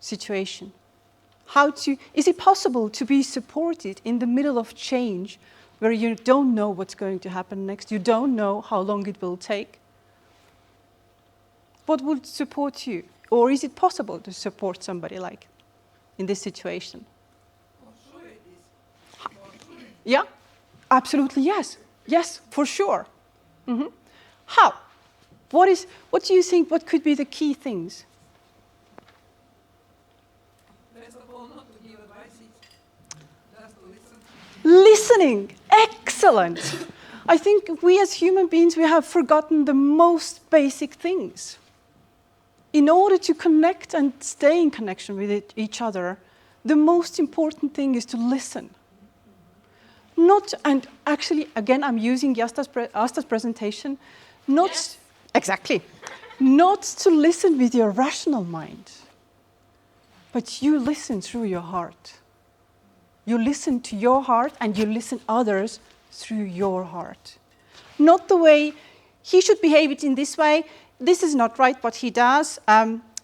situation? Is it possible to be supported in the middle of change where you don't know what's going to happen next, you don't know how long it will take? What would support you? Or is it possible to support somebody like in this situation? For sure it is. For sure. Yeah, absolutely yes. Yes, for sure. How? What do you think, what could be the key things? First of all, not to give advices, just to listen. Listening, excellent. I think we as human beings, we have forgotten the most basic things. In order to connect and stay in connection with each other, the most important thing is to listen. And actually, again, I'm using Asta's presentation, exactly, not to listen with your rational mind, but you listen through your heart. You listen to your heart and you listen others through your heart. Not the way he should behave it in this way. This is not right what he does.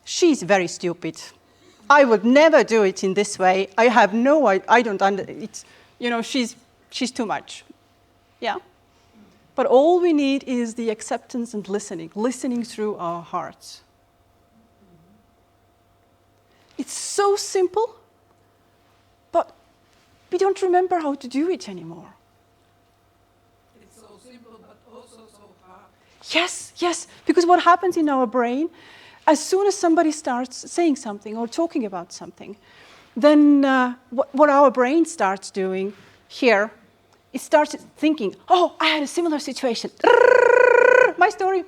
She's very stupid. I would never do it in this way. I don't it's, she's too much. Yeah. But all we need is the acceptance and listening through our hearts. It's so simple, but we don't remember how to do it anymore. It's so simple, but also so hard. Yes, because what happens in our brain, as soon as somebody starts saying something or talking about something, then what our brain starts doing here, it starts thinking, oh, I had a similar situation. My story,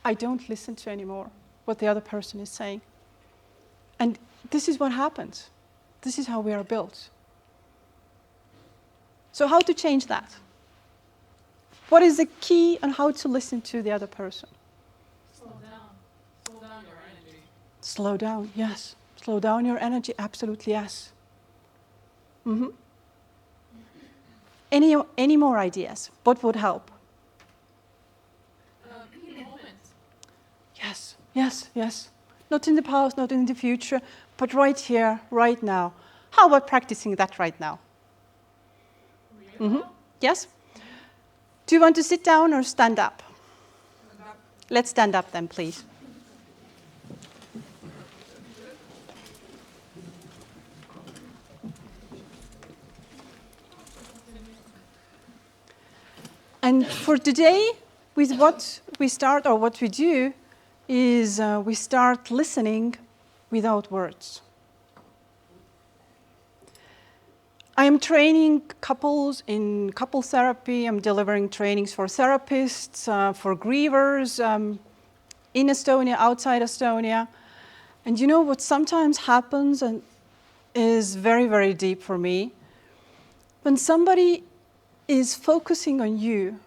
I don't listen to anymore what the other person is saying. And this is what happens. This is how we are built. So how to change that? What is the key on how to listen to the other person? Slow down, yes. Slow down your energy, absolutely yes. Mm-hmm. Any more ideas? What would help? Be in the moment. Yes, yes, yes. Not in the past, not in the future, but right here, right now. How about practicing that right now? Mm-hmm. Yes? Do you want to sit down or stand up? Stand up. Let's stand up then, please. And for today, with what we start or what we do is we start listening without words. I am training couples in couple therapy. I'm delivering trainings for therapists, for grievers in Estonia, outside Estonia. And you know what sometimes happens and is very, very deep for me? When somebody is focusing on you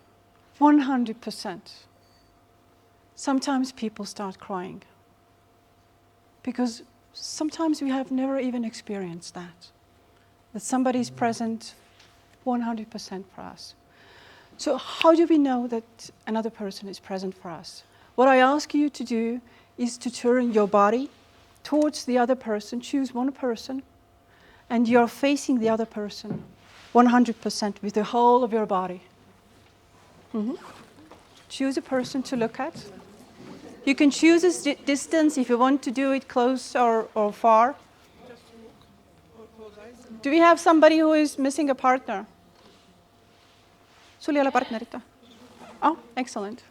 100%, sometimes people start crying. Because sometimes we have never even experienced that somebody is present 100% for us. So how do we know that another person is present for us? What I ask you to do is to turn your body towards the other person, choose one person, and you're facing the other person 100% with the whole of your body. Mm-hmm. Choose a person to look at. You can choose a distance if you want to do it close or far. Do we have somebody who is missing a partner? Sul ei ole partnerit või? Oh, excellent.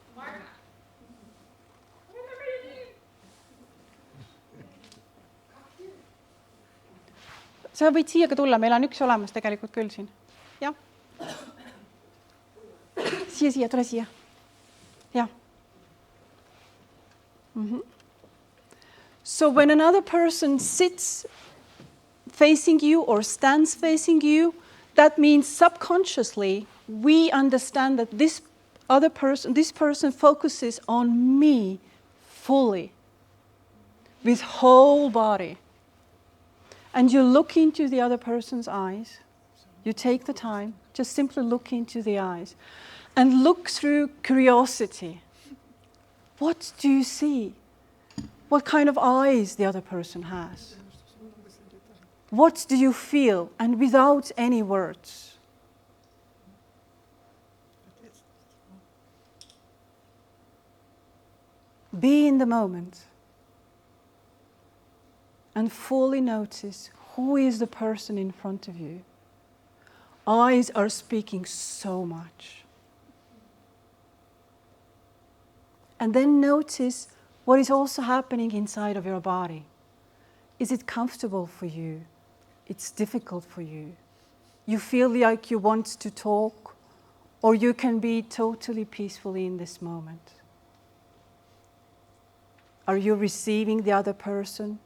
Sa võid siia ka tulla, meil on üks olemas tegelikult küll siin. Jah. Siia, tule siia. Jah. Mm-hmm. So when another person sits facing you or stands facing you, that means subconsciously we understand that this person focuses on me fully, with whole body. And you look into the other person's eyes. You take the time, just simply look into the eyes and look through curiosity. What do you see? What kind of eyes the other person has? What do you feel? And without any words. Be in the moment and fully notice who is the person in front of you. Eyes are speaking so much. And then notice what is also happening inside of your body. Is it comfortable for you? It's difficult for you. You feel like you want to talk, or you can be totally peacefully in this moment. Are you receiving the other person?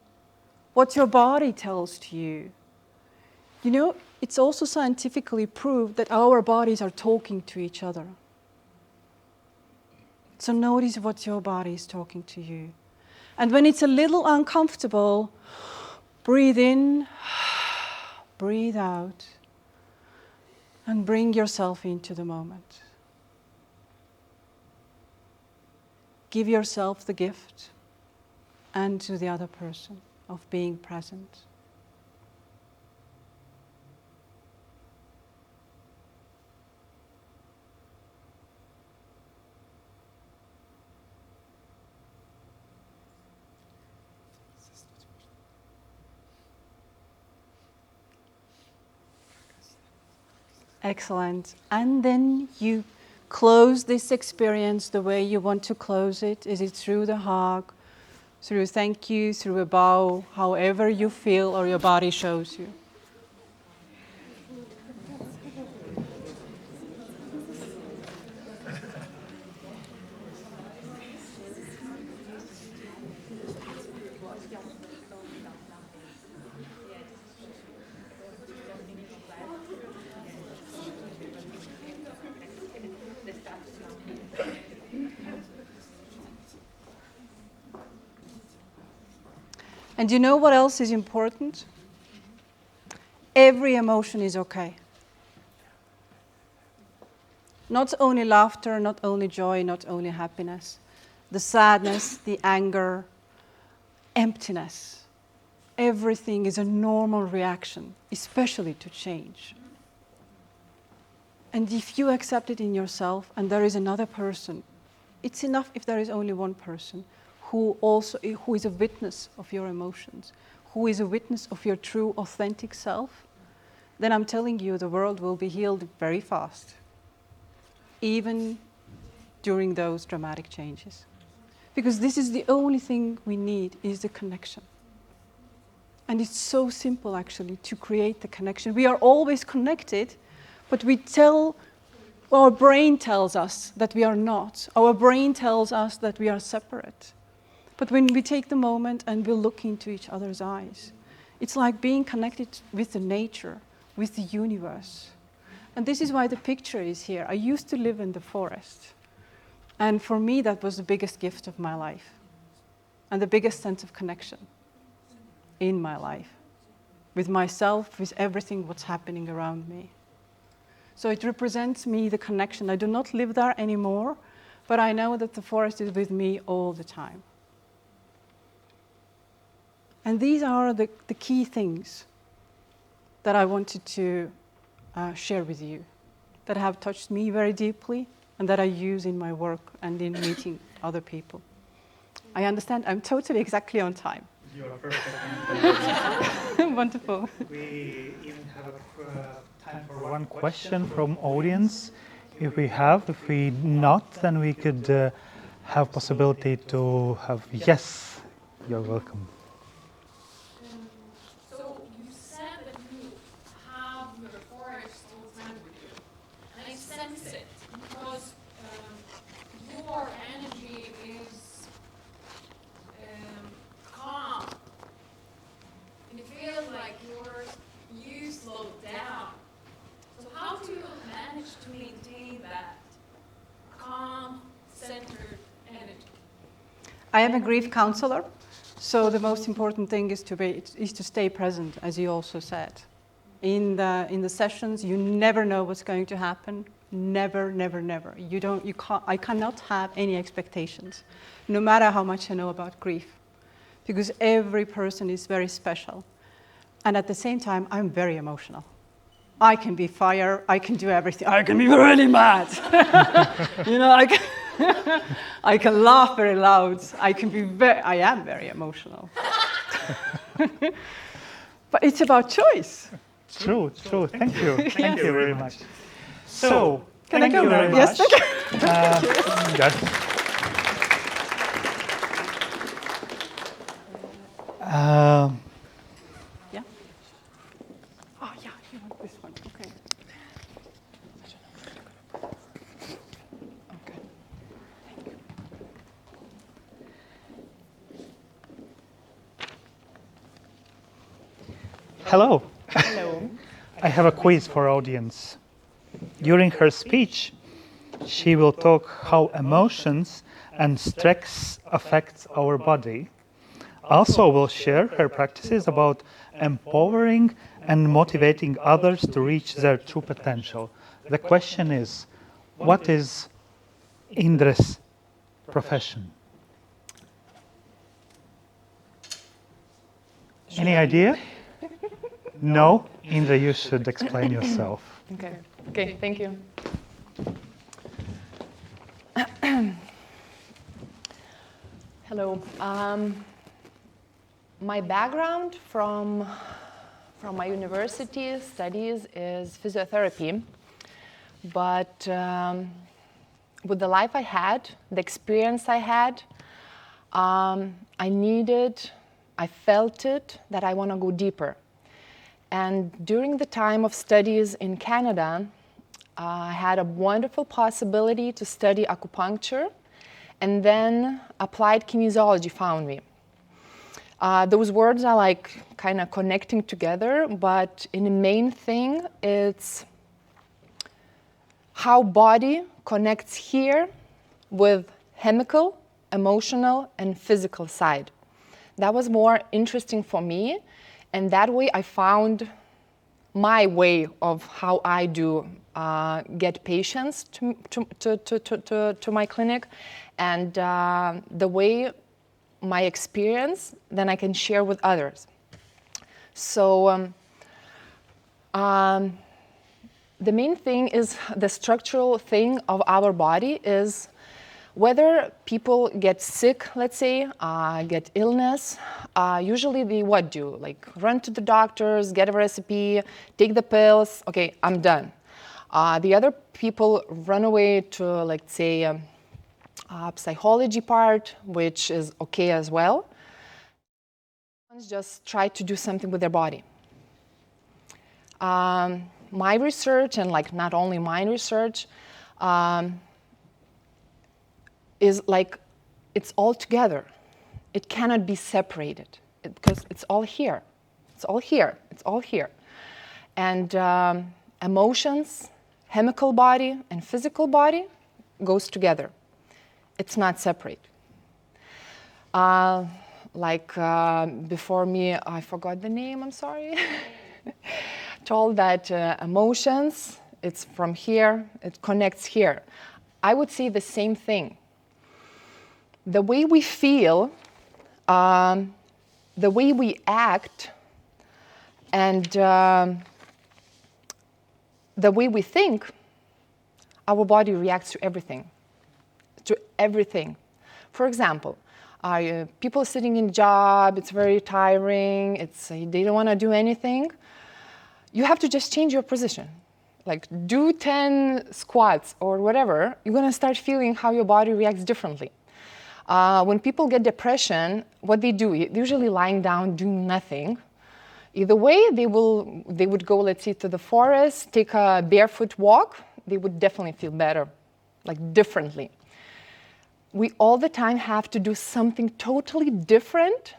What your body tells to you. You know, it's also scientifically proved that our bodies are talking to each other. So notice what your body is talking to you. And when it's a little uncomfortable, breathe in, breathe out, and bring yourself into the moment. Give yourself the gift, and to the other person, of being present. Excellent. And then you close this experience the way you want to close it. Is it through the hug, through thank you, through a bow, however you feel or your body shows you? And you know what else is important? Every emotion is okay. Not only laughter, not only joy, not only happiness. The sadness, the anger, emptiness. Everything is a normal reaction, especially to change. And if you accept it in yourself and there is another person, it's enough if there is only one person who is a witness of your emotions, who is a witness of your true, authentic self, then I'm telling you the world will be healed very fast, even during those dramatic changes. Because this is the only thing we need, is the connection. And it's so simple, actually, to create the connection. We are always connected, but our brain tells us that we are not. Our brain tells us that we are separate. But when we take the moment and we look into each other's eyes, it's like being connected with the nature, with the universe. And this is why the picture is here. I used to live in the forest. And for me, that was the biggest gift of my life. And the biggest sense of connection in my life. With myself, with everything what's happening around me. So it represents me, the connection. I do not live there anymore, but I know that the forest is with me all the time. And these are the key things that I wanted to share with you, that have touched me very deeply, and that I use in my work and in meeting other people. I understand I'm totally exactly on time. You are perfect. Wonderful. We even have time for one question from audience. If we not, then we could have possibility to have yes. You're welcome. So you said that you have your forest all the time with you, and I sense it because your energy is calm. And it feels like you slowed down. So how do you manage to maintain that calm, centered energy? I am a grief counselor, so the most important thing is to stay present, as you also said. In the sessions, you never know what's going to happen. Never, never, never. I cannot have any expectations, no matter how much I know about grief, because every person is very special. And at the same time, I'm very emotional. I can be fire, I can do everything. I can be really mad. I can laugh very loud. I am very emotional. But it's about choice. True. Thank you. Thank you very much. So, can I go? Thank you very much. Yes, thank you. Yes. Yeah. Oh yeah, you want this one? Okay. Okay. Thank you. Hello. Hello. I have a quiz for audience. During her speech, she will talk how emotions and stress affects our body. Also will share her practices about empowering and motivating others to reach their true potential. The question is, what is Indra's profession? Any idea? No? Indra, you should explain yourself. Okay, thank you. Hello. My background from my university studies is physiotherapy, but with the life I had, the experience I had, I felt it that I want to go deeper. And during the time of studies in Canada, I had a wonderful possibility to study acupuncture, and then applied kinesiology found me. Those words are like kind of connecting together, but in the main thing, it's how body connects here with chemical, emotional, and physical side. That was more interesting for me, and that way I found my way of how I do get patients to my clinic, and the way my experience then I can share with others. So the main thing is the structural thing of our body is whether people get sick, let's say, get illness, usually they what do? Like run to the doctors, get a recipe, take the pills, okay, I'm done. The other people run away to, like, say, psychology part, which is okay as well. Just try to do something with their body. My research, and like not only my research, is like it's all together. It cannot be separated because it's all here. It's all here. It's all here. And emotions, chemical body, and physical body goes together. It's not separate. Before me, I forgot the name, I'm sorry. Told that emotions, it's from here, it connects here. I would say the same thing. The way we feel, the way we act, and the way we think, our body reacts to everything. To everything. For example, people sitting in a job, it's very tiring, they don't want to do anything. You have to just change your position. Like do 10 squats or whatever, you're going to start feeling how your body reacts differently. When people get depression, what they do, usually lying down, doing nothing. Either way, they would go, let's say, to the forest, take a barefoot walk, they would definitely feel better, like differently. We all the time have to do something totally different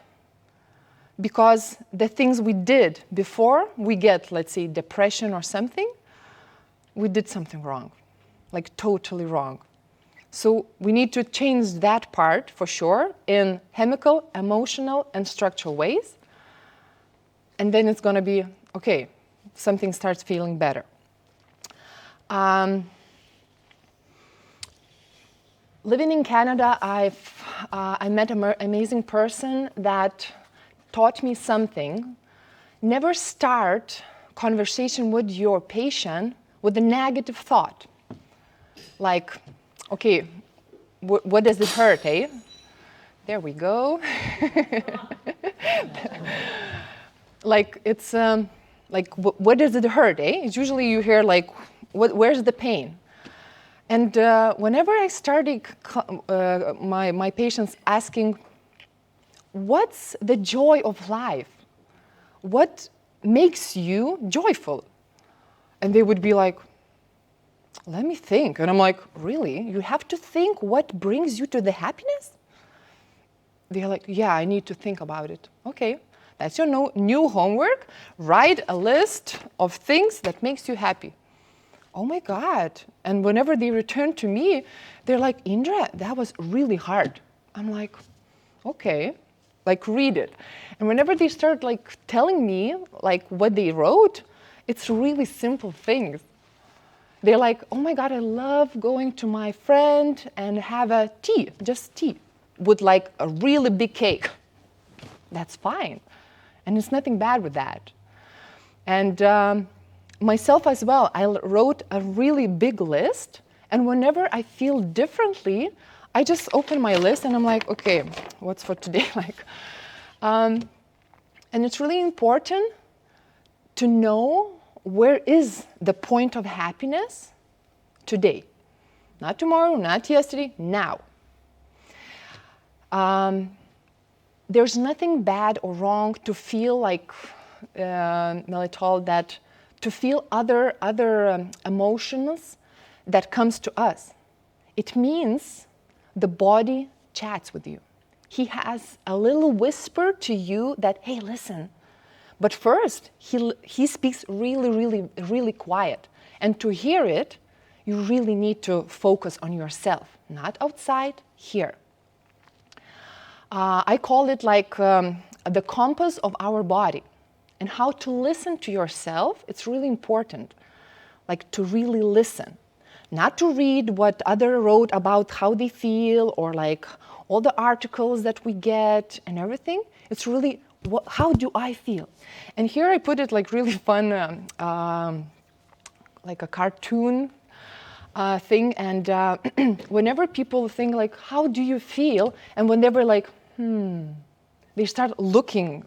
because the things we did before we get, let's say, depression or something, we did something wrong, like totally wrong. So we need to change that part for sure in chemical, emotional, and structural ways. And then it's going to be, okay, something starts feeling better. Living in Canada, I met an amazing person that taught me something. Never start conversation with your patient with a negative thought. Like, okay, what does it hurt, eh? There we go. Like, it's like, what does it hurt, eh? It's usually you hear like, where's the pain? And whenever I started my patients asking, what's the joy of life? What makes you joyful? And they would be like, let me think. And I'm like, really? You have to think what brings you to the happiness? They're like, yeah, I need to think about it. Okay, that's your new homework. Write a list of things that makes you happy. Oh my God. And whenever they return to me, they're like, Indra, that was really hard. I'm like, okay, like read it. And whenever they start like telling me like what they wrote, it's really simple things. They're like, oh my God, I love going to my friend and have a tea, just tea, with like a really big cake. That's fine. And there's nothing bad with that. And myself as well, I wrote a really big list. And whenever I feel differently, I just open my list and I'm like, okay, what's for today? And it's really important to know where is the point of happiness today. Not tomorrow, not yesterday, now. There's nothing bad or wrong to feel like, Melly told that, to feel other emotions that comes to us. It means the body chats with you. He has a little whisper to you that, hey, listen. But first, he speaks really, really, really quiet. And to hear it, you really need to focus on yourself, not outside, here. I call it like the compass of our body. And how to listen to yourself, it's really important, like to really listen. Not to read what others wrote about how they feel or like all the articles that we get and everything. It's really, how do I feel? And here I put it like really fun, like a cartoon thing. And whenever people think like, how do you feel? And whenever like, they start looking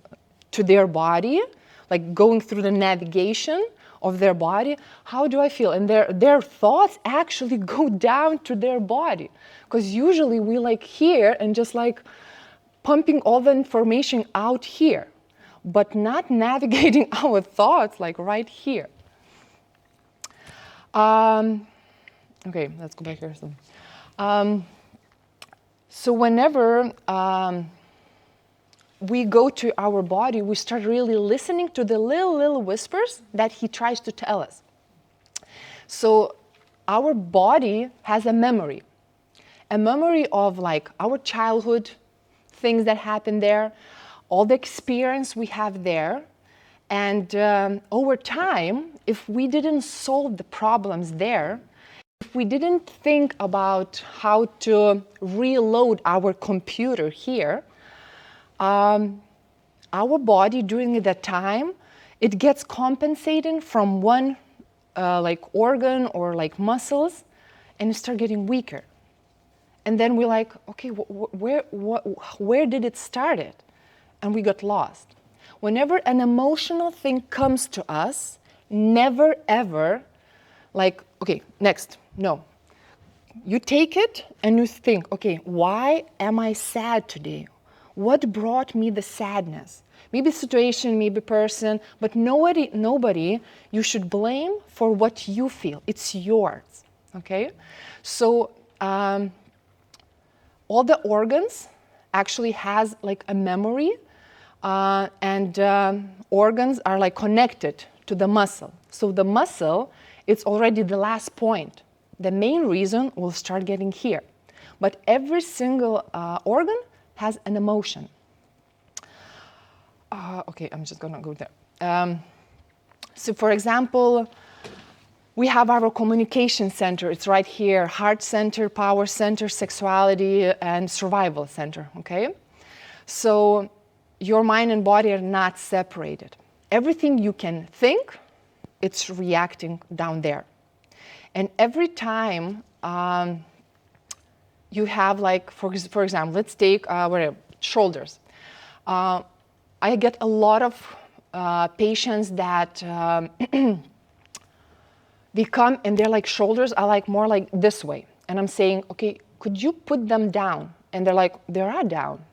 to their body, like going through the navigation of their body, how do I feel? And their thoughts actually go down to their body. Because usually we like here and just like pumping all the information out here, but not navigating our thoughts like right here. Okay, let's go back here. So whenever we go to our body, we start really listening to the little whispers that he tries to tell us. So our body has a memory of like our childhood, things that happened there, all the experience we have there. And over time, if we didn't solve the problems there, if we didn't think about how to reload our computer here, our body during that time, it gets compensating from one like organ or like muscles, and it starts getting weaker. And then we're like, okay, where did it start it? And we got lost. Whenever an emotional thing comes to us, never ever like, okay, next, no. You take it and you think, okay, why am I sad today? What brought me the sadness? Maybe situation, maybe person, but nobody you should blame for what you feel. It's yours, okay? So all the organs actually has like a memory, and organs are like connected to the muscle. So the muscle, it's already the last point. The main reason will start getting here. But every single organ has an emotion. Okay, I'm just gonna go there. So for example, we have our communication center. It's right here, heart center, power center, sexuality, and survival center, okay? So your mind and body are not separated. Everything you can think, it's reacting down there. And every time you have like, for example, let's take shoulders. I get a lot of patients that they come and they're like, shoulders are like more like this way. And I'm saying, okay, could you put them down? And they're like, they are down.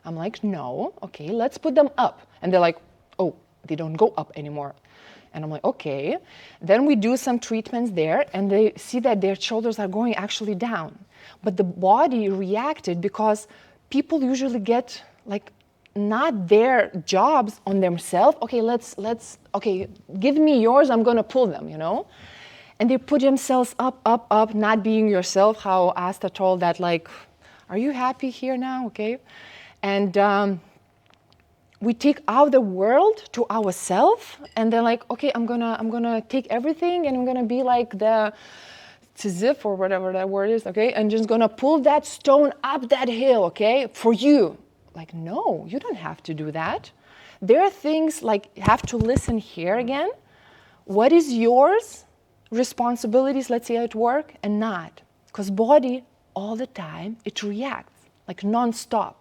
I'm like, no, okay, let's put them up. And they're like, oh, they don't go up anymore. And I'm like, okay. Then we do some treatments there and they see that their shoulders are going actually down. But the body reacted because people usually get like not their jobs on themselves. Okay, okay, give me yours, I'm gonna pull them, you know? And they put themselves up, not being yourself, how Asta told that like, are you happy here now, okay? And we take out the world to ourselves and they're like, okay, I'm gonna take everything and I'm gonna be like the Sisyphus or whatever that word is, okay? And just gonna pull that stone up that hill, okay? For you. Like, no, you don't have to do that. There are things like you have to listen here again. What is yours? Responsibilities, let's say at work, and not. Because body, all the time, it reacts, like non-stop.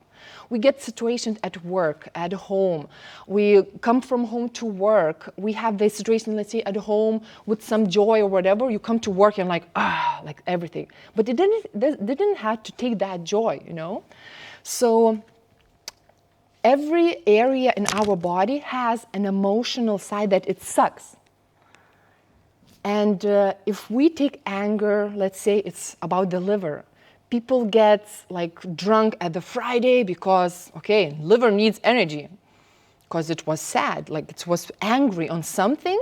We get situations at work, at home. We come from home to work. We have this situation, let's say, at home with some joy or whatever. You come to work and like everything. But it didn't have to take that joy, you know? So every area in our body has an emotional side that it sucks. And if we take anger, let's say it's about the liver. People get like drunk at the Friday because, okay, liver needs energy because it was sad, like it was angry on something.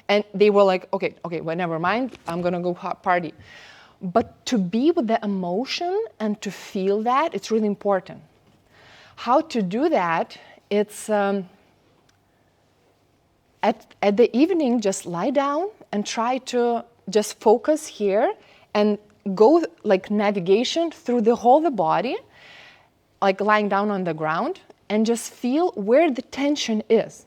And they were like, okay, well, never mind, I'm gonna go party. But to be with the emotion and to feel that, it's really important. How to do that? It's at the evening, just lie down and try to just focus here and go like navigation through the whole of the body, like lying down on the ground, and just feel where the tension is.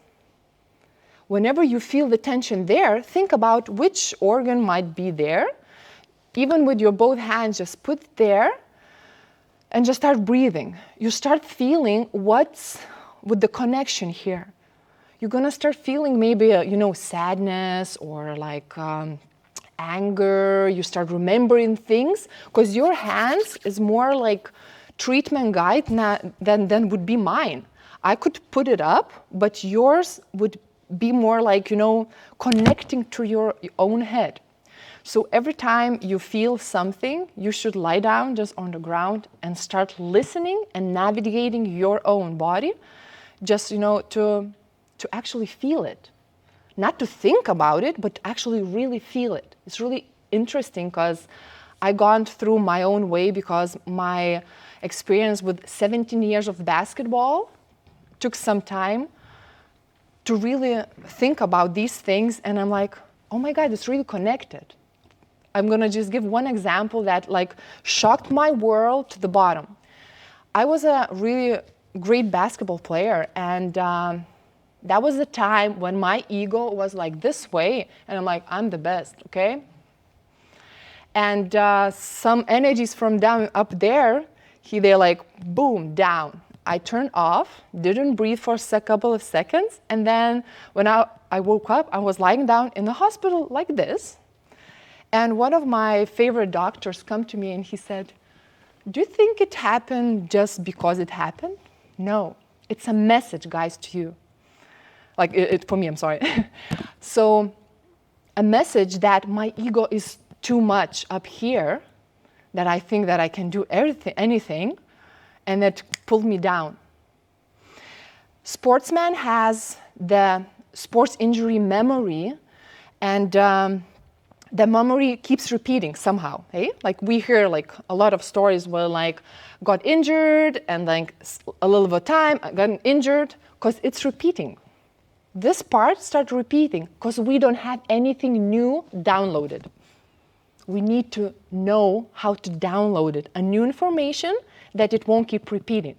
Whenever you feel the tension there, think about which organ might be there. Even with your both hands, just put it there and just start breathing. You start feeling what's with the connection here. You're gonna start feeling maybe, sadness or like anger. You start remembering things because your hands is more like treatment guide than would be mine. I could put it up, but yours would be more like, connecting to your own head. So every time you feel something, you should lie down just on the ground and start listening and navigating your own body, just, to actually feel it. Not to think about it, but actually really feel it. It's really interesting because I've gone through my own way because my experience with 17 years of basketball took some time to really think about these things, and I'm like, oh my God, it's really connected. I'm gonna just give one example that like shocked my world to the bottom. I was a really great basketball player, and that was the time when my ego was like this way, and I'm like, I'm the best, okay? And some energies from down up there, they're like, boom, down. I turned off, didn't breathe for a couple of seconds, and then when I woke up, I was lying down in the hospital like this. And one of my favorite doctors come to me and he said, do you think it happened just because it happened? No, it's a message, guys, to you. Like, for me, I'm sorry. So, a message that my ego is too much up here, that I think that I can do anything, and that pulled me down. Sportsman has the sports injury memory, and the memory keeps repeating somehow, eh? Like we hear like a lot of stories where like got injured and like a little bit of time, I got injured, because it's repeating. This part starts repeating because we don't have anything new downloaded. We need to know how to download it, a new information that it won't keep repeating.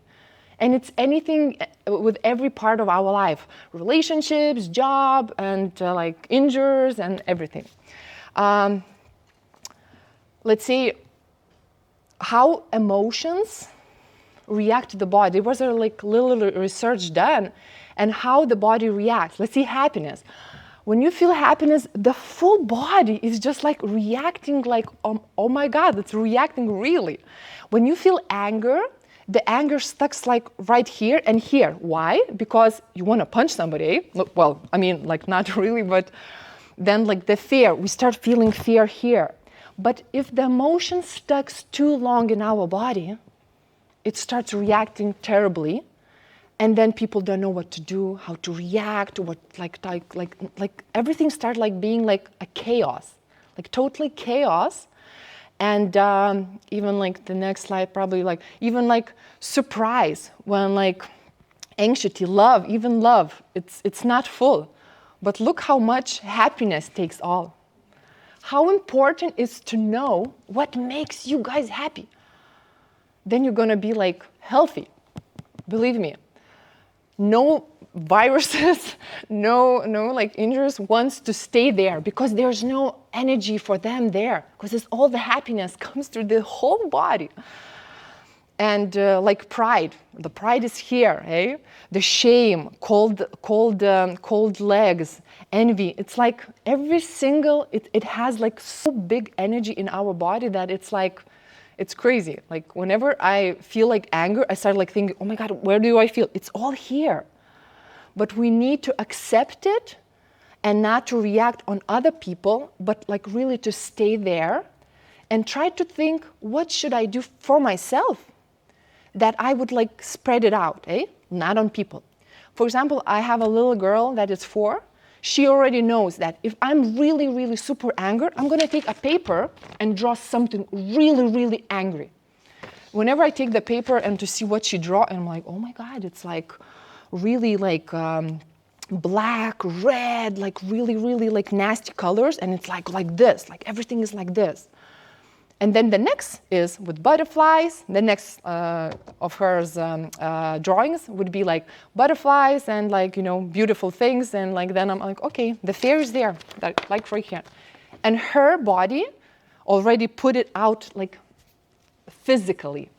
And it's anything with every part of our life, relationships, job, and like injuries and everything. Let's see how emotions react to the body. There was a like little research done and how the body reacts. Let's see happiness. When you feel happiness, the full body is just like reacting like, oh my God, it's reacting really. When you feel anger, the anger stucks like right here and here. Why? Because you want to punch somebody. Well, I mean, like not really, but then like the fear, we start feeling fear here. But if the emotion stucks too long in our body, it starts reacting terribly. And then people don't know what to do, how to react, what like everything starts like being like a chaos, like totally chaos. And even like the next slide, probably like even like surprise when like anxiety, love, even love, it's not full. But look how much happiness takes all. How important is to know what makes you guys happy. Then you're gonna be like healthy, believe me. No viruses, no like injuries wants to stay there because there's no energy for them there because it's all the happiness comes through the whole body. And like pride, the pride is here, eh? The shame, cold legs, envy. It's like every single, it has like so big energy in our body that it's like, it's crazy. Like whenever I feel like anger, I start like thinking, oh my God, where do I feel? It's all here. But we need to accept it and not to react on other people, but like really to stay there and try to think, what should I do for myself that I would like spread it out, eh? Not on people. For example, I have a little girl that is 4. She already knows that if I'm really, really super angry, I'm gonna take a paper and draw something really, really angry. whenever I take the paper and to see what she draw, and I'm like, oh my God, it's like really like black, red, like really like nasty colors, and it's like this, like everything is like this. And then the next is with butterflies. The next of her drawings would be like butterflies and like, you know, beautiful things. And like then I'm like, okay, the fair is there, like right here. And her body already put it out like physically.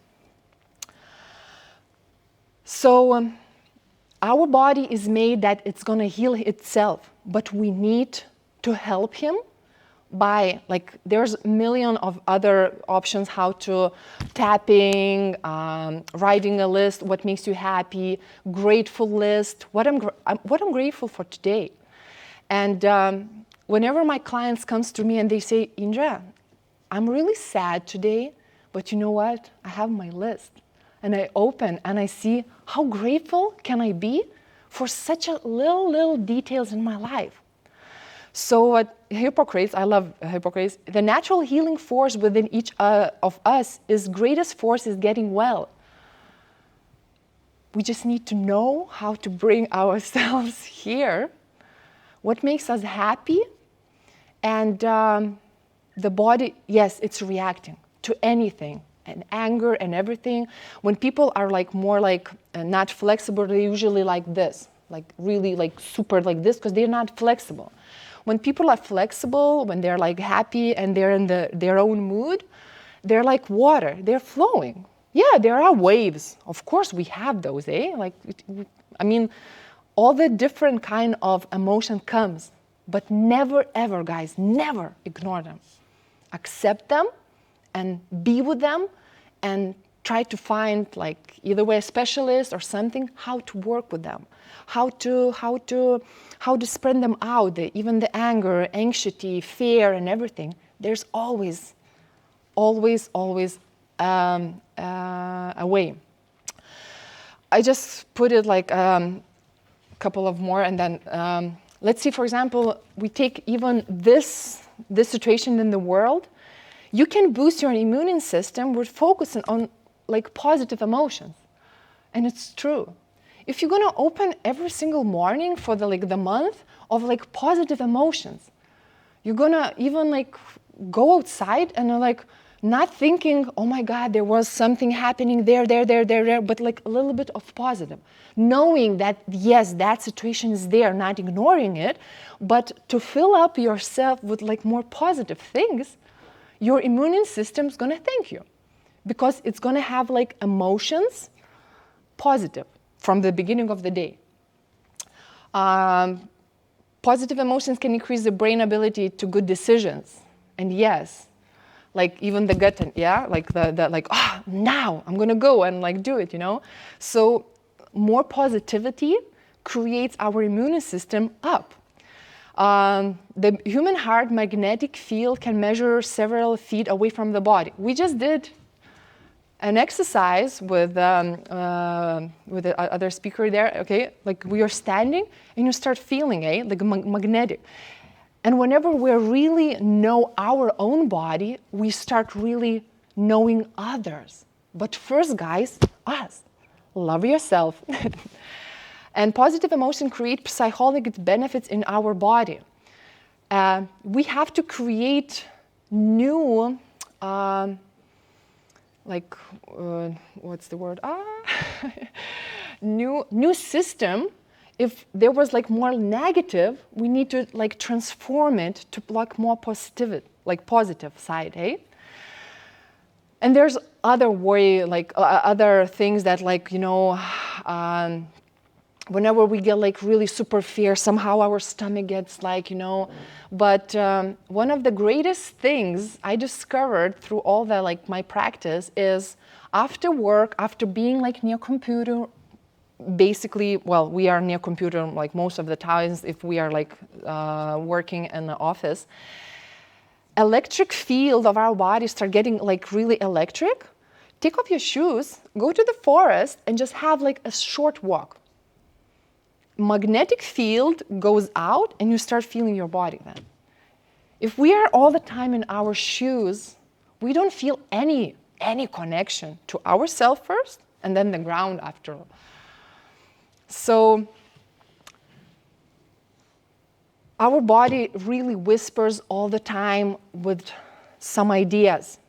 So our body is made that it's going to heal itself, but we need to help him by, like, there's a million of other options, how to tapping, writing a list, what makes you happy, grateful list, what I'm grateful for today. And whenever my clients comes to me and they say, Indra, I'm really sad today, but you know what? I have my list. And I open and I see how grateful can I be for such a little details in my life. So Hippocrates, I love Hippocrates, the natural healing force within each of us is greatest force is getting well. We just need to know how to bring ourselves here, what makes us happy, and the body, yes, it's reacting to anything, and anger and everything. When people are like more like not flexible, they're usually like this, like really like super like this, because they're not flexible. When people are flexible, when they're like happy and they're in their own mood, they're like water, they're flowing. Yeah, there are waves. Of course we have those, eh? Like, I mean, all the different kind of emotion comes, but never ever, guys, never ignore them. Accept them and be with them and try to find like either way a specialist or something, how to work with them, how to spread them out, even the anger, anxiety, fear and everything. There's always a way. I just put it like a couple of more, and then let's see, for example, we take even this situation in the world. You can boost your immune system with focusing on like positive emotions. And it's true. If you're gonna open every single morning for the month of like positive emotions, you're gonna even like go outside and like not thinking, oh my God, there was something happening there, but like a little bit of positive. Knowing that, yes, that situation is there, not ignoring it, but to fill up yourself with like more positive things, your immune system is going to thank you because it's going to have like emotions positive from the beginning of the day. Positive emotions can increase the brain ability to good decisions. And yes, like even the gut, like the like, now I'm going to go and like do it, you know? So more positivity creates our immune system up. The human heart magnetic field can measure several feet away from the body. We just did an exercise with the other speaker there, okay? Like we are standing and you start feeling, like magnetic. And whenever we really know our own body, we start really knowing others. But first, guys, us. Love yourself. And positive emotion create psychological benefits in our body. We have to create new, what's the word? New system. If there was like more negative, we need to like transform it to like more positive side, eh? And there's other way, like other things that like, you know, whenever we get like really super fear, somehow our stomach gets like, you know, but one of the greatest things I discovered through all the like my practice is after work, after being like near computer, basically, well, we are near computer like most of the times if we are like working in the office, electric field of our body start getting like really electric. Take off your shoes, go to the forest and just have like a short walk. Magnetic field goes out and you start feeling your body then. If we are all the time in our shoes, we don't feel any any connection to ourselves first and then the ground after all. So our body really whispers all the time with some ideas.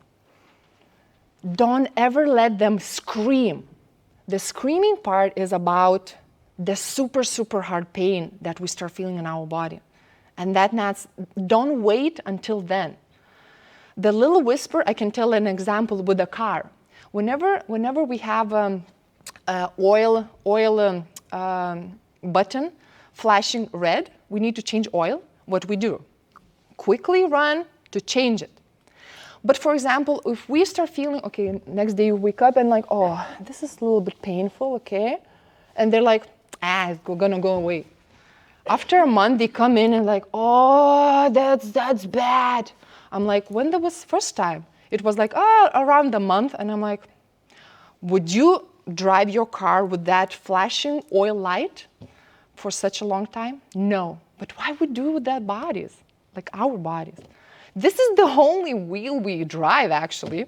Don't ever let them scream. The screaming part is about the super, super hard pain that we start feeling in our body. And don't wait until then. The little whisper, I can tell an example with a car. Whenever we have oil button flashing red, we need to change oil. What we do? Quickly run to change it. But for example, if we start feeling, okay, next day you wake up and like, oh, this is a little bit painful, okay? And they're like, it's gonna go away. After a month, they come in and like, oh, that's bad. I'm like, when that was first time? It was like, around a month. And I'm like, would you drive your car with that flashing oil light for such a long time? No. But why we do with that bodies, like our bodies? This is the only wheel we drive, actually.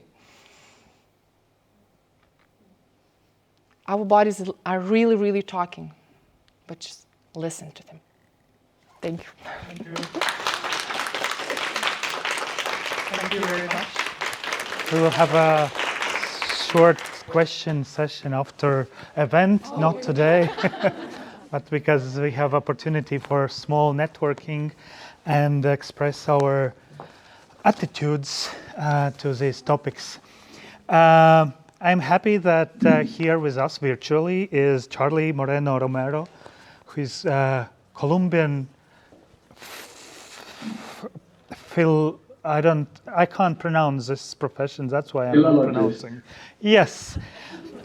Our bodies are really, really talking, but just listen to them. Thank you. Thank you. Thank you very much. We will have a short question session after event, not today, but because we have opportunity for small networking and express our attitudes to these topics. I'm happy that here with us virtually is Charlie Moreno Romero, who is Colombian I can't pronounce this profession, that's why I'm not pronouncing. Yes,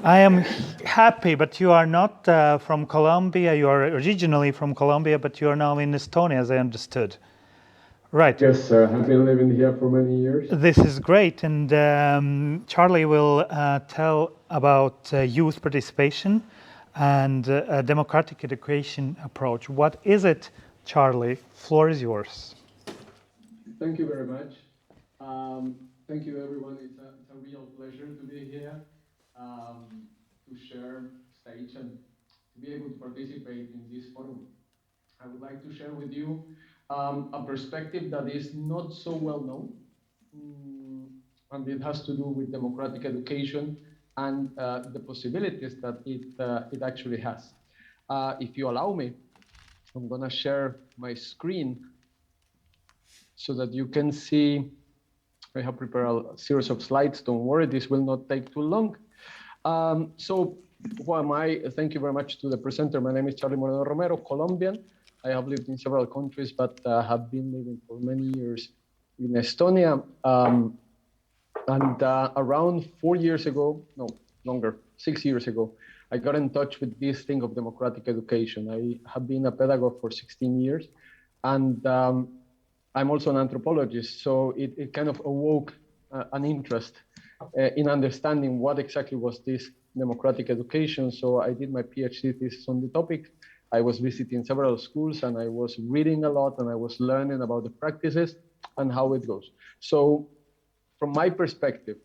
I am happy, but you are not from Colombia, you are originally from Colombia, but you are now in Estonia, as I understood. Right. Yes, sir. I've been living here for many years. This is great, and Charlie will tell about youth participation and a democratic education approach. What is it, Charlie? Floor is yours. Thank you very much. Thank you, everyone. It's a real pleasure to be here, to share stage and to be able to participate in this forum. I would like to share with you a perspective that is not so well known, and it has to do with democratic education and the possibilities that it actually has. If you allow me, I'm going to share my screen so that you can see. I have prepared a series of slides. Don't worry, this will not take too long. So who am I? Thank you very much to the presenter. My name is Charlie Moreno Romero, Colombian. I have lived in several countries, but have been living for many years in Estonia. And around 4 years ago, no, longer, 6 years ago, I got in touch with this thing of democratic education. I have been a pedagogue for 16 years, and I'm also an anthropologist, so it kind of awoke an interest in understanding what exactly was this democratic education. So I did my PhD thesis on the topic. I was visiting several schools, and I was reading a lot, and I was learning about the practices and how it goes. So from my perspective,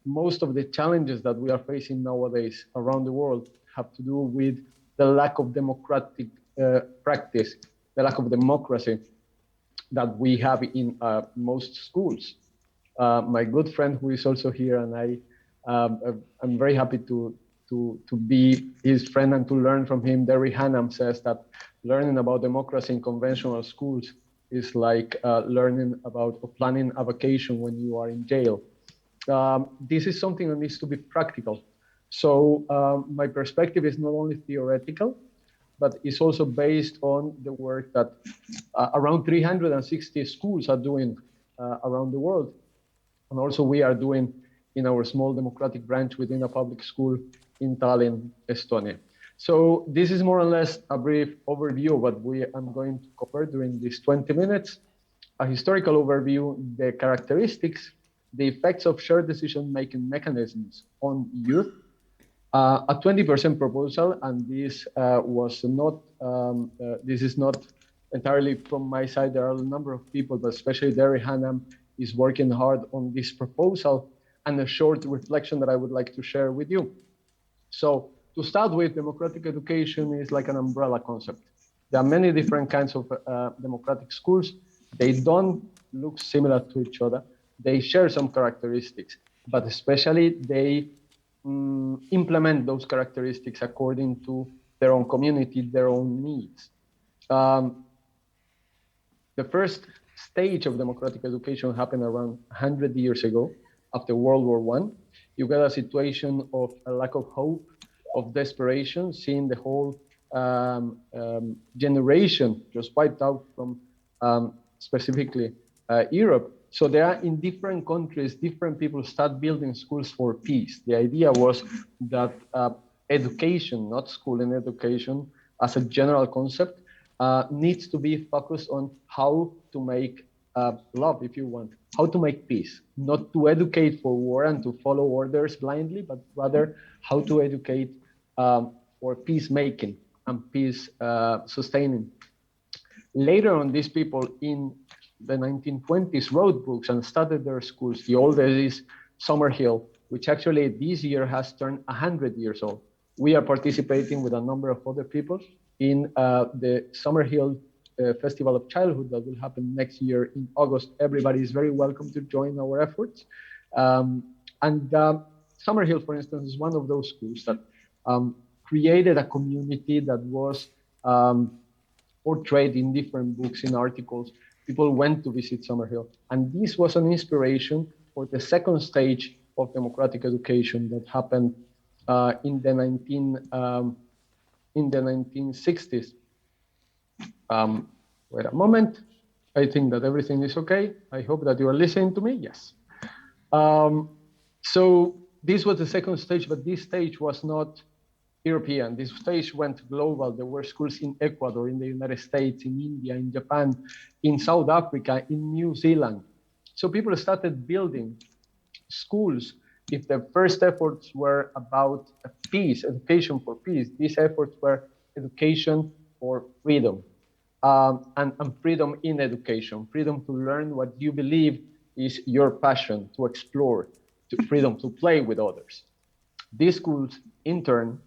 most of the challenges that we are facing nowadays around the world have to do with the lack of democratic practice, the lack of democracy that we have in most schools. My good friend who is also here, and I'm very happy to be his friend and to learn from him. Derry Hannam says that learning about democracy in conventional schools is like learning about or planning a vacation when you are in jail. This is something that needs to be practical. So my perspective is not only theoretical, but it's also based on the work that around 360 schools are doing around the world. And also we are doing in our small democratic branch within a public school in Tallinn, Estonia. So this is more or less a brief overview of what I'm going to cover during these 20 minutes. A historical overview, the characteristics, the effects of shared decision-making mechanisms on youth, a 20% proposal, and this was not, this is not entirely from my side. There are a number of people, but especially Derry Hannam is working hard on this proposal. and a short reflection that I would like to share with you. So to start with, democratic education is like an umbrella concept. There are many different kinds of democratic schools. They don't look similar to each other. They share some characteristics, but especially they implement those characteristics according to their own community, their own needs. The first stage of democratic education happened around 100 years ago, after World War I. You got a situation of a lack of hope, of desperation, seeing the whole generation just wiped out from specifically Europe. So there are, in different countries, different people start building schools for peace. The idea was that education, not school and education, as a general concept, needs to be focused on how to make love, if you want, how to make peace, not to educate for war and to follow orders blindly, but rather how to educate for peacemaking and peace sustaining. Later on, these people in the 1920s wrote books and started their schools. The oldest is Summerhill, which actually this year has turned 100 years old. We are participating with a number of other people in the Summerhill Festival of Childhood that will happen next year in August. Everybody is very welcome to join our efforts. Summerhill, for instance, is one of those schools that created a community that was portrayed in different books, in articles. People went to visit Summerhill. And this was an inspiration for the second stage of democratic education that happened in the 1960s. Wait a moment. I think that everything is okay. I hope that you are listening to me. Yes. So this was the second stage, but this stage was not European. This stage went global. There were schools in Ecuador, in the United States, in India, in Japan, in South Africa, in New Zealand. So people started building schools. If the first efforts were about peace, education for peace, these efforts were education for freedom, and freedom in education, freedom to learn what you believe is your passion, to explore, freedom to play with others. These schools, in turn,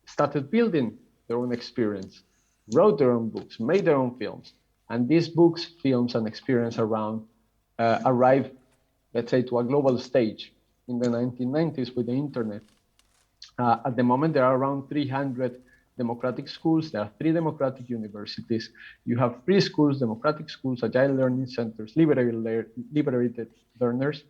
started building their own experience, wrote their own books, made their own films. And these books, films, and experience arrived, let's say, to a global stage in the 1990s with the internet. At the moment, there are around 300 democratic schools. There are 3 democratic universities. You have free schools, democratic schools, agile learning centers, liberated learners,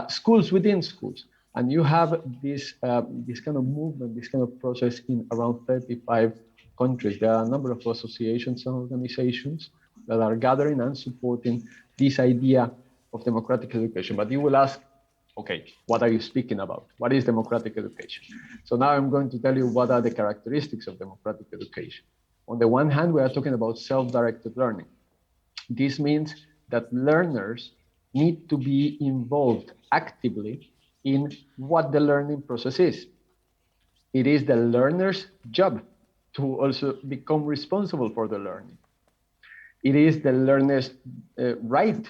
schools within schools. And you have this kind of movement, this kind of process in around 35 countries. There are a number of associations and organizations that are gathering and supporting this idea of democratic education. But you will ask, okay, what are you speaking about? What is democratic education? So now I'm going to tell you what are the characteristics of democratic education. On the one hand, we are talking about self-directed learning. This means that learners need to be involved actively in what the learning process is. It is the learner's job to also become responsible for the learning. It is the learner's right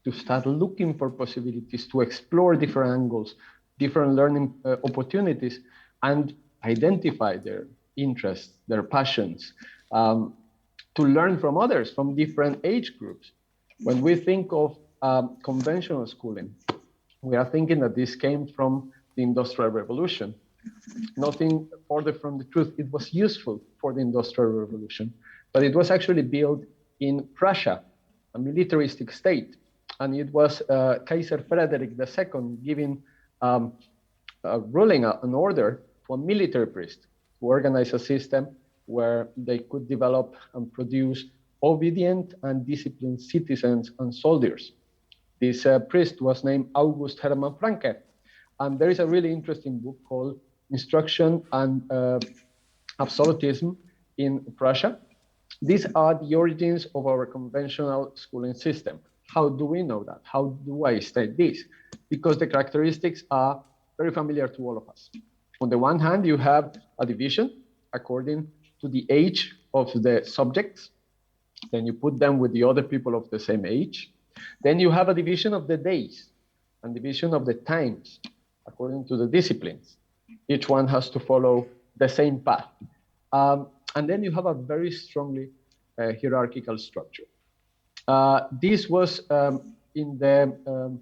to start looking for possibilities, to explore different angles, different learning opportunities, and identify their interests, their passions, to learn from others, from different age groups. When we think of conventional schooling, we are thinking that this came from the Industrial Revolution. Nothing further from the truth. It was useful for the Industrial Revolution, but it was actually built in Prussia, a militaristic state. And it was Kaiser Frederick II giving ruling an order to a military priest to organize a system where they could develop and produce obedient and disciplined citizens and soldiers. This priest was named August Hermann Franke. And there is a really interesting book called Instruction and Absolutism in Prussia. These are the origins of our conventional schooling system. How do we know that? How do I state this? Because the characteristics are very familiar to all of us. On the one hand, you have a division according to the age of the subjects. Then you put them with the other people of the same age. Then you have a division of the days and division of the times. according to the disciplines. Each one has to follow the same path. And then you have a very strongly hierarchical structure. This was in the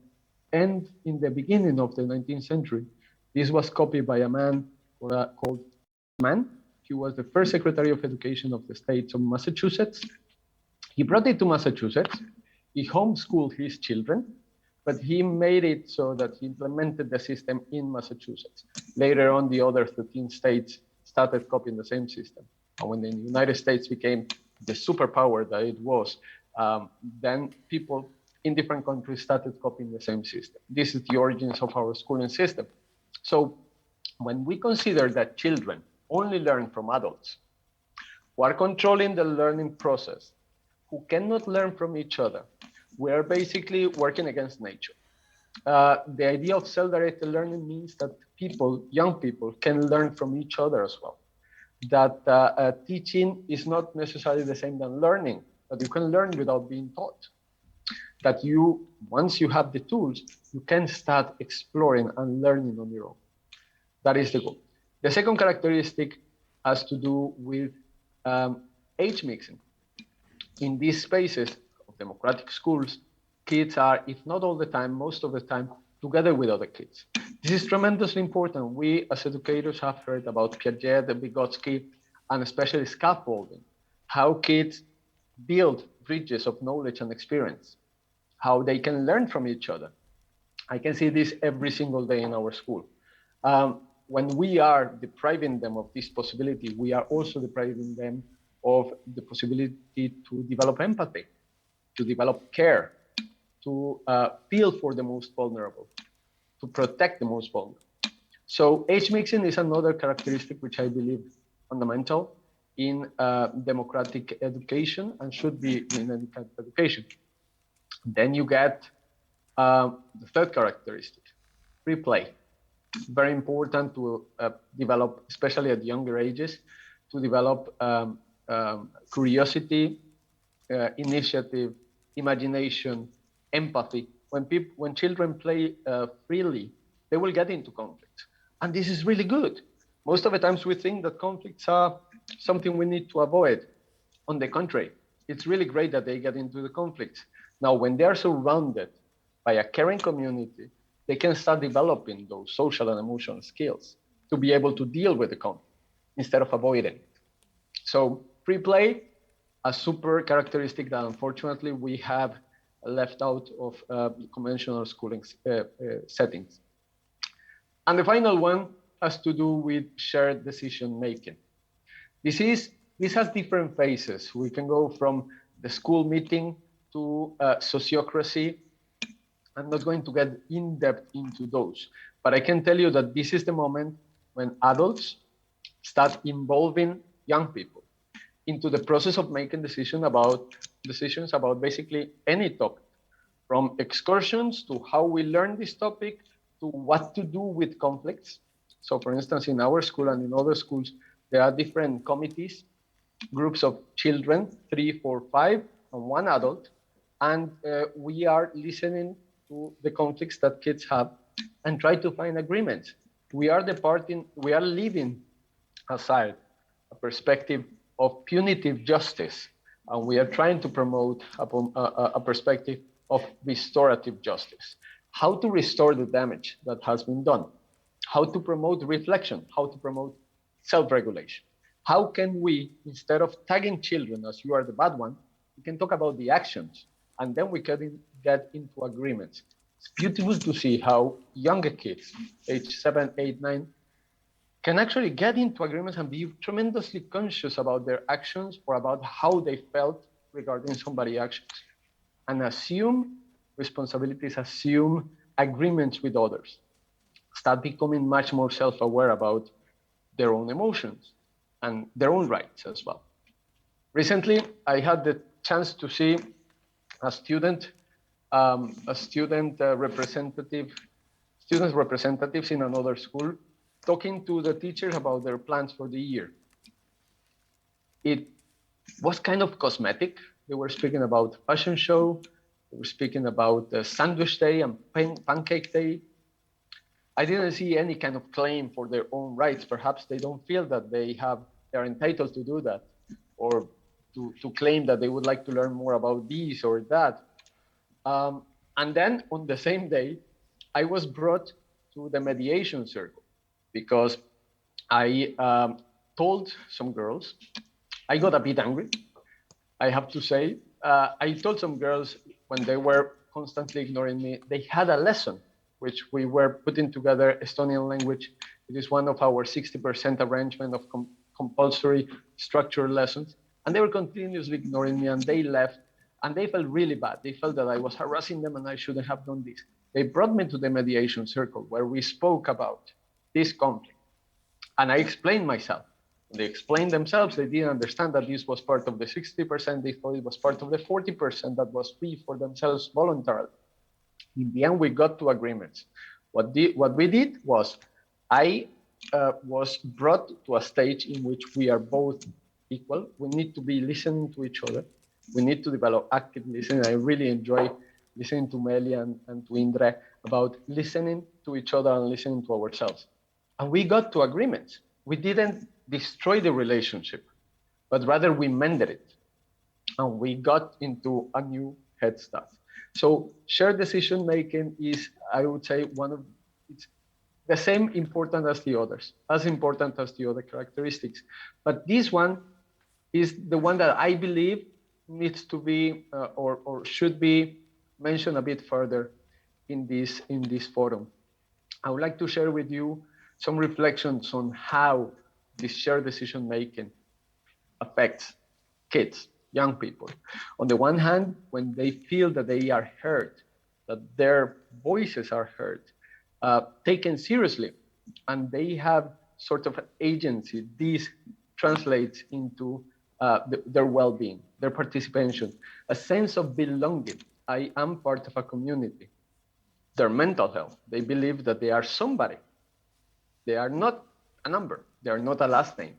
beginning of the 19th century. This was copied by a man called Mann. He was the first Secretary of Education of the state of Massachusetts. He brought it to Massachusetts. He homeschooled his children, but he made it so that he implemented the system in Massachusetts. Later on, the other 13 states started copying the same system. And when the United States became the superpower that it was, then people in different countries started copying the same system. This is the origins of our schooling system. So when we consider that children only learn from adults who are controlling the learning process, who cannot learn from each other, we are basically working against nature. The idea of self-directed learning means that people, young people, can learn from each other as well. That teaching is not necessarily the same than learning, that you can learn without being taught. That you, once you have the tools, you can start exploring and learning on your own. That is the goal. The second characteristic has to do with age mixing. In these spaces of democratic schools, kids are, if not all the time, most of the time, together with other kids. This is tremendously important. We as educators have heard about Piaget, Vygotsky, and especially scaffolding, how kids build bridges of knowledge and experience, how they can learn from each other. I can see this every single day in our school. When we are depriving them of this possibility, we are also depriving them of the possibility to develop empathy, to develop care, to feel for the most vulnerable, to protect the most vulnerable. So age mixing is another characteristic which I believe fundamental in democratic education and should be in democratic education. Then you get the third characteristic, free play. Very important to develop, especially at younger ages, to develop curiosity, initiative, imagination, empathy. When children play freely, they will get into conflict. And this is really good. Most of the times we think that conflicts are something we need to avoid. On the contrary, it's really great that they get into the conflicts. Now, when they are surrounded by a caring community, they can start developing those social and emotional skills to be able to deal with the conflict instead of avoiding it. So free play, a super characteristic that unfortunately we have left out of conventional schooling settings. And the final one has to do with shared decision making. This has different phases. We can go from the school meeting to sociocracy. I'm not going to get in depth into those, but I can tell you that this is the moment when adults start involving young people into the process of making decisions about basically any topic, from excursions to how we learn this topic to what to do with conflicts. So for instance, in our school and in other schools, there are different committees, groups of children, 3, 4, 5, and 1 adult. And we are listening to the conflicts that kids have and try to find agreements. We are leaving aside a perspective of punitive justice, and we are trying to promote a perspective of restorative justice. How to restore the damage that has been done, how to promote reflection, how to promote self-regulation. How can we, instead of tagging children as you are the bad one, we can talk about the actions, and then we can get into agreements. It's beautiful to see how younger kids, age 7, 8, 9, can actually get into agreements and be tremendously conscious about their actions or about how they felt regarding somebody's actions, and assume responsibilities, assume agreements with others, start becoming much more self-aware about their own emotions and their own rights as well. Recently, I had the chance to see a students representatives in another school talking to the teachers about their plans for the year. It was kind of cosmetic. They were speaking about fashion show. They were speaking about sandwich day and pancake day. I didn't see any kind of claim for their own rights. Perhaps they don't feel that they're entitled to do that, or to claim that they would like to learn more about this or that. And then on the same day, I was brought to the mediation circle because I told some girls, I got a bit angry, I have to say. I told some girls when they were constantly ignoring me, they had a lesson, which we were putting together Estonian language. It is one of our 60% arrangement of compulsory structured lessons. And they were continuously ignoring me, and they left, and they felt really bad. They felt that I was harassing them and I shouldn't have done this. They brought me to the mediation circle where we spoke about this conflict. And I explained myself. They explained themselves. They didn't understand that this was part of the 60%. They thought it was part of the 40% that was free for themselves voluntarily. In the end, we got to agreements. What we did was, I was brought to a stage in which we are both equal. We need to be listening to each other. We need to develop active listening. I really enjoy listening to Meli and to Indre about listening to each other and listening to ourselves. And we got to agreements. We didn't destroy the relationship, but rather we mended it. And we got into a new head start. So shared decision making is, I would say, it's the same important as the others, as important as the other characteristics. But this one is the one that I believe needs to be or should be mentioned a bit further in this forum. I would like to share with you some reflections on how this shared decision making affects kids, young people. On the one hand, when they feel that they are heard, that their voices are heard, taken seriously, and they have sort of agency, this translates into their well-being, their participation, a sense of belonging. I am part of a community. Their mental health, they believe that they are somebody. They are not a number. They are not a last name.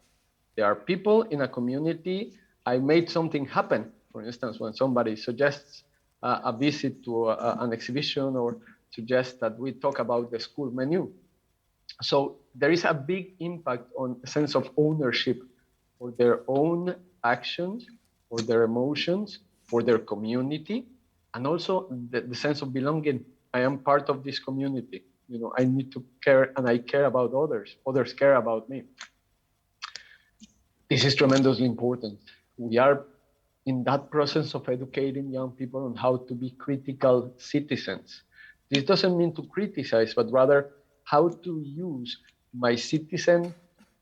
They are people in a community. I made something happen. For instance, when somebody suggests a visit to an exhibition or suggests that we talk about the school menu. So there is a big impact on a sense of ownership for their own actions, for their emotions, for their community, and also the sense of belonging. I am part of this community. You know, I need to care, and I care about others. Others care about me. This is tremendously important. We are in that process of educating young people on how to be critical citizens. This doesn't mean to criticize, but rather how to use my citizen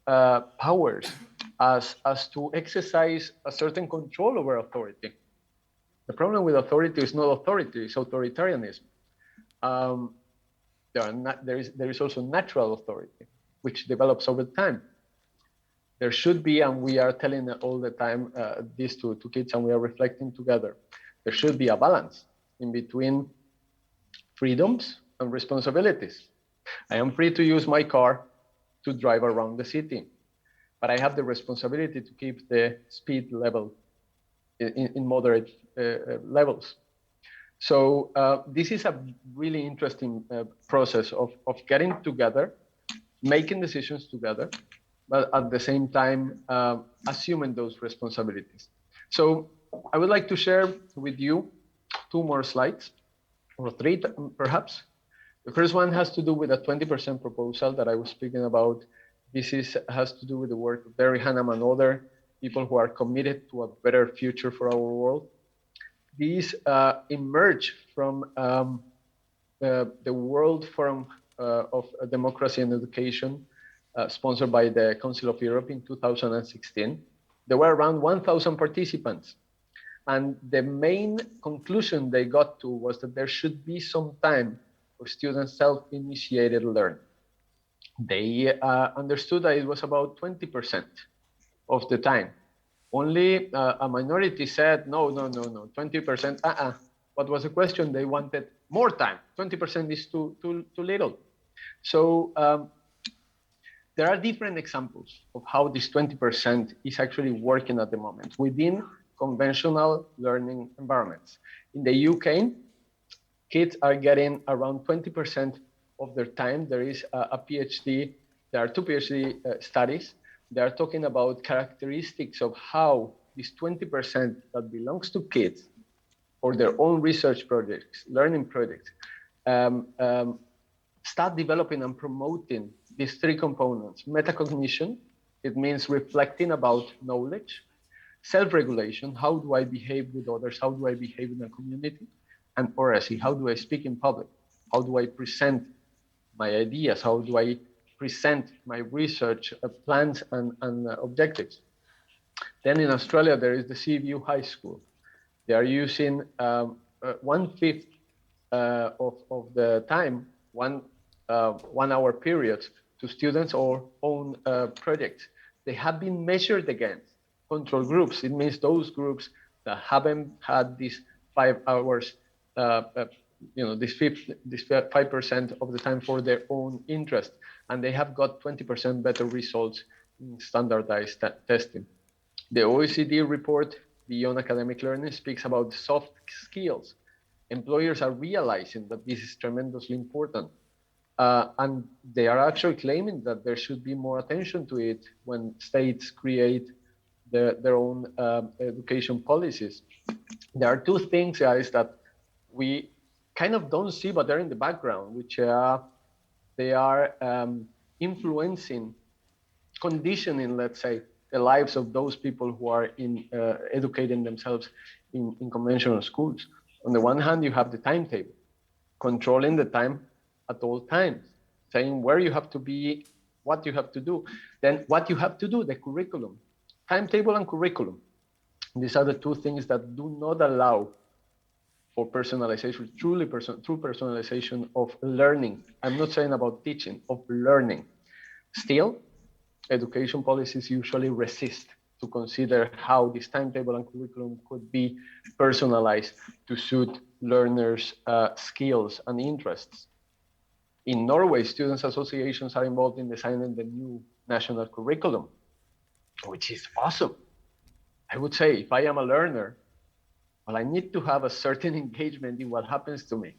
powers as to exercise a certain control over authority. The problem with authority is not authority, it's authoritarianism. There is also natural authority, which develops over time. There should be, and we are telling all the time this to kids, and we are reflecting together, there should be a balance in between freedoms and responsibilities. I am free to use my car to drive around the city, but I have the responsibility to keep the speed level in moderate levels. So this is a really interesting process of getting together, making decisions together, but at the same time, assuming those responsibilities. So I would like to share with you 2 more slides, or 3 perhaps. The first one has to do with a 20% proposal that I was speaking about. This has to do with the work of Barry Hannam and other people who are committed to a better future for our world. These emerge from the World Forum of Democracy and Education, sponsored by the Council of Europe in 2016. There were around 1,000 participants. And the main conclusion they got to was that there should be some time for students self-initiated learning. They understood that it was about 20% of the time. Only a minority said, no, 20%, What was the question? They wanted more time. 20% is too little. So there are different examples of how this 20% is actually working at the moment within conventional learning environments. In the UK, kids are getting around 20% of their time. There is a PhD, there are two PhD studies. They are talking about characteristics of how this 20% that belongs to kids or their own research projects, learning projects, start developing and promoting these three components. Metacognition, it means reflecting about knowledge. Self-regulation, how do I behave with others? How do I behave in a community? And oracy, how do I speak in public? How do I present my ideas? How do I present my research plans and objectives? Then in Australia, there is the CVU High School. They are using 1/5 of the time, 1 hour periods to students or own projects. They have been measured against control groups. It means those groups that haven't had these 5 hours, this 5% of the time for their own interest, and they have got 20% better results in standardized testing. The OECD report, Beyond Academic Learning, speaks about soft skills. Employers are realizing that this is tremendously important. And they are actually claiming that there should be more attention to it when states create their own education policies. There are two things, guys, that we kind of don't see, but they're in the background, which they are influencing, conditioning, let's say, the lives of those people who are educating themselves in conventional schools. On the one hand, you have the timetable, controlling the time at all times, saying where you have to be, what you have to do. Then what you have to do, the curriculum, timetable and curriculum. These are the two things that do not allow for personalization, true personalization of learning. I'm not saying about teaching, of learning. Still, education policies usually resist to consider how this timetable and curriculum could be personalized to suit learners' skills and interests. In Norway, students' associations are involved in designing the new national curriculum, which is awesome. I would say, if I am a learner, well, I need to have a certain engagement in what happens to me.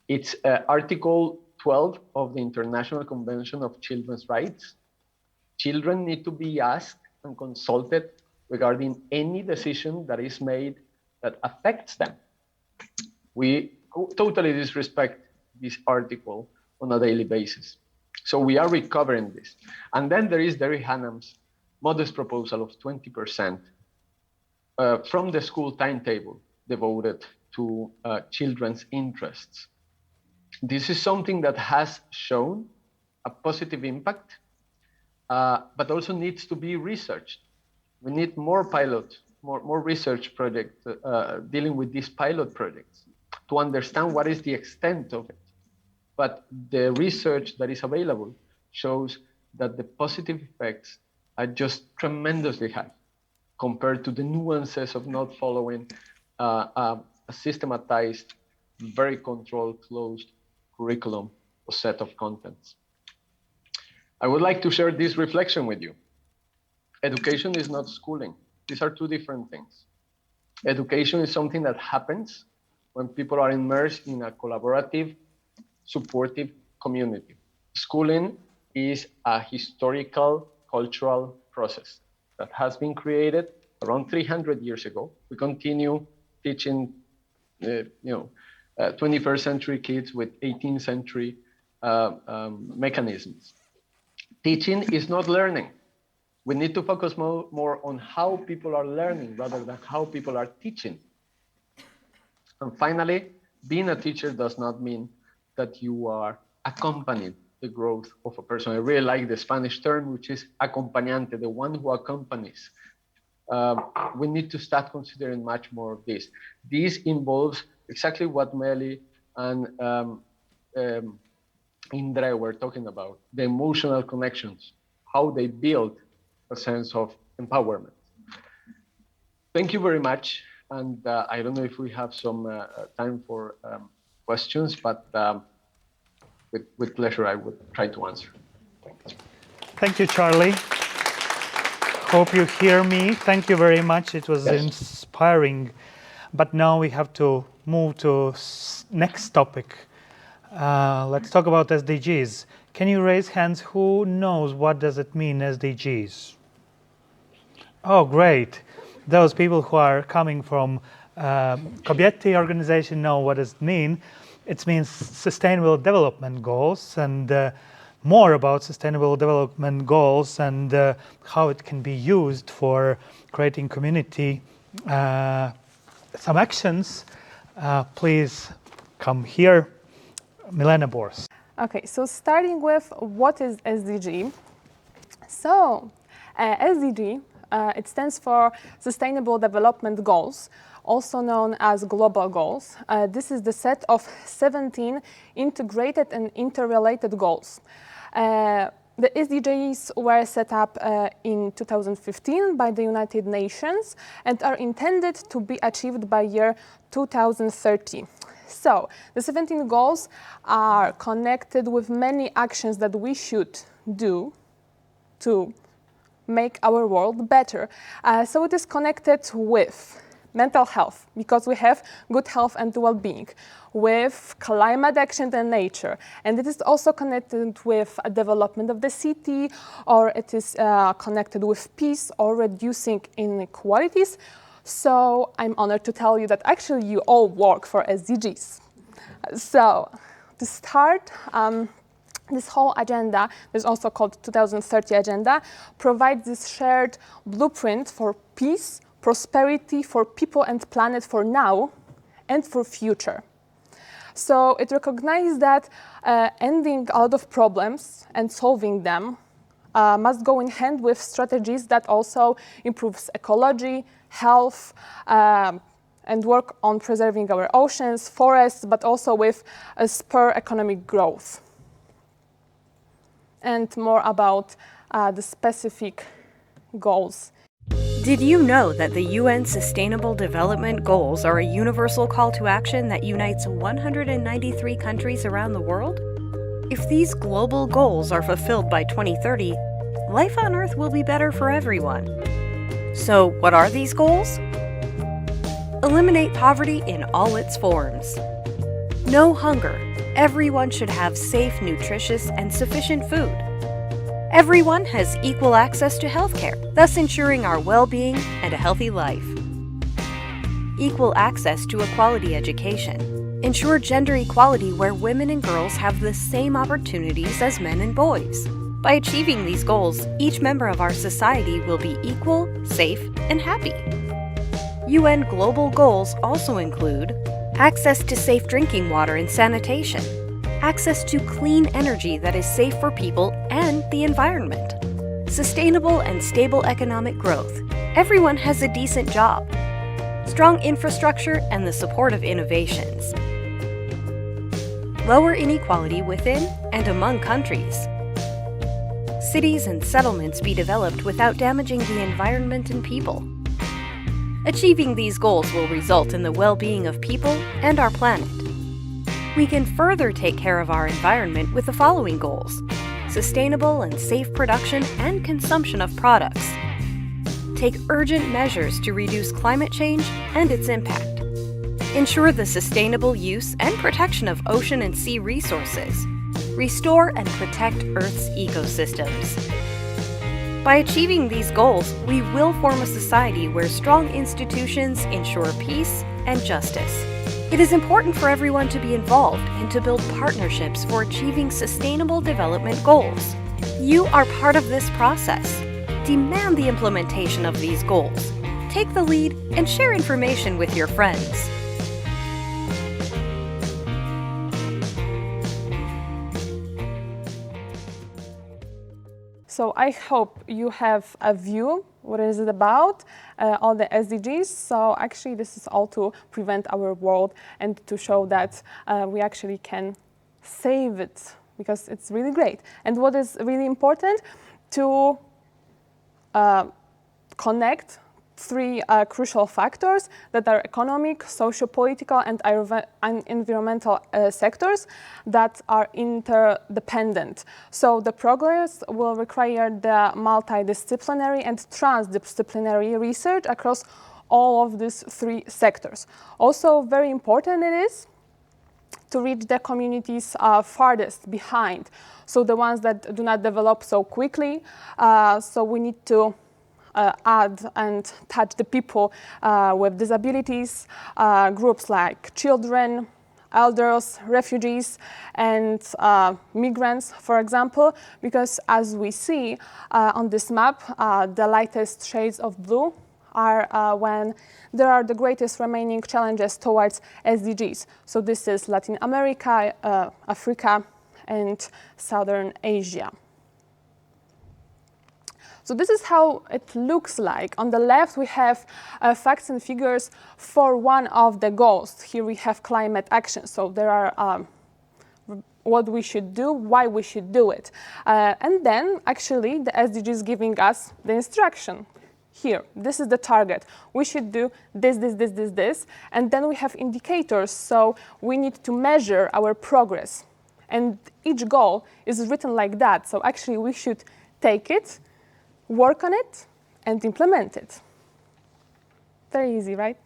It's Article 12 of the International Convention of Children's Rights. Children need to be asked and consulted regarding any decision that is made that affects them. We totally disrespect this article on a daily basis. So we are recovering this. And then there is Derry Hannam's modest proposal of 20% from the school timetable devoted to children's interests. This is something that has shown a positive impact, but also needs to be researched. We need more more research projects dealing with these pilot projects to understand what is the extent of it. But the research that is available shows that the positive effects are just tremendously high compared to the nuances of not following a systematized, very controlled, closed curriculum or set of contents. I would like to share this reflection with you. Education is not schooling. These are two different things. Education is something that happens when people are immersed in a collaborative, supportive community. Schooling is a historical, cultural process that has been created around 300 years ago. We continue teaching, 21st century kids with 18th century mechanisms. Teaching is not learning. We need to focus more on how people are learning rather than how people are teaching. And finally, being a teacher does not mean that you are accompanying the growth of a person. I really like the Spanish term, which is acompañante, the one who accompanies. We need to start considering much more of this. This involves exactly what Meli and Indre were talking about, the emotional connections, how they build a sense of empowerment. Thank you very much. And I don't know if we have some time for questions, but with pleasure, I would try to answer. Thank you, Charlie. Hope you hear me. Thank you very much. It was inspiring. But now we have to move to next topic. Let's talk about SDGs. Can you raise hands who knows what does it mean, SDGs? Oh, great. Those people who are coming from Kobiety organization know what does it mean. It means Sustainable Development Goals, and more about Sustainable Development Goals and how it can be used for creating community. Some actions. Please come here. Milena Bors. Okay, so starting with what is SDG? So, SDG, it stands for Sustainable Development Goals, also known as Global Goals. This is the set of 17 integrated and interrelated goals. The SDGs were set up in 2015 by the United Nations and are intended to be achieved by year 2030. So, the 17 goals are connected with many actions that we should do to make our world better. So it is connected with mental health, because we have good health and well-being, with climate action and nature, and it is also connected with development of the city, or it is connected with peace or reducing inequalities. So I'm honored to tell you that actually you all work for SDGs. So to start, this whole agenda, is also called 2030 Agenda, provides this shared blueprint for peace, prosperity for people and planet for now and for future. So it recognizes that ending a lot of problems and solving them must go in hand with strategies that also improves ecology, health, and work on preserving our oceans, forests, but also with a spur economic growth. And more about the specific goals. Did you know that the UN Sustainable Development Goals are a universal call to action that unites 193 countries around the world? If these global goals are fulfilled by 2030, life on Earth will be better for everyone. So, what are these goals? Eliminate poverty in all its forms. No hunger. Everyone should have safe, nutritious, and sufficient food. Everyone has equal access to healthcare, thus ensuring our well-being and a healthy life. Equal access to a quality education. Ensure gender equality where women and girls have the same opportunities as men and boys. By achieving these goals, each member of our society will be equal, safe, and happy. UN global goals also include access to safe drinking water and sanitation, access to clean energy that is safe for people and the environment, sustainable and stable economic growth. Everyone has a decent job, strong infrastructure, and the support of innovations. Lower inequality within and among countries. Cities and settlements be developed without damaging the environment and people. Achieving these goals will result in the well-being of people and our planet. We can further take care of our environment with the following goals: sustainable and safe production and consumption of products. Take urgent measures to reduce climate change and its impact. Ensure the sustainable use and protection of ocean and sea resources. Restore and protect Earth's ecosystems. By achieving these goals, we will form a society where strong institutions ensure peace and justice. It is important for everyone to be involved and to build partnerships for achieving sustainable development goals. You are part of this process. Demand the implementation of these goals. Take the lead and share information with your friends. So I hope you have a view, what is it about, all the SDGs. So actually this is all to prevent our world and to show that we actually can save it, because it's really great. And what is really important, to connect three crucial factors that are economic, socio-political, and environmental sectors that are interdependent. So the progress will require the multidisciplinary and transdisciplinary research across all of these three sectors. Also very important it is to reach the communities farthest behind, so the ones that do not develop so quickly. So we need to add and touch the people with disabilities, groups like children, elders, refugees, and migrants, for example, because as we see on this map, the lightest shades of blue are when there are the greatest remaining challenges towards SDGs. So this is Latin America, Africa, and Southern Asia. So this is how it looks like. On the left, we have facts and figures for one of the goals. Here we have climate action. So there are what we should do, why we should do it. And then, actually, the SDG is giving us the instruction. Here, this is the target. We should do this, this, this, this, this. And then we have indicators. So we need to measure our progress. And each goal is written like that. So actually, we should take it, work on it, and implement it. Very easy, right?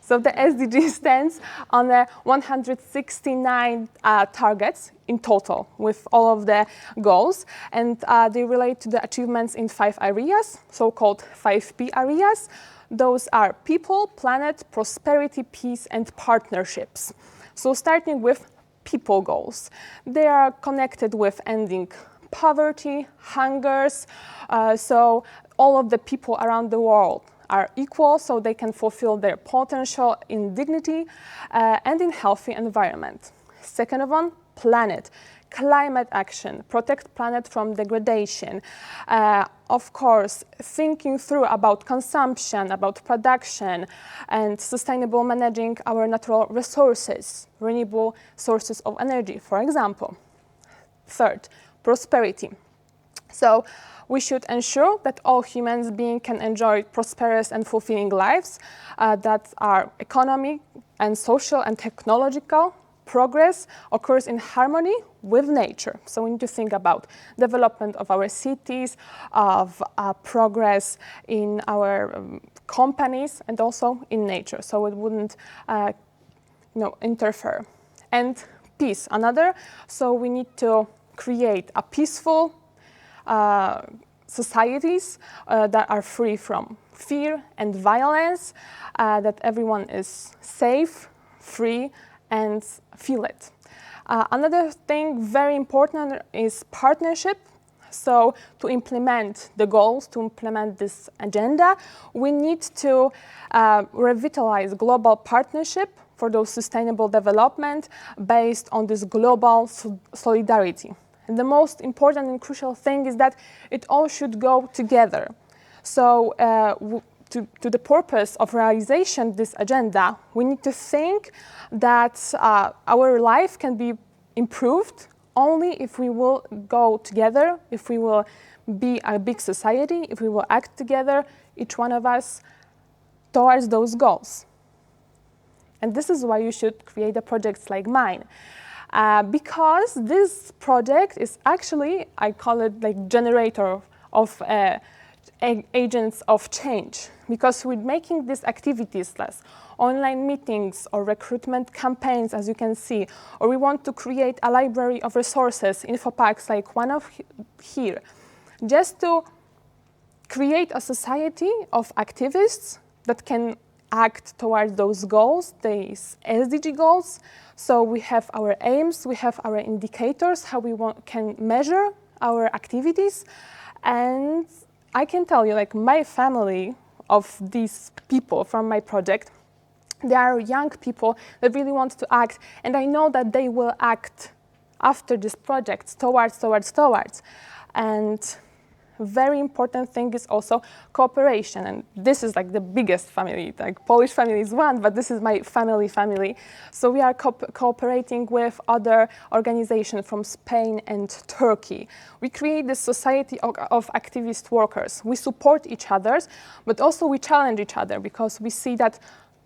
So the SDG stands on 169 targets in total with all of the goals. And they relate to the achievements in 5 areas, so-called 5P areas. Those are people, planet, prosperity, peace, and partnerships. So starting with people goals. They are connected with ending poverty, hungers, so all of the people around the world are equal, so they can fulfill their potential in dignity and in healthy environment. Second of all, planet, climate action, protect planet from degradation. Of course, thinking through about consumption, about production, and sustainable managing our natural resources, renewable sources of energy, for example. Third, prosperity. So we should ensure that all human beings can enjoy prosperous and fulfilling lives that are economic and social and technological progress occurs in harmony with nature. So we need to think about development of our cities, of progress in our companies, and also in nature. So it wouldn't interfere. And peace, another. So we need to create a peaceful societies that are free from fear and violence, that everyone is safe, free, and feel it. Another thing very important is partnership. So to implement the goals, to implement this agenda, we need to revitalize global partnership for those sustainable development based on this global solidarity. And the most important and crucial thing is that it all should go together. So to the purpose of realization this agenda, we need to think that our life can be improved only if we will go together, if we will be a big society, if we will act together, each one of us, towards those goals. And this is why you should create a project like mine. Because this project is actually, I call it like generator of agents of change. Because with making these activities less, online meetings or recruitment campaigns, as you can see, or we want to create a library of resources, info packs like one of here, just to create a society of activists that can act towards those goals, these SDG goals. So we have our aims, we have our indicators, how we can measure our activities. And I can tell you, like my family of these people from my project, they are young people that really want to act. And I know that they will act after this project towards. And very important thing is also cooperation, and this is like the biggest family, like Polish family is one, but this is my family. So we are cooperating with other organizations from Spain and Turkey. We create this society of activist workers. We support each other, but also we challenge each other because we see that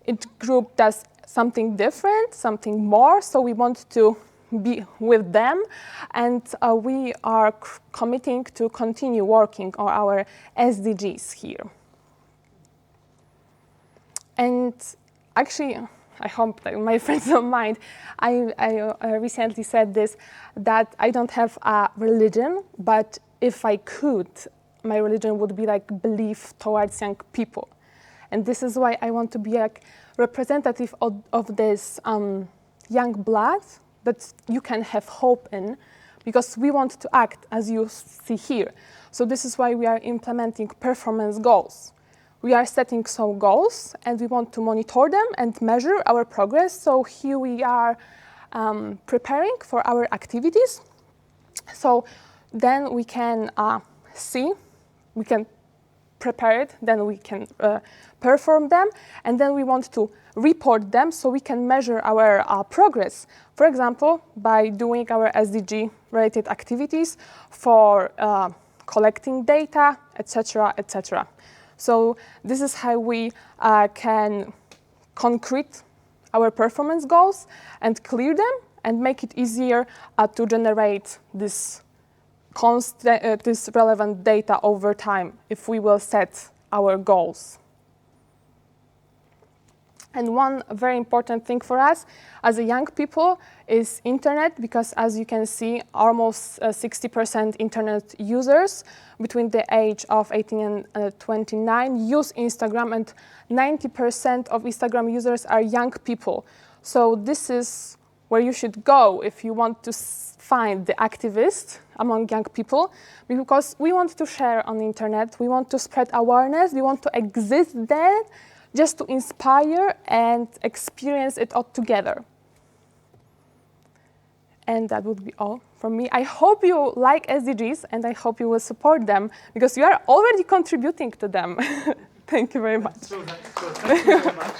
each group does something different, something more, so we want to be with them, and we are committing to continue working on our SDGs here. And actually, I hope that my friends don't mind. I recently said this, that I don't have a religion, but if I could, my religion would be like belief towards young people. And this is why I want to be like representative of this young blood that you can have hope in, because we want to act as you see here. So this is why we are implementing performance goals. We are setting some goals and we want to monitor them and measure our progress. So here we are preparing for our activities. So then we can see, we can prepare it, then we can perform them, and then we want to report them so we can measure our progress. For example, by doing our SDG-related activities for collecting data, etc., etc. So this is how we can concrete our performance goals and clear them and make it easier to generate this relevant data over time if we will set our goals. And one very important thing for us as a young people is internet, because as you can see, almost 60% internet users between the age of 18 and 29 use Instagram, and 90% of Instagram users are young people. So this is where you should go if you want to find the activist among young people, because we want to share on the internet, we want to spread awareness, we want to exist there just to inspire and experience it all together. And that would be all from me. I hope you like SDGs and I hope you will support them, because you are already contributing to them. Thank you very much. Thank you very much.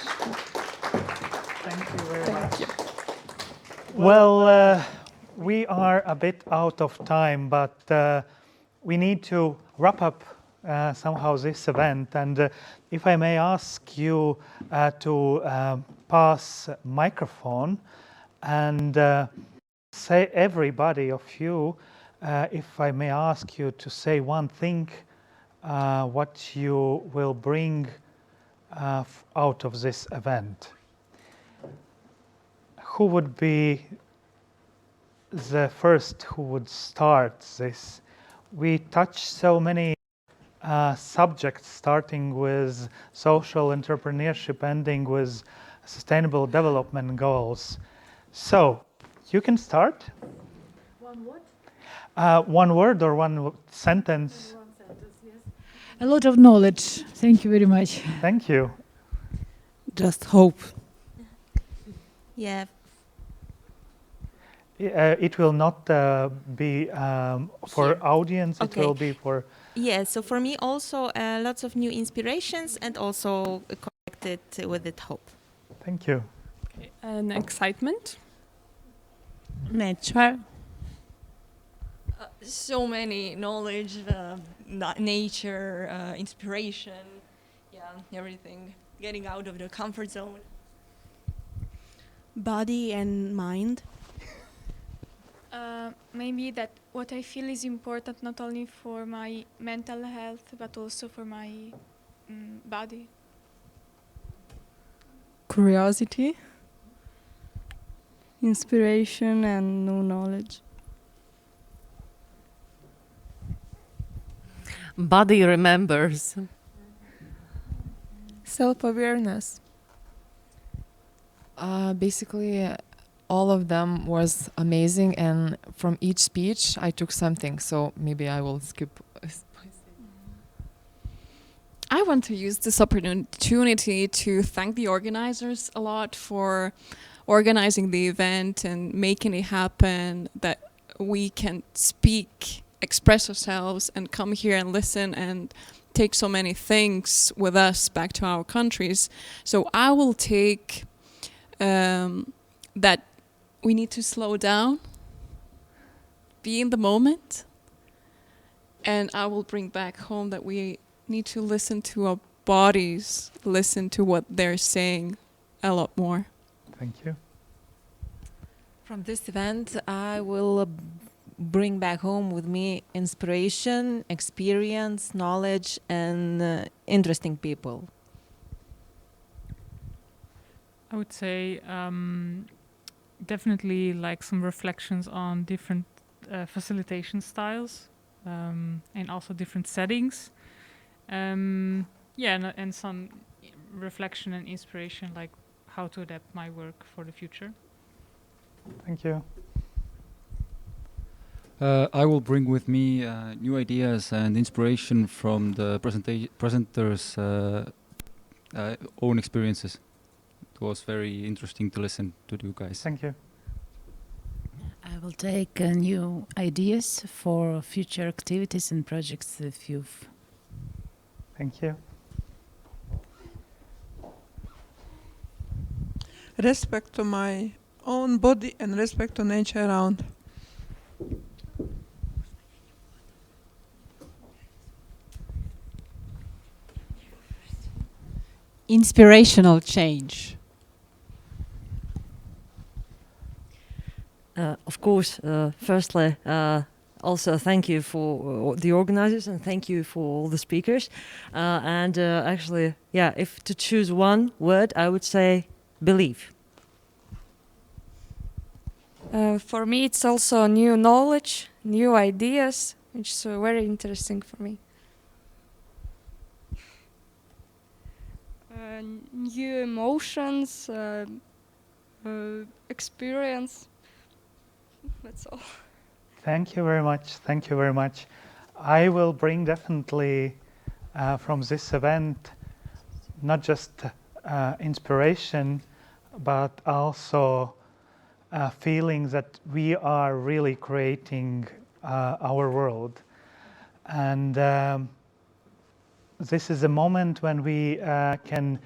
Thank you very much. Well, we are a bit out of time, but we need to wrap up somehow this event. And if I may ask you to pass microphone and say everybody of you, if I may ask you to say one thing, what you will bring out of this event. Who would be the first who would start this? We touch so many subjects, starting with social entrepreneurship, ending with sustainable development goals. So, you can start. One what? One word or one sentence. One sentence, yes. A lot of knowledge. Thank you very much. Thank you. Just hope. Yeah. It will not be for Here. audience, Okay. it will be for... Yeah, so for me also lots of new inspirations and also connected with it hope. Thank you. Okay. And excitement. Nature. So many knowledge, nature, inspiration, yeah, everything. Getting out of the comfort zone. Body and mind. Maybe that what I feel is important not only for my mental health but also for my body. Curiosity, inspiration, and new knowledge. Body remembers. Self-awareness. Basically, all of them was amazing, and from each speech I took something, so maybe I will skip. I want to use this opportunity to thank the organizers a lot for organizing the event and making it happen, that we can speak, express ourselves, and come here and listen and take so many things with us back to our countries. So I will take that we need to slow down, be in the moment, and I will bring back home that we need to listen to our bodies, listen to what they're saying a lot more. Thank you. From this event, I will bring back home with me inspiration, experience, knowledge, and interesting people. I would say definitely like some reflections on different facilitation styles and also different settings. Yeah, and some reflection and inspiration, like how to adapt my work for the future. Thank you. I will bring with me new ideas and inspiration from the presenters' own experiences. It was very interesting to listen to you guys. Thank you. I will take new ideas for future activities and projects with youth. Thank you. Respect to my own body and respect to nature around. Inspirational change. Of course, firstly, also thank you for the organizers and thank you for all the speakers. And actually, yeah, if to choose one word, I would say believe. For me, it's also new knowledge, new ideas, which is very interesting for me. New emotions, experience. That's all. Thank you very much. Thank you very much. I will bring definitely from this event not just inspiration, but also a feeling that we are really creating our world. And this is a moment when we can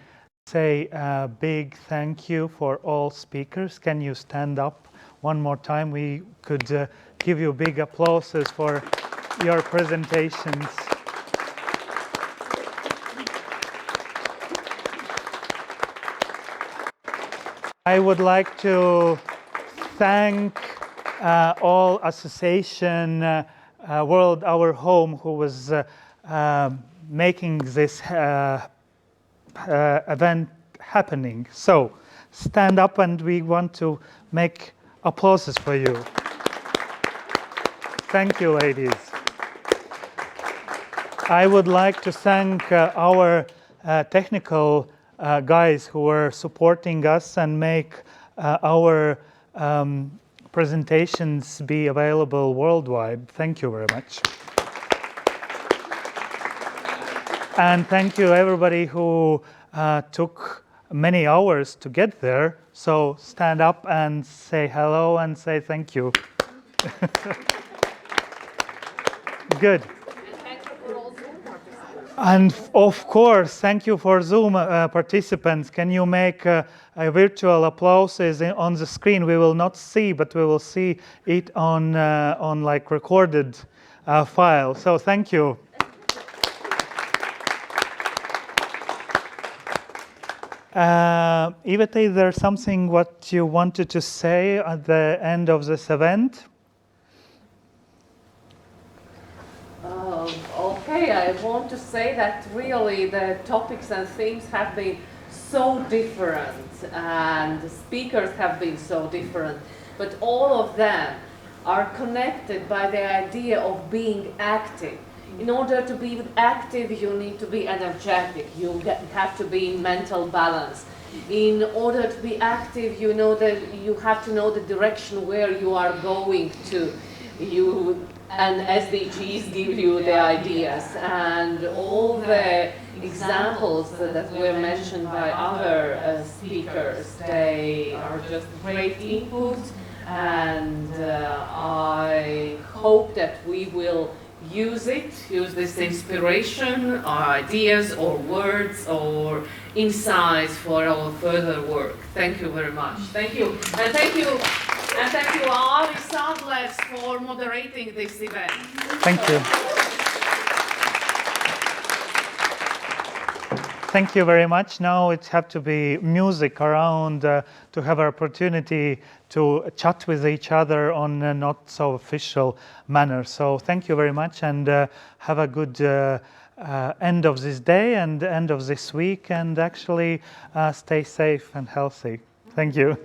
say a big thank you for all speakers. Can you stand up one more time? We could give you big applauses for your presentations. I would like to thank all association World Our Home who was making this event happening. So stand up and we want to make applauses for you. Thank you, ladies. I would like to thank our technical guys who were supporting us and make our presentations be available worldwide. Thank you very much. And thank you everybody who took many hours to get there. So stand up and say hello and say thank you. Good. And of course, thank you for Zoom participants. Can you make a virtual applauses on the screen? We will not see, but we will see it on like recorded file. So thank you. Iveta, is there something what you wanted to say at the end of this event? Okay, I want to say that really the topics and themes have been so different and the speakers have been so different, but all of them are connected by the idea of being active. In order to be active, you need to be energetic. You have to be in mental balance. In order to be active, you know that you have to know the direction where you are going to. And SDGs give you the ideas, and all the examples that were mentioned by other speakers, they are just great input, and I hope that we will use this inspiration, or ideas, or words, or insights for our further work. Thank you very much. Thank you. And thank you. And thank you, Ari Sadles, for moderating this event. Thank you. thank you very much. Now it have to be music around to have an opportunity to chat with each other on a not so official manner. So thank you very much, and have a good end of this day and end of this week, and actually stay safe and healthy. Thank you.